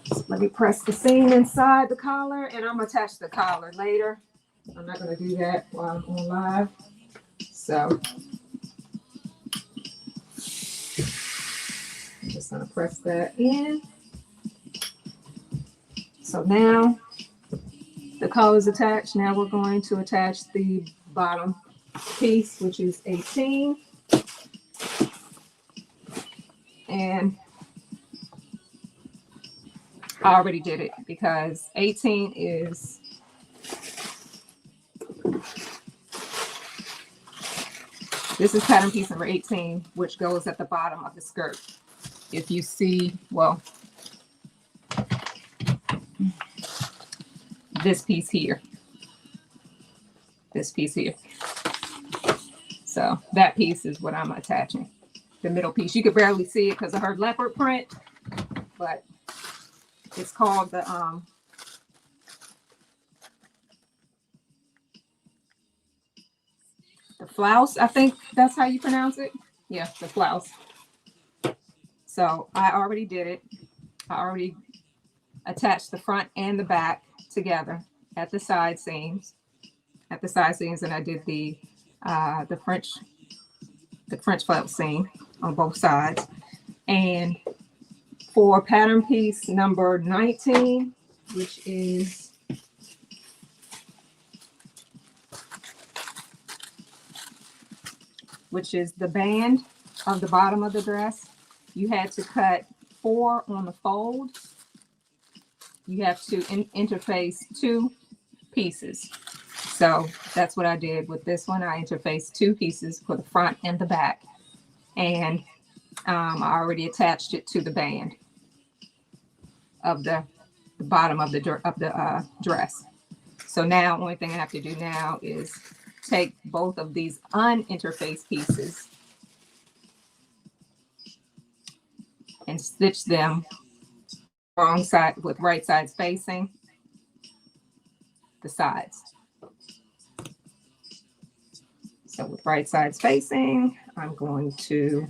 So let me press the seam inside the collar, and I'm going to attach the collar later. I'm not going to do that while I'm on live. So I'm just going to press that in. So now the collar is attached. Now we're going to attach the bottom piece, which is 18. And I already did it because 18 is this is pattern piece number 18, which goes at the bottom of the skirt. If you see, well, this piece here, this piece here. So that piece is what I'm attaching. The middle piece. You could barely see it because of her leopard print, but it's called the flouse. I think that's how you pronounce it. Yeah, the flouse. So I already did it. I already attached the front and the back together at the side seams. At the side seams, and I did the French flap seam on both sides. And for pattern piece number 19, which is the band of the bottom of the dress, you had to cut 4 on the fold. You have to interface 2 pieces. So that's what I did with this one. I interfaced 2 pieces for the front and the back, and I already attached it to the band of the bottom of the dress. So now, only thing I have to do now is take both of these uninterfaced pieces and stitch them wrong side with right sides facing the sides. So with right sides facing, I'm going to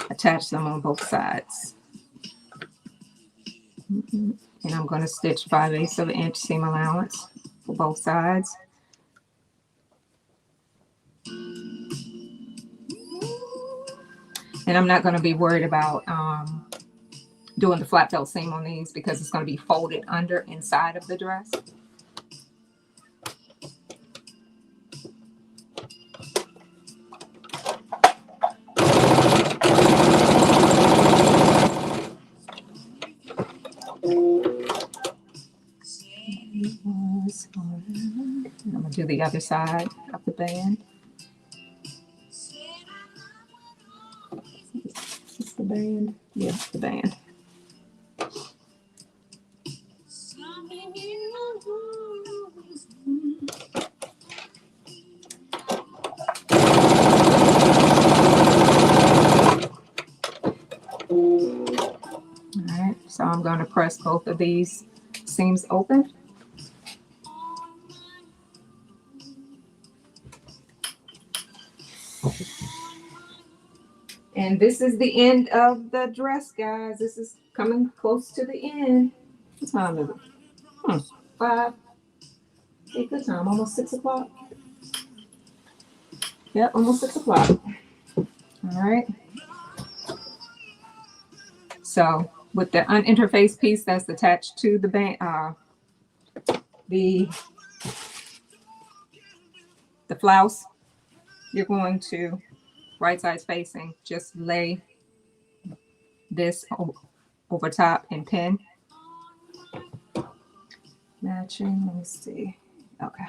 attach them on both sides. And I'm going to stitch 5/8 of an inch seam allowance for both sides. And I'm not going to be worried about doing the flat felt seam on these because it's going to be folded under inside of the dress. I'm going to do the other side of the band. Is the band? Yeah, the band. All right, so I'm going to press both of these seams open. And this is the end of the dress, guys. This is coming close to the end. What time is it? 5. Hey, good time. Almost 6 o'clock. Yep, almost 6 o'clock. All right. So with the uninterfaced piece that's attached to the band, the flouse, you're going to right sides facing, just lay this over top and pin. Matching, let me see. Okay.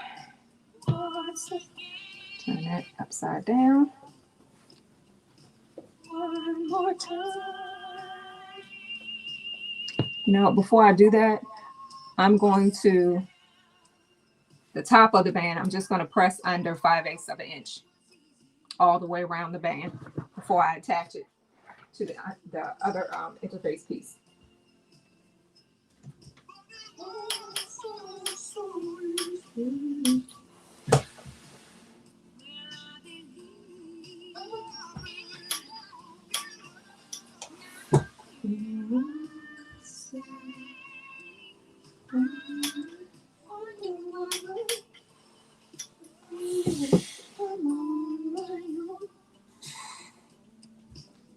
Turn that upside down. One more time. You know, before I do that, I'm going to, the top of the band, I'm just going to press under 5/8 of an inch all the way around the band before I attach it to the other interface piece.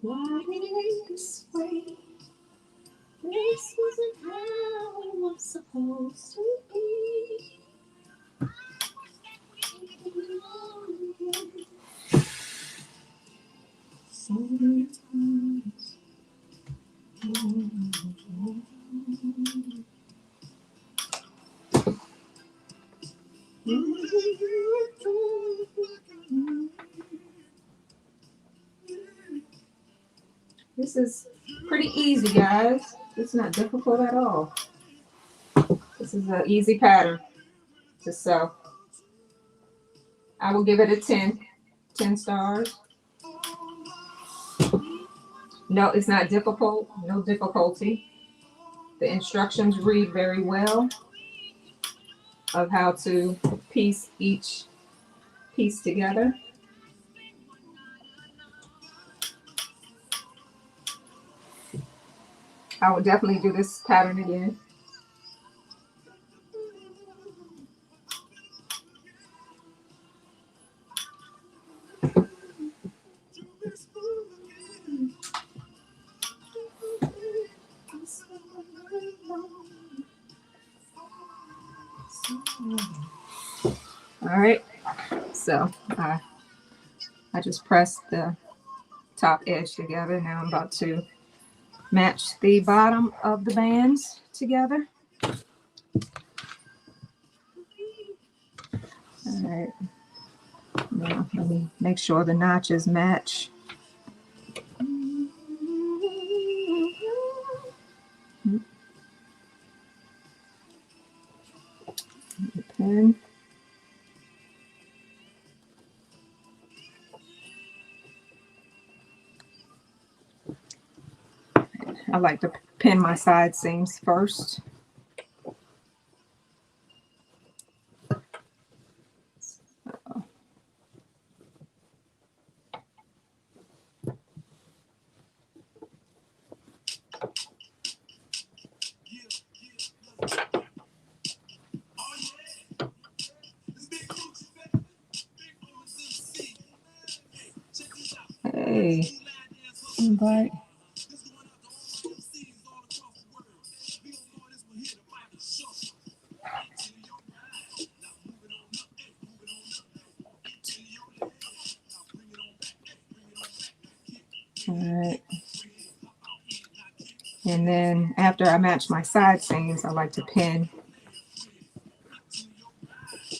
Why this way. This wasn't how it was supposed to be. So many times. This is pretty easy, guys. It's not difficult at all. This is an easy pattern to sew. I will give it a 10 stars. No, it's not difficult. No difficulty. The instructions read very well of how to piece each piece together. I will definitely do this pattern again. All right, so I just pressed the top edge together. Now I'm about to match the bottom of the bands together. All right, now let me make sure the notches match. Pen. I like to pin my side seams first. Hey, invite. All right. And then after I match my side seams, I like to pin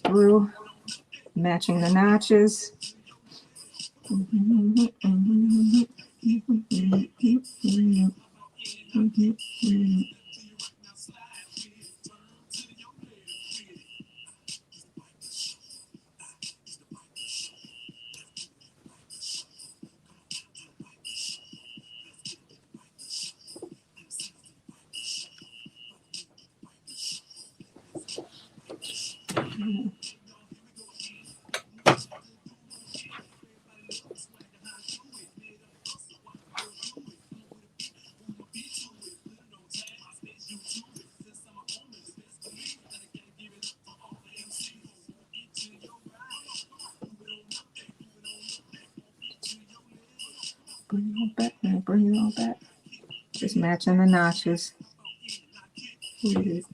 through, matching the notches. Bring it all back now, bring it all back. Just matching the notches. With it.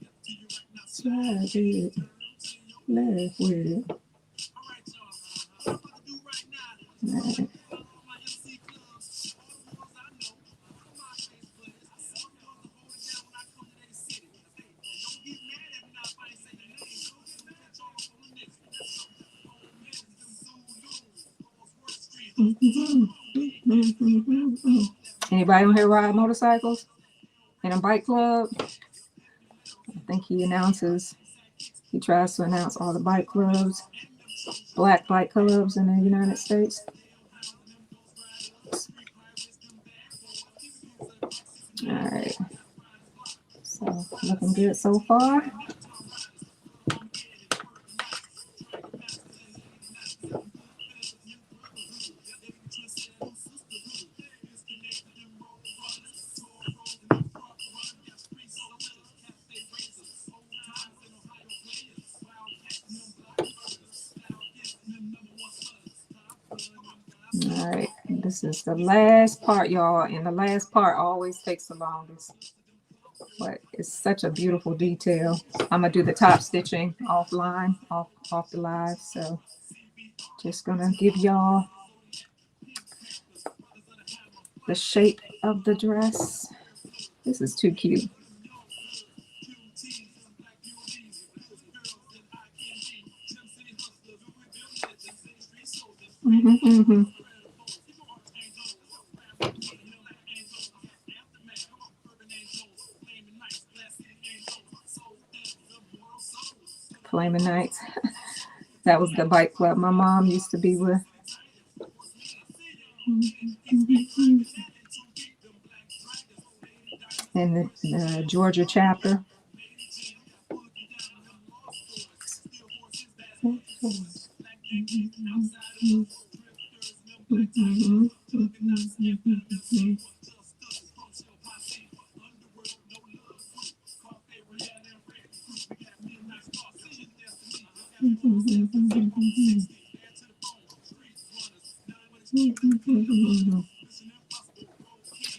Slide it. Left with it. Right. Anybody on here ride motorcycles in a bike club? I think he announces, he tries to announce all the bike clubs, black bike clubs in the United States. All right, so looking good so far. All right, this This is the last part, y'all, and the last part always takes the longest. But it's such a beautiful detail. I'm gonna do the top stitching offline, off the live. So just gonna give y'all the shape of the dress. This is too cute. Flaming Nights. That was the bike club my mom used to be with. And the Georgia chapter.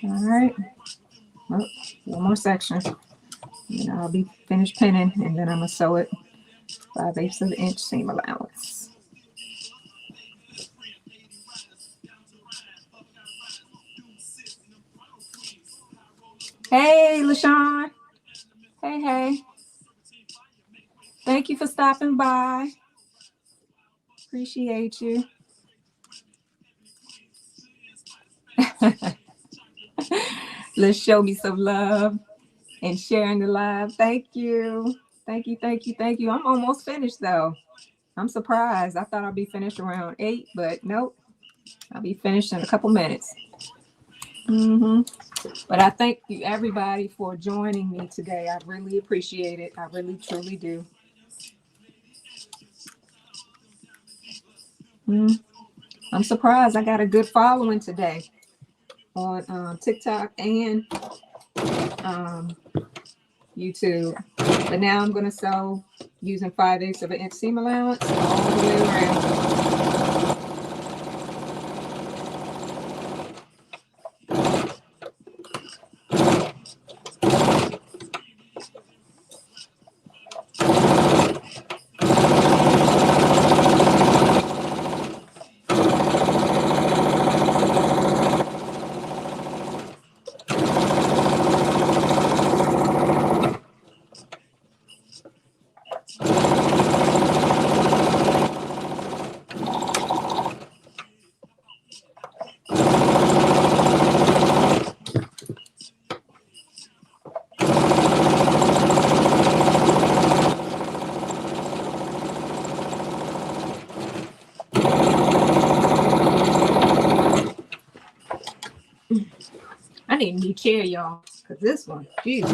All right. Oh, one more section. And I'll be finished pinning, and then I'm gonna sew it 5/8 of an inch seam allowance. Hey, LaShawn. Hey. Thank you for stopping by. Appreciate you. Let's show me some love and sharing the live. Thank you. Thank you. I'm almost finished though. I'm surprised. I thought I'd be finished around 8, but nope. I'll be finished in a couple minutes. But I thank you everybody for joining me today. I really appreciate it. I really truly do. I'm surprised. I got a good following today on TikTok and YouTube. But now I'm going to sew using 5/8 of an inch seam allowance all the way around. I need a new chair, y'all, because this one, Jesus.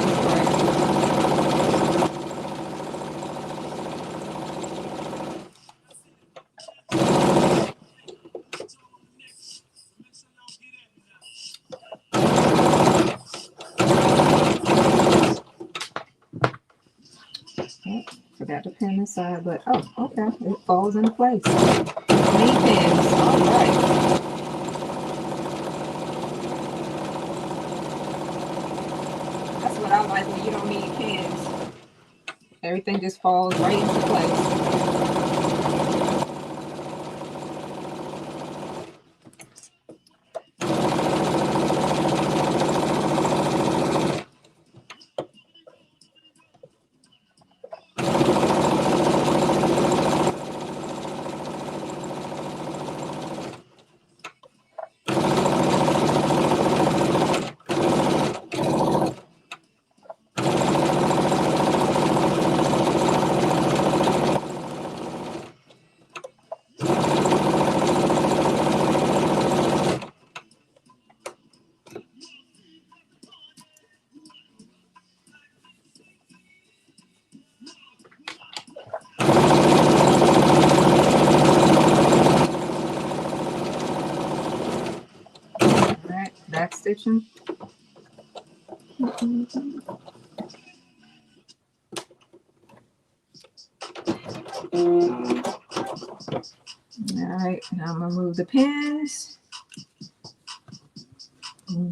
Forgot to pin this side, but oh, okay, it falls into place. Knee pins, all right. That's what I like when you don't need pins. Everything just falls right into place. Back stitching. All right, now I'm gonna move the pins. All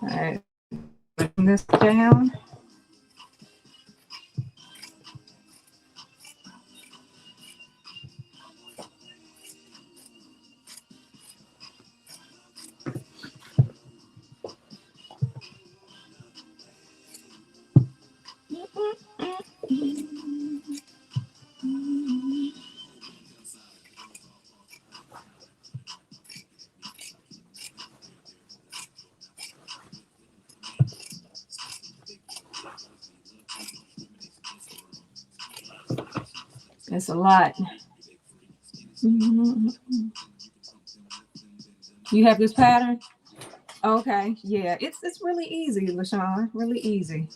right, bring this down. It's a lot. You have this pattern? Okay, yeah, it's really easy, LaShawn, really easy.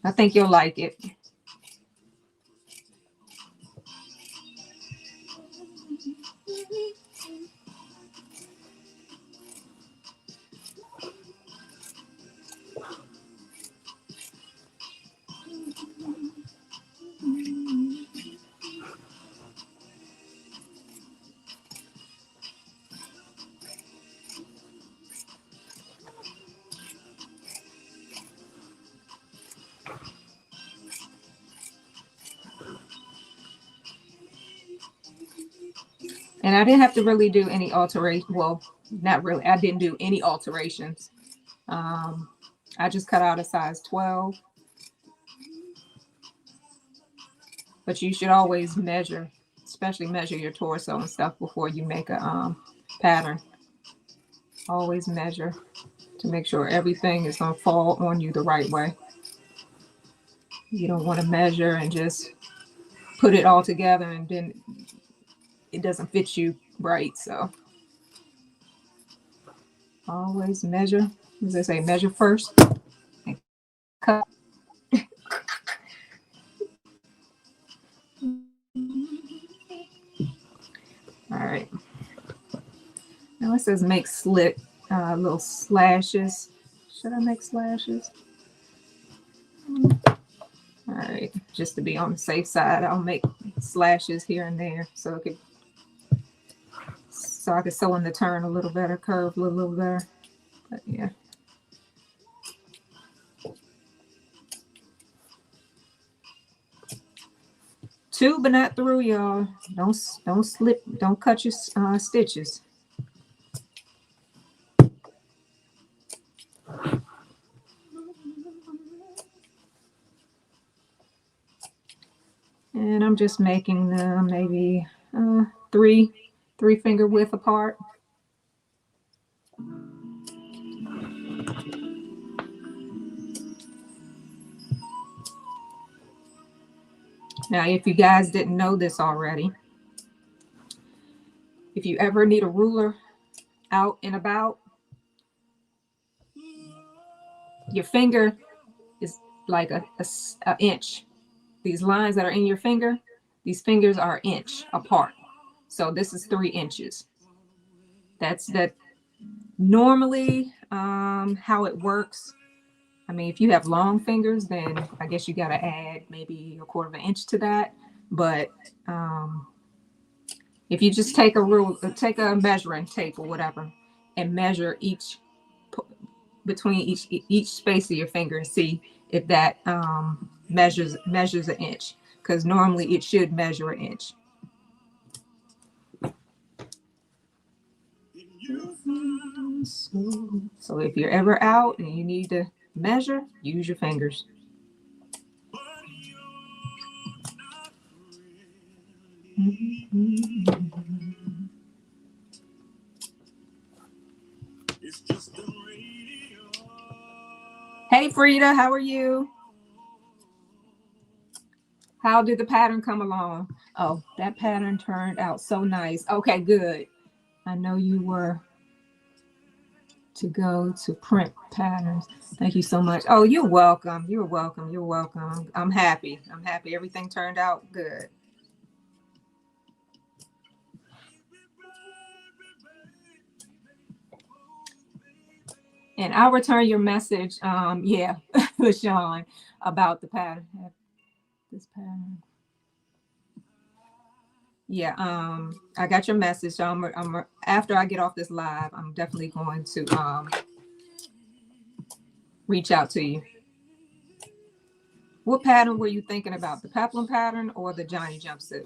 I think you'll like it. And I didn't have to really do any alteration. Well, not really. I didn't do any alterations. I just cut out a size 12. But you should always measure, especially measure your torso and stuff before you make a pattern. Always measure to make sure everything is going to fall on you the right way. You don't want to measure and just put it all together and then it doesn't fit you right. So always measure. As they say, measure first and cut. All right. Now it says make slit little slashes. Should I make slashes? All right, just to be on the safe side, I'll make slashes here and there so I can sew in the turn a little better, curve a little better. But yeah. To but not through, y'all. Don't slip. Don't cut your stitches. And I'm just making them maybe three finger width apart. Now, if you guys didn't know this already, if you ever need a ruler out and about, your finger is like a inch. These lines that are in your finger, these fingers are an inch apart. So this is 3 inches. That's normally how it works. I mean, if you have long fingers, then I guess you got to add maybe 1/4 inch to that. But if you just take a measuring tape or whatever and measure between each space of your finger and see if that measures an inch, because normally it should measure an inch. So if you're ever out and you need to measure, use your fingers. Hey, Frida, how are you? How did the pattern come along? Oh, that pattern turned out so nice. Okay, good. I know you were to go to print patterns. Thank you so much. Oh, you're welcome. You're welcome. You're welcome. I'm happy. I'm happy. Everything turned out good. And I'll return your message. Yeah, LaShawn, about the pattern. This pattern. Yeah, I got your message. So after I get off this live, I'm definitely going to reach out to you. What pattern were you thinking about? The peplum pattern or the Johnny jumpsuit?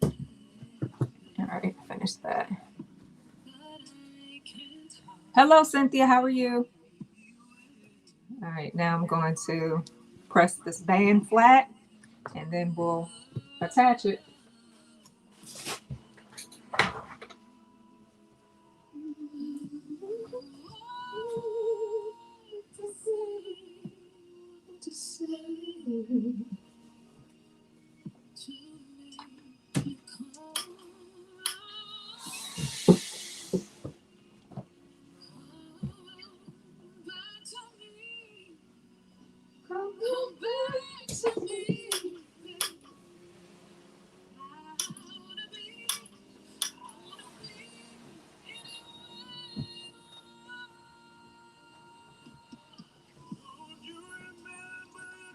All right, finish that. Hello, Cynthia. How are you? All right, now I'm going to press this band flat and then we'll attach it.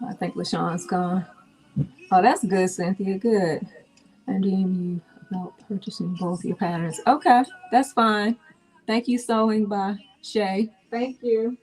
I think LaShawn's gone. Oh, that's good, Cynthia. Good. And DM you about purchasing both your patterns. Okay, that's fine. Thank you, Sewing by Shay. Thank you.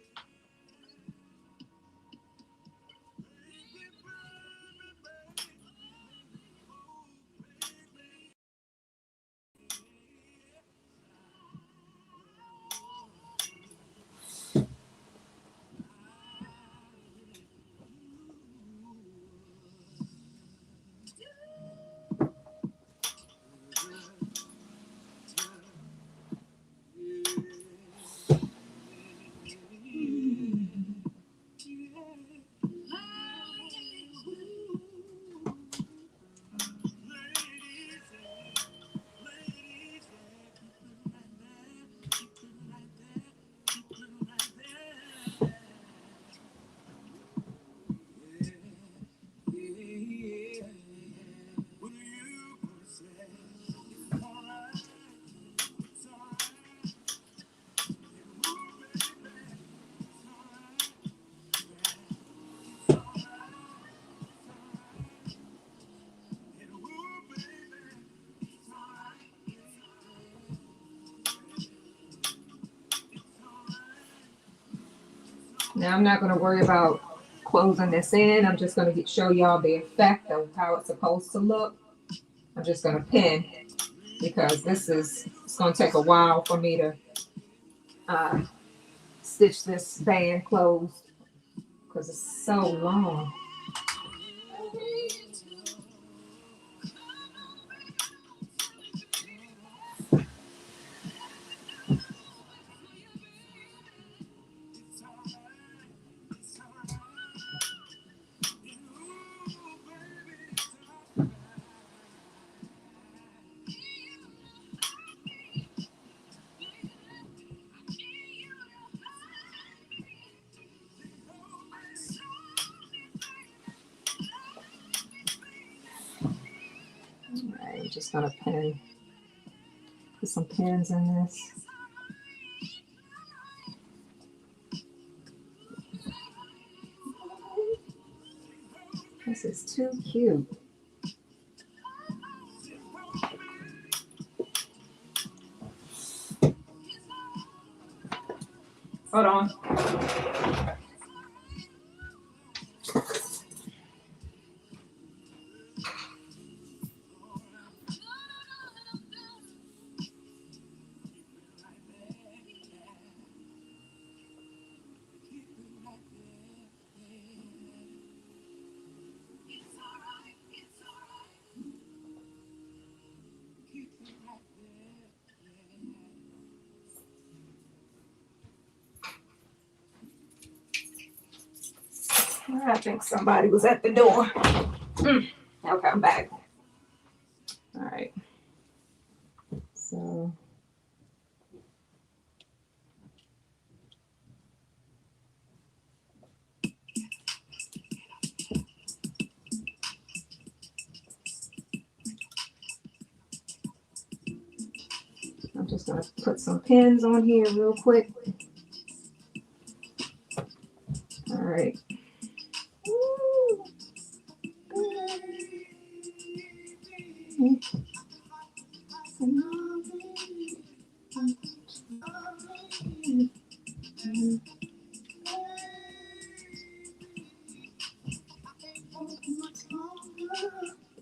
Now I'm not going to worry about closing this in. I'm just going to show y'all the effect of how it's supposed to look. I'm just going to pin because it's going to take a while for me to stitch this band closed because it's so long. Alright, I'm just gonna put some pins in this. This is too cute. Hold on. I think somebody was at the door. Okay, I'm back. All right. So I'm just going to put some pins on here real quick. All right.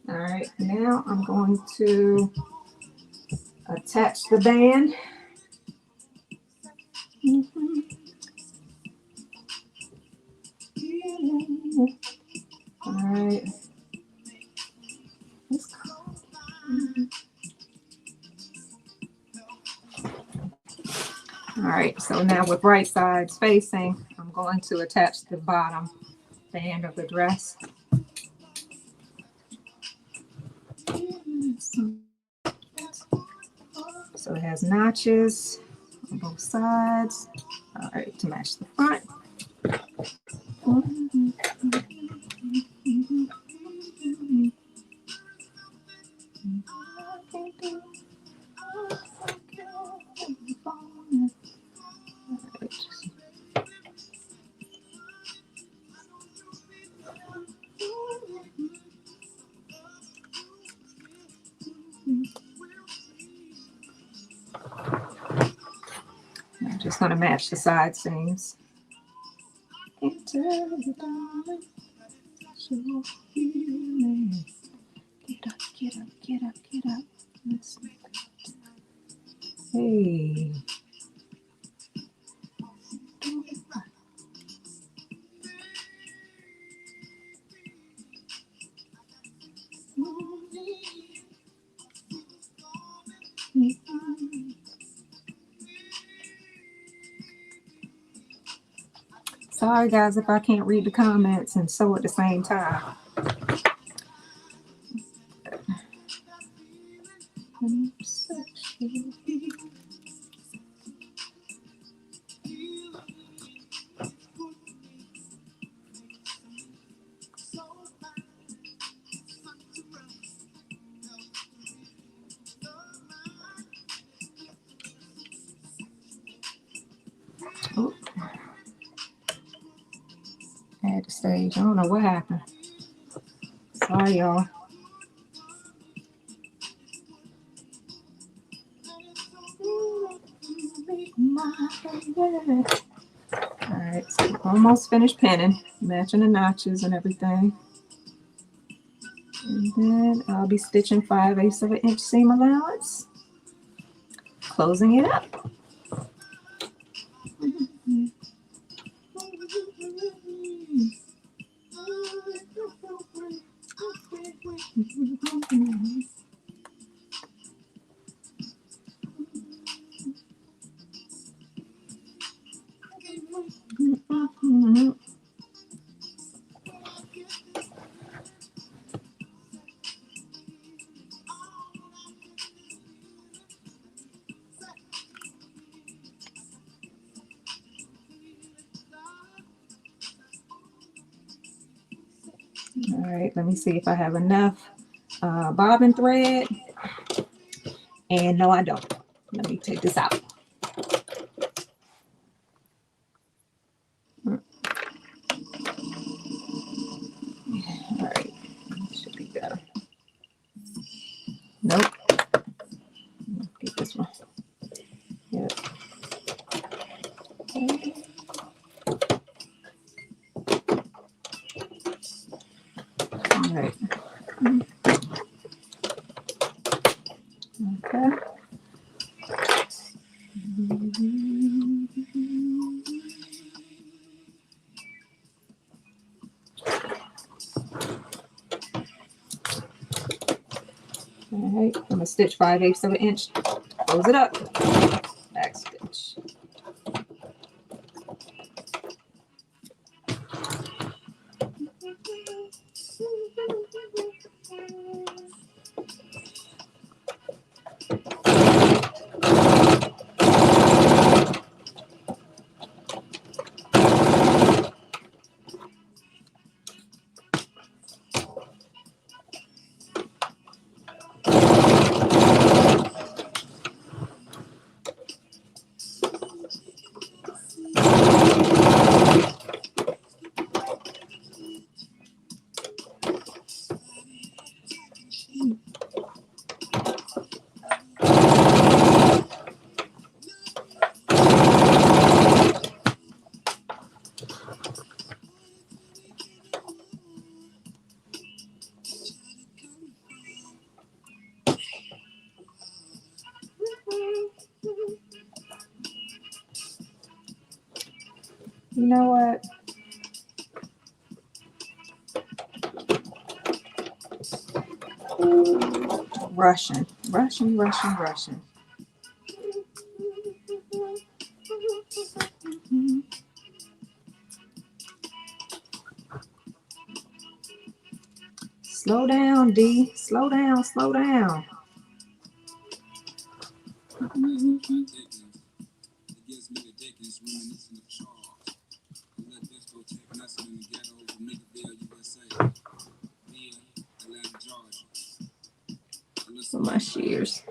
All right, now I'm going to attach the band. All right. All right, so now with right sides facing, I'm going to attach the bottom band of the dress. So it has notches on both sides. All right, to match the front. I'm just going to match the side seams. Get up, get up, get up, get up. Let's see. Hey. Sorry guys if I can't read the comments and sew at the same time. Oh. At the stage, I don't know what happened. Sorry y'all. Alright, so almost finished pinning, matching the notches and everything. And then I'll be stitching 5/8 of an inch seam allowance, closing it up. All right, let me see if I have enough bobbin thread. And no, I don't. Let me take this out. All right, should be better. Nope. Get this one. Yep. All right. Okay. All right, I'm gonna stitch 5/8 of an inch, close it up, back stitch. You know what? Russian. Slow down, D. Slow down. For my shears.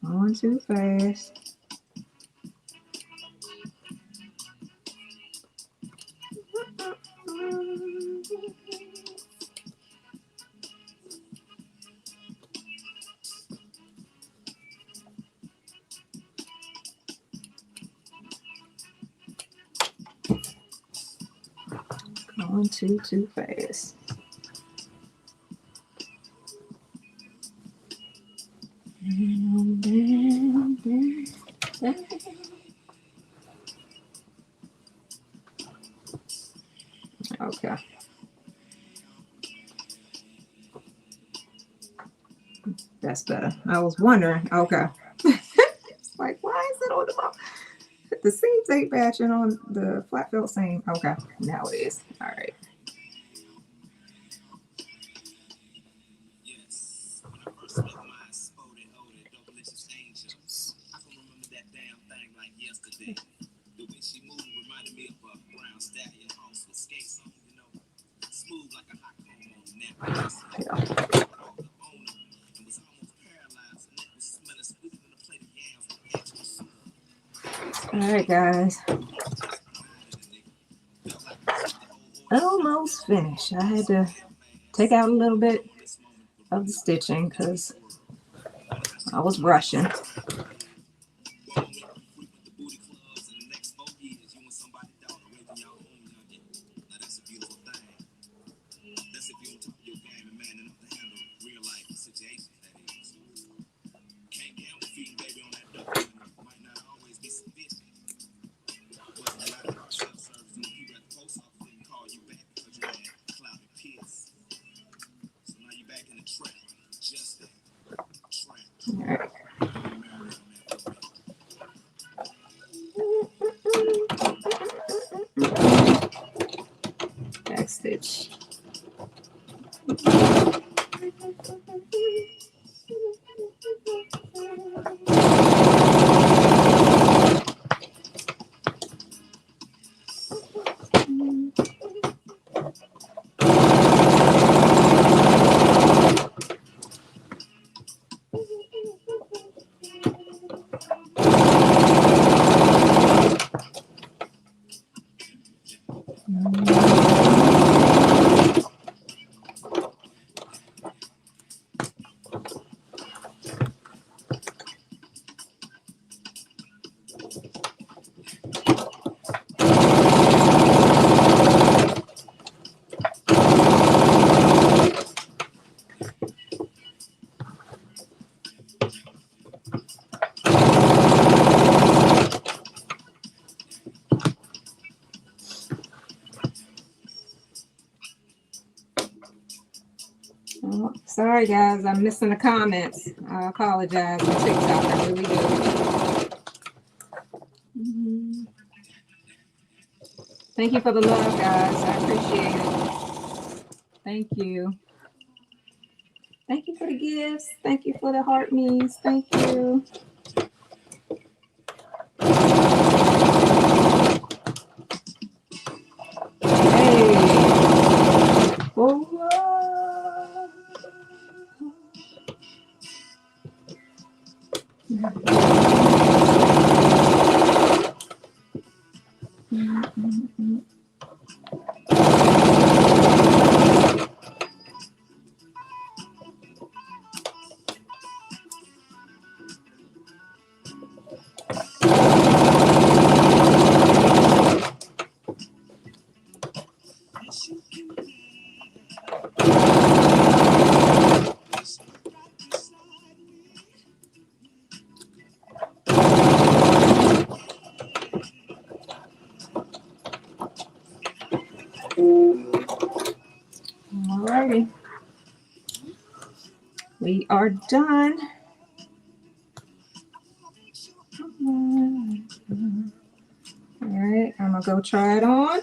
Going too fast. Going too fast. Okay. That's better. I was wondering. Okay. It's like, why is it on the bottom? The seams ain't matching on the flat felt seam. Okay. Now it is. All right. All right, guys. Almost finished. I had to take out a little bit of the stitching because I was rushing. Back stitch. Oh, sorry guys, I'm missing the comments. I apologize on TikTok, I really do. Thank you for the love, guys. I appreciate it. Thank you. Thank you for the gifts. Thank you for the heart me's. Thank you. Hey. Oh. Alrighty. We are done. All right, I'm gonna go try it on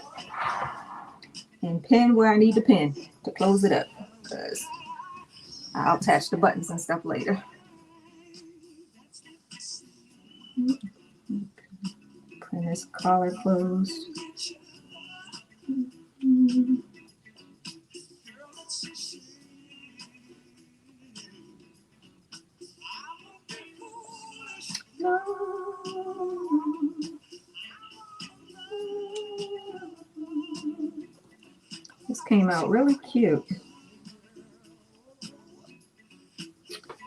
and pin where I need to pin to close it up, because I'll attach the buttons and stuff later. Pin this collar closed. This came out really cute.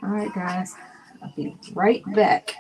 All right, guys, I'll be right back.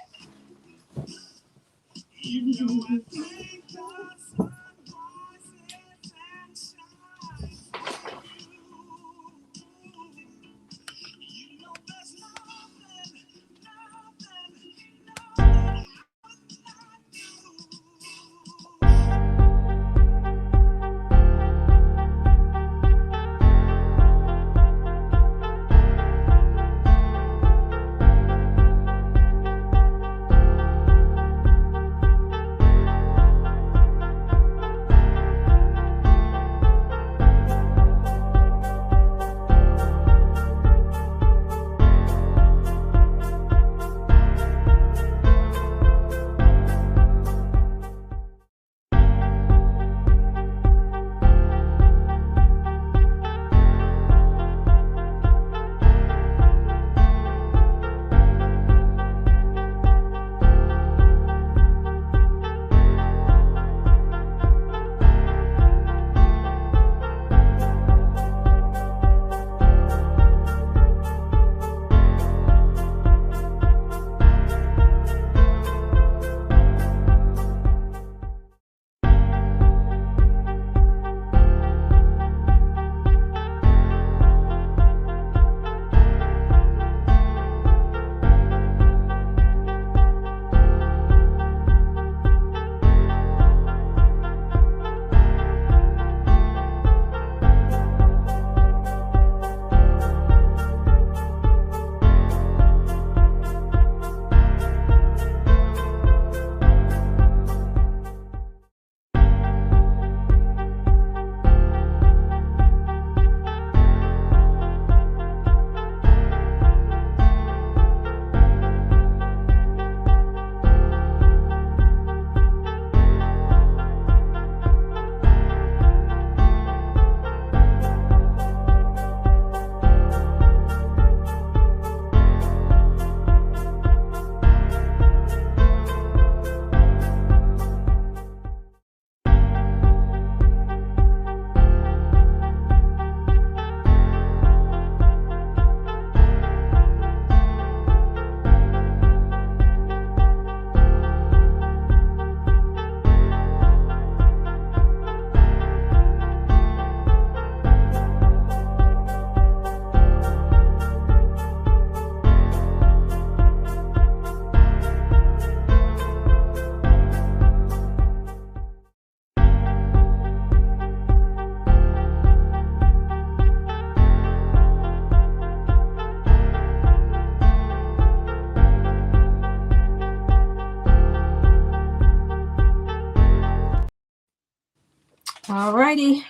All righty.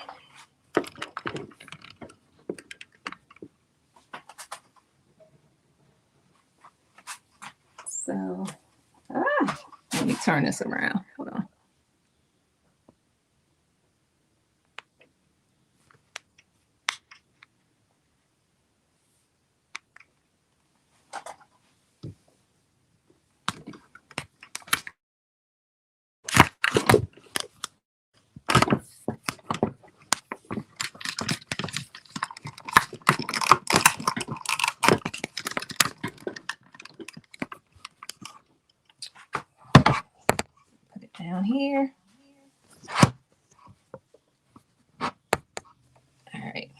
So, let me turn this around. Hold on. Put it down here. All right.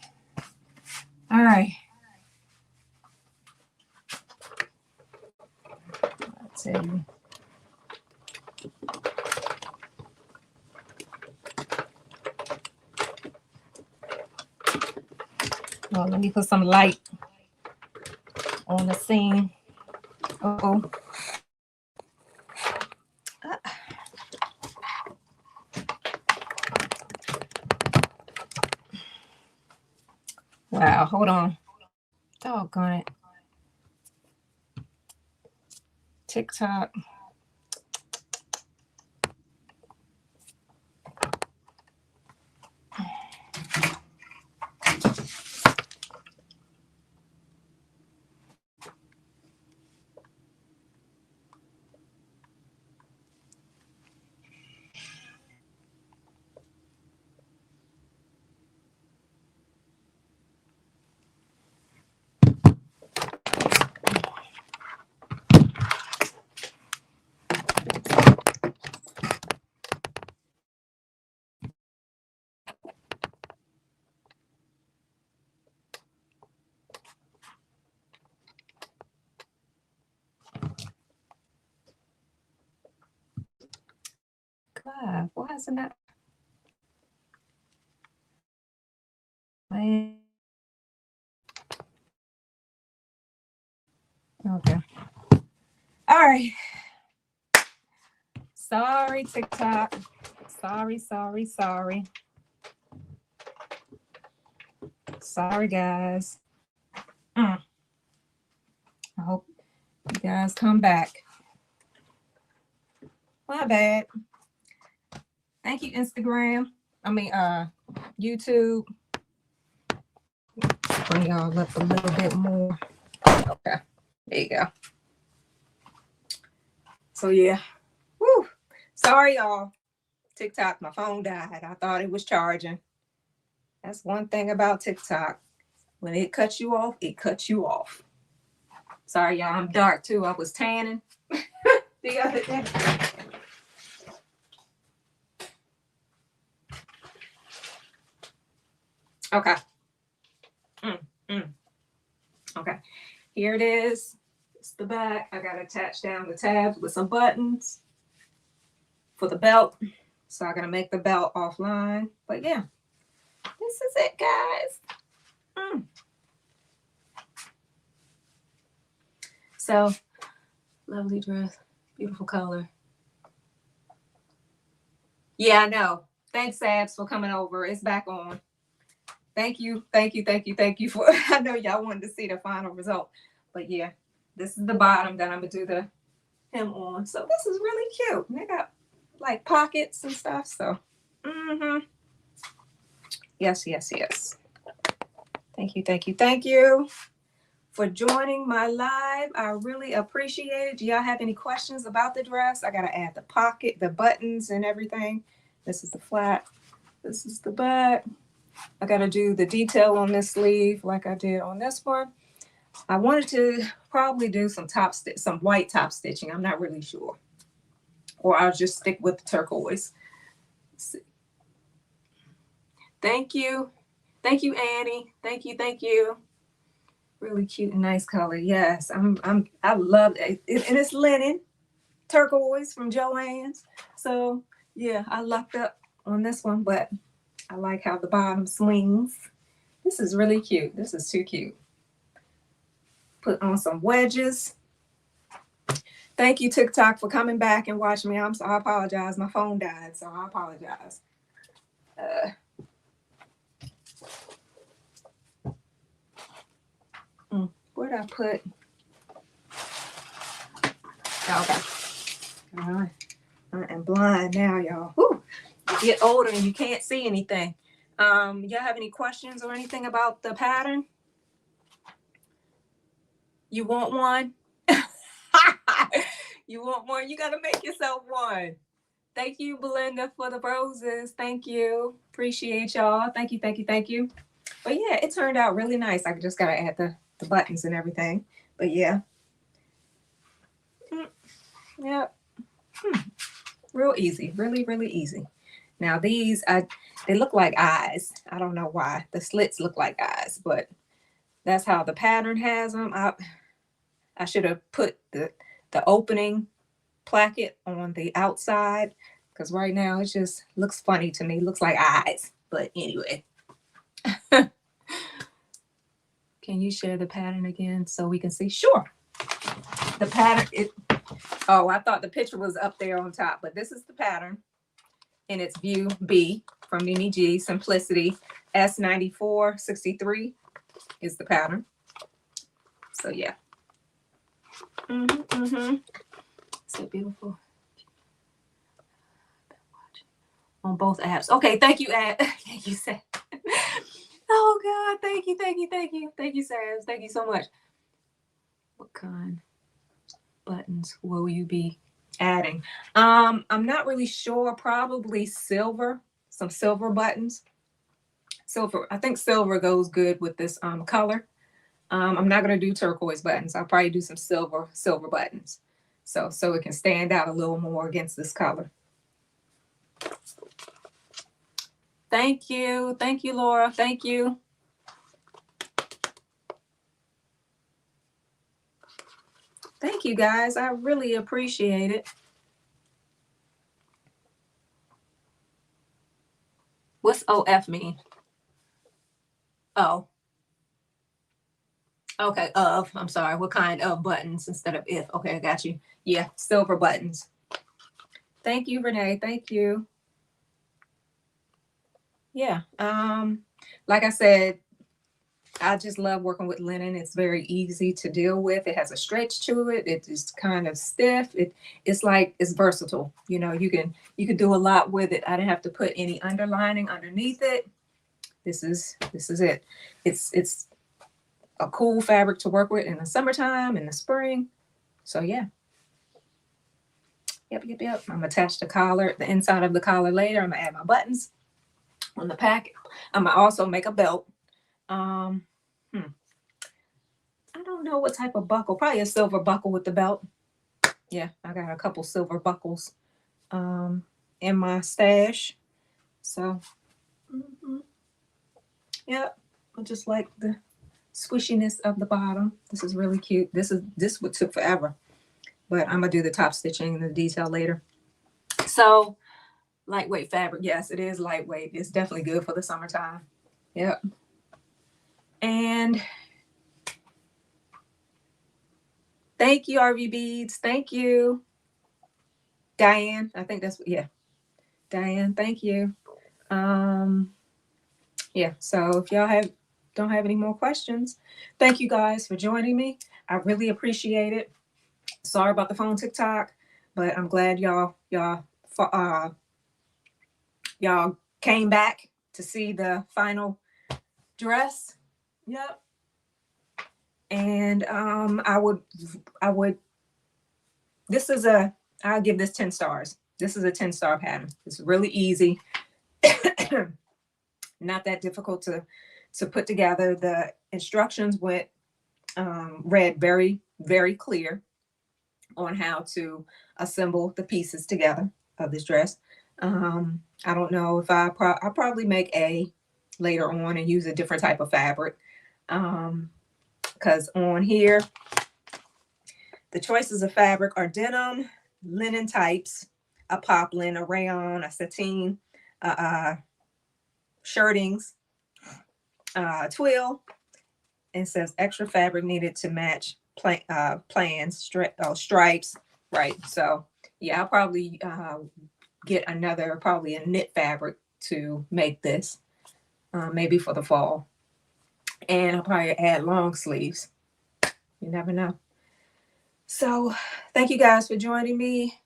All right. I'll tell you. Well, let me put some light on the scene. Uh-oh. Wow, hold on. Doggone it. TikTok. God, why isn't that? Man. Okay. All right. Sorry, TikTok. Sorry. Sorry, guys. I hope you guys come back. My bad. Thank you, Instagram. YouTube. Bring y'all up a little bit more. Okay. There you go. So yeah. Woo. Sorry, y'all. TikTok, my phone died. I thought it was charging. That's one thing about TikTok. When it cuts you off, it cuts you off. Sorry, y'all. I'm dark too. I was tanning the other day. Okay. Okay. Here it is. It's the back. I got to attach down the tabs with some buttons for the belt. So I got to make the belt offline. But yeah, this is it, guys. So, lovely dress. Beautiful color. Yeah, I know. Thanks, Abs, for coming over. It's back on. Thank you for, I know y'all wanted to see the final result. But yeah, this is the bottom that I'm going to do the hem on. So this is really cute. And they got like pockets and stuff. So, yes. Thank you for joining my live. I really appreciate it. Do y'all have any questions about the dress? I got to add the pocket, the buttons and everything. This is the flap. This is the back. I got to do the detail on this sleeve like I did on this one. I wanted to probably do some white top stitching. I'm not really sure. Or I'll just stick with the turquoise. Let's see. Thank you. Thank you, Annie. Thank you. Really cute and nice color. Yes, I love it. And it's linen, turquoise from Joann's. So yeah, I lucked up on this one, but I like how the bottom swings. This is really cute. This is too cute. Put on some wedges. Thank you, TikTok, for coming back and watching me. I apologize. My phone died, so I apologize. Where did I put? Okay. I am blind now, y'all. Whew. You get older and you can't see anything. Y'all have any questions or anything about the pattern? You want one? You want one? You gotta make yourself one. Thank you, Belinda, for the roses. Thank you. Appreciate y'all. Thank you, thank you, thank you. But yeah, it turned out really nice. I just gotta add the buttons and everything. But yeah. Yep. Real easy. Really, really easy. Now these, they look like eyes. I don't know why. The slits look like eyes, but that's how the pattern has them. I should have put the opening placket on the outside, because right now it just looks funny to me. It looks like eyes. But anyway. Can you share the pattern again so we can see? Sure. The pattern, oh, I thought the picture was up there on top, but this is the pattern in its view B from Mimi G. Simplicity S9463 is the pattern. So yeah. So beautiful. On both apps. Okay, thank you, thank you, Sam. Oh God, thank you, thank you, thank you, thank you, Sam. Thank you so much. What kind buttons will you be adding? I'm not really sure. Probably silver, some silver buttons. Silver, I think silver goes good with this color. I'm not gonna do turquoise buttons. I'll probably do some silver buttons, so it can stand out a little more against this color. Thank you, Laura. Thank you. Thank you, guys. I really appreciate it. What's OF mean? Oh. Okay, of. I'm sorry. What kind of buttons instead of if? Okay, I got you. Yeah, silver buttons. Thank you, Renee. Thank you. Yeah. Like I said, I just love working with linen. It's very easy to deal with. It has a stretch to it. It is kind of stiff. It's like it's versatile. You know, you can do a lot with it. I didn't have to put any underlining underneath it. This is it. It's a cool fabric to work with in the summertime, in the spring. So yeah. Yep. I'm gonna attach the collar, the inside of the collar later. I'm gonna add my buttons on the packet. I'm gonna also make a belt. I don't know what type of buckle. Probably a silver buckle with the belt. Yeah, I got a couple silver buckles in my stash. So yep, I just like the squishiness of the bottom. This is really cute. This would took forever, but I'm gonna do the top stitching and the detail later. So lightweight fabric. Yes, it is lightweight. It's definitely good for the summertime. Yep. And thank you, RV Beads. Thank you, Diane. I think that's, yeah, Diane. Thank you. Yeah. So if y'all don't have any more questions, thank you guys for joining me. I really appreciate it. Sorry about the phone TikTok, but I'm glad y'all came back to see the final dress. Yep. And I would I'll give this 10 stars. This is a 10-star pattern. It's really easy. Not that difficult to put together. The instructions went read very, very clear on how to assemble the pieces together of this dress. I don't know if I'll probably make A later on and use a different type of fabric. Because on here, the choices of fabric are denim, linen types, a poplin, a rayon, a sateen, shirtings, twill. It says extra fabric needed to match plans, stripes. Right. So yeah, I'll probably get another, probably a knit fabric to make this, maybe for the fall. And I'll probably add long sleeves. You never know. So thank you guys for joining me.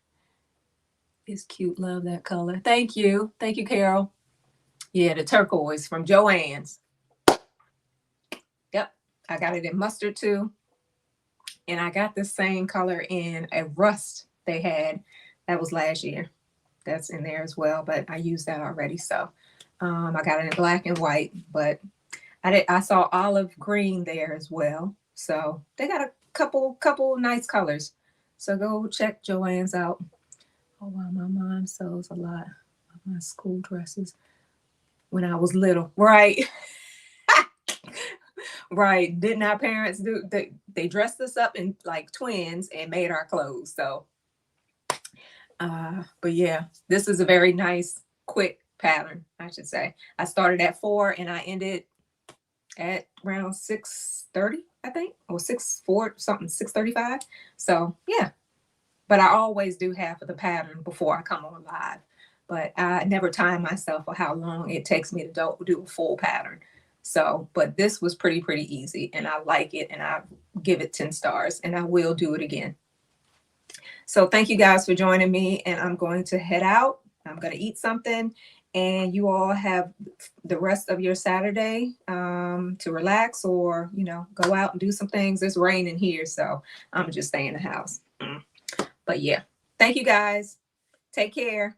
It's cute. Love that color. Thank you. Thank you, Carol. Yeah, the turquoise from Joann's. Yep. I got it in mustard too. And I got the same color in a rust they had. That was last year. That's in there as well, but I used that already. So I got it in black and white, but I saw olive green there as well. So they got a couple nice colors. So go check Joann's out. Oh wow, my mom sews a lot of my school dresses when I was little. Right. Right. Didn't our parents do? They dressed us up in like twins and made our clothes. So but yeah, this is a very nice, quick pattern, I should say. I started at 4 and I ended at around 6:30, I think, or 6:4 something, 6:35. So yeah, but I always do half of the pattern before I come on live. But I never time myself for how long it takes me to do a full pattern. So, but this was pretty easy, and I like it, and I give it 10 stars, and I will do it again. So thank you guys for joining me, and I'm going to head out. I'm going to eat something, and you all have the rest of your Saturday to relax, or, you know, go out and do some things. It's raining here, so I'm just stay in the house. But yeah, thank you guys. Take care.